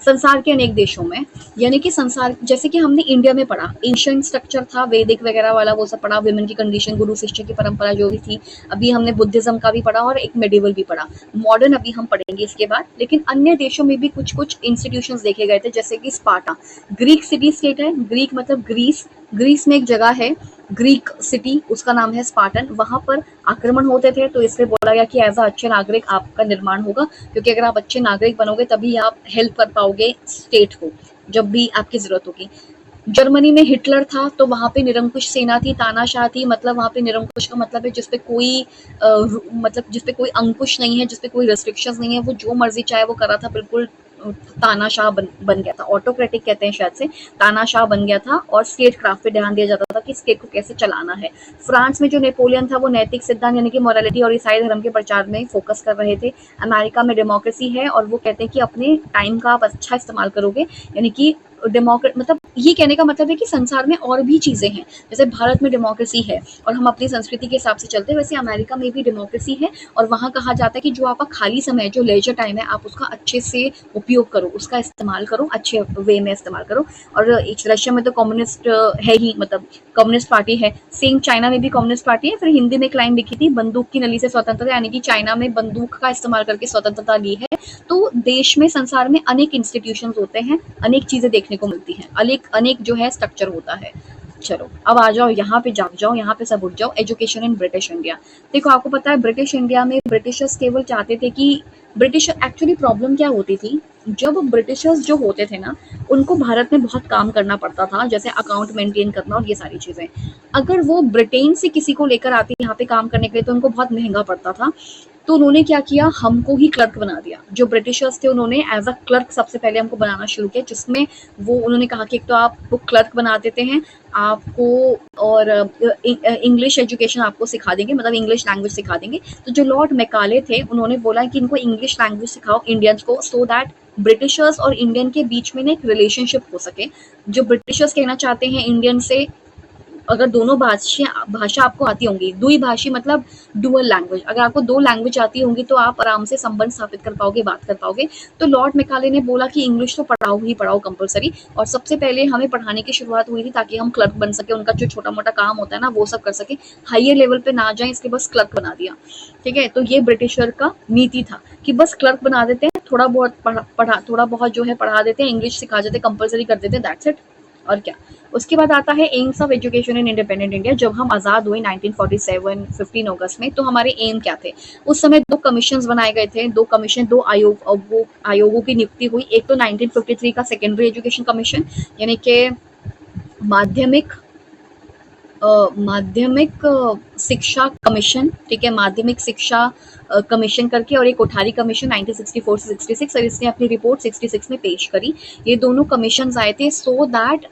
संसार के अनेक देशों में, यानी कि संसार, जैसे कि हमने इंडिया में पढ़ा एंशिएंट स्ट्रक्चर था, वैदिक वगैरह वाला वो सब पढ़ा, वुमेन की कंडीशन, गुरु शिष्य की परंपरा जो भी थी। अभी हमने बुद्धिज्म का भी पढ़ा और एक मेडिवल भी पढ़ा, मॉडर्न अभी हम पढ़ेंगे इसके बाद। लेकिन अन्य देशों में भी कुछ कुछ इंस्टीट्यूशंस देखे गए थे, जैसे कि स्पार्टा, ग्रीक सिटी स्टेट है, ग्रीक मतलब ग्रीस, ग्रीस में एक जगह है ग्रीक सिटी, उसका नाम है स्पार्टन। वहां पर आक्रमण होते थे, तो इसलिए बोला गया कि एज अ अच्छे नागरिक आपका निर्माण होगा, क्योंकि अगर आप अच्छे नागरिक बनोगे तभी आप हेल्प कर पाओगे स्टेट को जब भी आपकी जरूरत होगी। जर्मनी में हिटलर था, तो वहां पे निरंकुश सेना थी, तानाशाह थी, मतलब वहां पे निरंकुश का मतलब है जिसपे कोई मतलब जिसपे कोई अंकुश नहीं है, जिसपे कोई रेस्ट्रिक्शंस नहीं है, वो जो मर्जी चाहे वो कर रहा था, बिल्कुल तानाशाह बन गया था, ऑटोक्रेटिक कहते हैं शायद से, तानाशाह बन गया था। और स्टेट क्राफ्ट पे ध्यान दिया जाता था कि स्टेट को कैसे चलाना है। फ्रांस में जो नेपोलियन था वो नैतिक सिद्धांत यानी कि मोरालिटी और ईसाई धर्म के प्रचार में फोकस कर रहे थे। अमेरिका में डेमोक्रेसी है और वो कहते हैं कि अपने टाइम का आप अच्छा इस्तेमाल करोगे, यानी कि डेमोक्रेट मतलब ये कहने का मतलब है कि संसार में और भी चीजें हैं, जैसे भारत में डेमोक्रेसी है और हम अपनी संस्कृति के हिसाब से चलते हैं, वैसे अमेरिका में भी डेमोक्रेसी है। और वहाँ कहा जाता है कि जो आपका खाली समय है, जो लेजर टाइम है, आप उसका अच्छे से उपयोग करो, उसका इस्तेमाल करो, अच्छे वे में इस्तेमाल करो। और रशिया में तो कम्युनिस्ट है ही, मतलब कम्युनिस्ट पार्टी है। सेम चाइना में भी कम्युनिस्ट पार्टी है। फिर हिंदी में एक लाइन लिखी थी, बंदूक की नली से स्वतंत्रता, यानी कि चाइना में बंदूक का इस्तेमाल करके स्वतंत्रता ली है। तो देश में, संसार में अनेक इंस्टीट्यूशंस होते हैं, अनेक चीजें देखने को मिलती हैं, अनेक अनेक जो है स्ट्रक्चर होता है। चलो अब आ जाओ यहाँ पे, जाग जाओ यहाँ पे, सब उठ जाओ। Education in British India. देखो आपको पता है ब्रिटिश इंडिया में ब्रिटिशर्स केवल चाहते थे कि ब्रिटिश, एक्चुअली प्रॉब्लम क्या होती थी, जब ब्रिटिशर्स जो होते थे ना, उनको भारत में बहुत काम करना पड़ता था, जैसे अकाउंट मेंटेन करना और ये सारी चीजें। अगर वो ब्रिटेन से किसी को लेकर आते यहाँ पे काम करने के लिए तो उनको बहुत महंगा पड़ता था। तो उन्होंने क्या किया, हमको ही क्लर्क बना दिया। जो ब्रिटिशर्स थे उन्होंने एज अ क्लर्क सबसे पहले हमको बनाना शुरू किया, जिसमें वो उन्होंने कहा कि एक तो आपको क्लर्क बना देते हैं आपको, और इंग्लिश एजुकेशन आपको सिखा देंगे, मतलब इंग्लिश लैंग्वेज सिखा देंगे। तो जो लॉर्ड मैकाले थे उन्होंने बोला कि इनको इंग्लिश लैंग्वेज सिखाओ इंडियंस को, सो दैट ब्रिटिशर्स और इंडियन के बीच में एक रिलेशनशिप हो सके। जो ब्रिटिशर्स कहना चाहते हैं इंडियन से, अगर दोनों भाषा आपको आती होंगी, द्विभाषी मतलब डुअल लैंग्वेज, अगर आपको दो लैंग्वेज आती होंगी तो आप आराम से संबंध स्थापित कर पाओगे, बात कर पाओगे। तो लॉर्ड मैकाले ने बोला कि इंग्लिश तो पढ़ाओ ही पढ़ाओ कंपलसरी, और सबसे पहले हमें पढ़ाने की शुरुआत हुई थी ताकि हम क्लर्क बन सके, उनका जो छोटा मोटा काम होता है ना वो सब कर सके, हाइयर लेवल पे ना जाए, इसके बस क्लर्क बना दिया। ठीक है, तो ये ब्रिटिशर का नीति था कि बस क्लर्क बना देते हैं, थोड़ा बहुत थोड़ा बहुत जो है पढ़ा देते हैं, इंग्लिश सिखा देते, कंपलसरी कर देते, दैट्स इट। और क्या। उसके बाद आता है AIIMS of education in independent India. जब हम आज़ाद हुए 1947 15 अगस्त में, तो हमारे एम क्या थे। उस समय दो कमीशन बनाए गए थे, दो कमीशन, दो आयोग, वो आयोगों की नियुक्ति हुई। एक तो 1953 का सेकेंडरी एजुकेशन कमीशन, यानी कि माध्यमिक माध्यमिक शिक्षा कमीशन, ठीक है, माध्यमिक शिक्षा कमीशन करके, और एक कोठारी कमीशन 1964 से 66, और इसने अपनी रिपोर्ट 66 में पेश करी। ये दोनों कमीशन आए थे सो दैट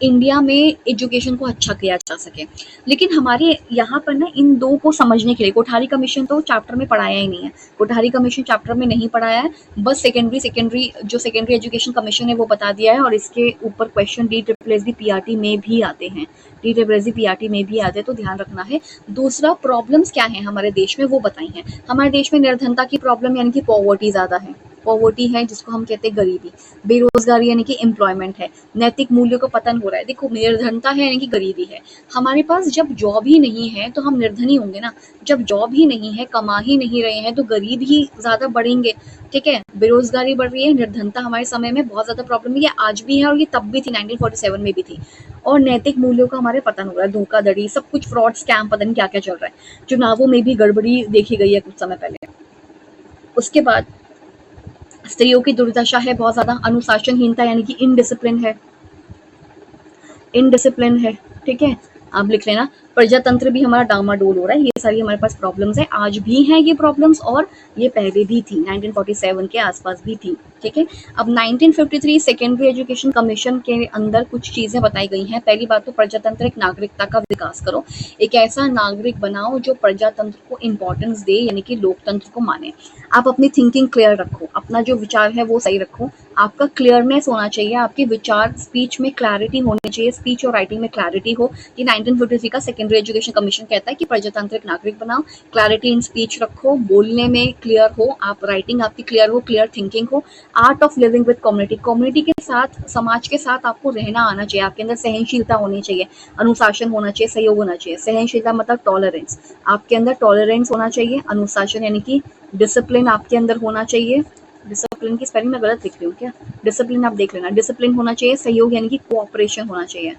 इंडिया में एजुकेशन को अच्छा किया जा सके। लेकिन हमारे यहाँ पर ना इन दो को समझने के लिए, कोठारी कमीशन तो चैप्टर में पढ़ाया ही नहीं है, कोठारी कमीशन चैप्टर में नहीं पढ़ाया है, बस सेकेंडरी एजुकेशन कमीशन है वो बता दिया है। और इसके ऊपर क्वेश्चन DSSS PRT में भी आते हैं, DSSS PRT में भी आते हैं, तो ध्यान रखना है। दूसरा, प्रॉब्लम्स क्या है हमारे देश में वो बताई हैं। हमारे देश में निर्धनता की प्रॉब्लम यानी कि पॉवर्टी ज्यादा है, पॉवर्टी है जिसको हम कहते हैं गरीबी, बेरोजगारी यानी कि एम्प्लॉयमेंट है, नैतिक मूल्यों का पतन हो रहा है। देखो निर्धनता है यानी कि गरीबी है। हमारे पास जब जॉब ही नहीं है तो हम निर्धन ही होंगे ना, जब जॉब ही नहीं है, कमा ही नहीं रहे हैं, तो गरीब ही ज्यादा बढ़ेंगे। ठीक है, बेरोजगारी बढ़ रही है, निर्धनता हमारे समय में बहुत ज्यादा प्रॉब्लम है, ये आज भी है और ये तब भी थी, 1947 में भी थी। और नैतिक मूल्यों का हमारे पतन हो रहा है, धोखाधड़ी, सब कुछ फ्रॉड, स्कैम, पता नहीं क्या क्या चल रहा है। चुनावों में भी गड़बड़ी देखी गई है कुछ समय पहले। उसके बाद स्त्रियों की दुर्दशा है बहुत ज्यादा, अनुशासनहीनता यानी कि इनडिसिप्लिन है, ठीक है, आप लिख लेना। प्रजातंत्र भी हमारा डामाडोल हो रहा है। ये सारी हमारे पास प्रॉब्लम्स है, आज भी हैं ये प्रॉब्लम्स, और ये पहले भी थी, 1947 के आसपास भी थी। ठीक है, अब 1953 सेकेंडरी एजुकेशन कमीशन के अंदर कुछ चीजें बताई गई हैं। पहली बात तो प्रजातंत्र एक नागरिकता का विकास करो, एक ऐसा नागरिक बनाओ जो प्रजातंत्र को इंपॉर्टेंस दे, यानी कि लोकतंत्र को माने। आप अपनी थिंकिंग क्लियर रखो, अपना जो विचार है वो सही रखो, आपका क्लियरनेस होना चाहिए, आपके विचार स्पीच में क्लैरिटी होनी चाहिए, स्पीच और राइटिंग में क्लैरिटी हो। ये 1953 का सेकेंडरी एजुकेशन कमीशन कहता है कि प्रजातंत्र एक नागरिक बनाओ, क्लैरिटी इन स्पीच रखो, बोलने में क्लियर हो आप, राइटिंग आपकी क्लियर हो, क्लियर थिंकिंग हो। Art of living with community, community के साथ, समाज के साथ आपको रहना आना चाहिए, आपके अंदर सहनशीलता होनी चाहिए, अनुशासन होना चाहिए, सहयोग होना चाहिए। सहनशीलता मतलब टॉलरेंस, आपके अंदर टॉलरेंस होना चाहिए। अनुशासन यानी कि डिसिप्लिन आपके अंदर होना चाहिए। डिसिप्लिन की स्पेलिंग मैं गलत लिख रही हूँ क्या? डिसिप्लिन आप देख लेना। डिसिप्लिन होना चाहिए, सहयोग यानी कि कोऑपरेशन होना चाहिए।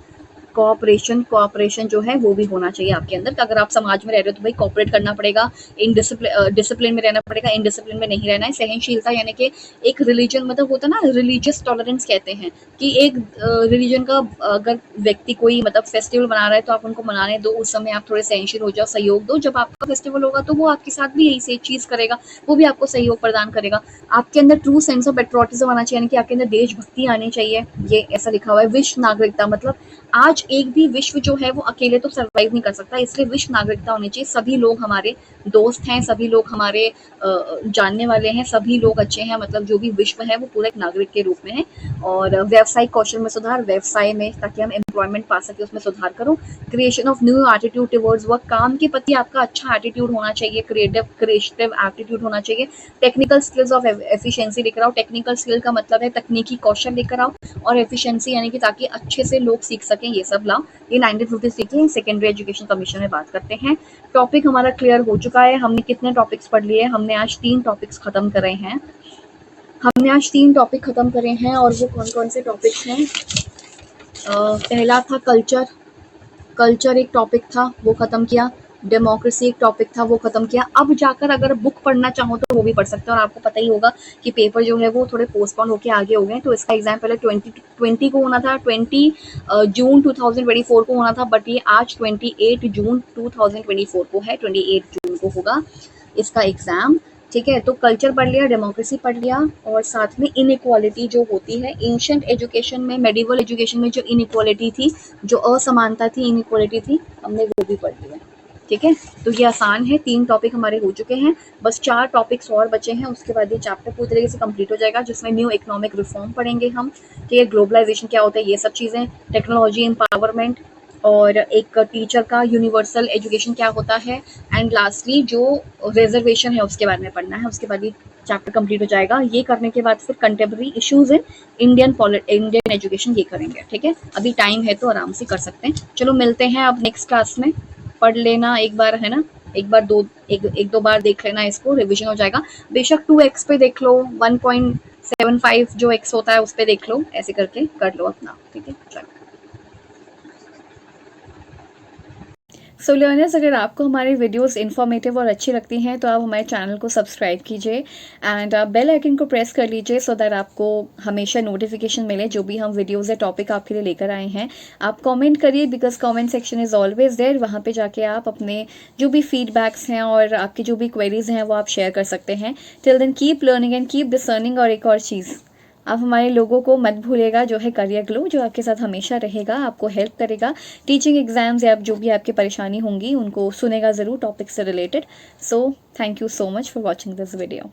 कोऑपरेशन जो है वो भी होना चाहिए आपके अंदर। अगर आप समाज में रह रहे हो तो भाई कोऑपरेट करना पड़ेगा, इन डिसिप्लिन में रहना पड़ेगा, इन डिसिप्लिन में नहीं रहना है। सहनशीलता यानी कि एक रिलीजन, मतलब होता है ना, रिलीजियस टॉलरेंस कहते हैं कि एक रिलीजन का अगर व्यक्ति कोई मतलब फेस्टिवल मना रहा है तो आप उनको मनाने दो, उस समय आप थोड़े सहनशील हो जाओ, सहयोग दो। जब आपका फेस्टिवल होगा तो वो आपके साथ भी यही से चीज करेगा, वो भी आपको सहयोग प्रदान करेगा। आपके अंदर ट्रू सेंस ऑफ पेट्रोटिज्म आना चाहिए, यानी कि आपके अंदर देशभक्ति आनी चाहिए। ये ऐसा लिखा हुआ है। विश्व नागरिकता मतलब आज एक भी विश्व जो है वो अकेले तो सर्वाइव नहीं कर सकता, इसलिए विश्व नागरिकता होनी चाहिए। सभी लोग हमारे दोस्त हैं, सभी लोग हमारे जानने वाले हैं, सभी लोग अच्छे हैं, मतलब जो भी विश्व है वो पूरा एक नागरिक के रूप में है। और व्यावसायिक कौशल में सुधार, व्यवसाय में ताकि हम एम्प्लॉयमेंट पा सके उसमें सुधार करो। Creation of new attitude towards work, काम के प्रति आपका अच्छा एटीट्यूड होना चाहिए, क्रिएटिव एटीट्यूड होना चाहिए। टेक्निकल स्किल्स ऑफ एफिशिएंसी लेकर आओ, टेक्निकल स्किल का मतलब है तकनीकी कौशल लेकर आओ, और एफिशिएंसी यानी कि ताकि अच्छे से लोग सीख सकें, ये सब लाओ। ये 1953 की सेकेंडरी एजुकेशन कमीशन में बात करते हैं। टॉपिक हमारा क्लियर हो चुका है। हमने कितने टॉपिक्स पढ़ लिए? हमने आज 3 टॉपिक्स खत्म करे हैं। और वो कौन कौन से टॉपिक्स हैं? पहला था कल्चर, कल्चर एक टॉपिक था, वो खत्म किया। डेमोक्रेसी एक टॉपिक था, वो खत्म किया। अब जाकर अगर बुक पढ़ना चाहो तो वो भी पढ़ सकते हो, और आपको पता ही होगा कि पेपर जो है वो थोड़े पोस्टपोन होके आगे हो गए। तो इसका एग्जाम पहले 2020 को होना था, 20 जून 2024 को होना था, बट ये आज 28 जून 2024 को है, 28 जून को होगा इसका एग्जाम। ठीक है, तो कल्चर पढ़ लिया, डेमोक्रेसी पढ़ लिया, और साथ में इनइक्वालिटी जो होती है एंशिएंट एजुकेशन में, मेडिवल एजुकेशन में जो इनइक्वालिटी थी, जो असमानता थी, इनइक्वालिटी थी, हमने वो भी पढ़ लिया। ठीक है, तो ये आसान है। 3 टॉपिक हमारे हो चुके हैं, बस 4 टॉपिक्स और बचे हैं, उसके बाद ये चैप्टर पूरी तरीके से कंप्लीट हो जाएगा, जिसमें न्यू इकोनॉमिक रिफॉर्म पढ़ेंगे हम, ठीक है, ग्लोबलाइजेशन क्या होता है, ये सब चीज़ें, टेक्नोलॉजी एम्पावरमेंट, और एक टीचर का यूनिवर्सल एजुकेशन क्या होता है, एंड लास्टली जो रिजर्वेशन है उसके बारे में पढ़ना है। उसके बाद ये चैप्टर कंप्लीट हो जाएगा। ये करने के बाद फिर contemporary issues in Indian education ये करेंगे। ठीक है, अभी टाइम है तो आराम से कर सकते हैं। चलो मिलते हैं अब नेक्स्ट क्लास में। पढ़ लेना एक बार, है ना, एक दो बार देख लेना, इसको रिवीजन हो जाएगा। बेशक 2x पे देख लो, 1.75 जो x होता है उस पे देख लो, ऐसे करके कर लो अपना। ठीक है, चलो। सो लर्नर्स, अगर आपको हमारी वीडियोस इन्फॉर्मेटिव और अच्छी लगती हैं तो आप हमारे चैनल को सब्सक्राइब कीजिए एंड आप बेल आइकन को प्रेस कर लीजिए, सो दैट आपको हमेशा नोटिफिकेशन मिले जो भी हम वीडियोस या टॉपिक आपके लिए लेकर आए हैं। आप कमेंट करिए, because comment section is always there. वहाँ पे जाके आप अपने जो भी फीडबैक्स हैं और आपकी जो भी क्वेरीज हैं वो आप शेयर कर सकते हैं। Till then keep learning and keep discerning. और एक और चीज़, आप हमारे लोगों को मत भूलिएगा, जो है करियर ग्लो, जो आपके साथ हमेशा रहेगा, आपको हेल्प करेगा टीचिंग एग्जाम्स या जो भी आपकी परेशानी होंगी उनको सुनेगा ज़रूर टॉपिक से related. So thank you so much for watching this video.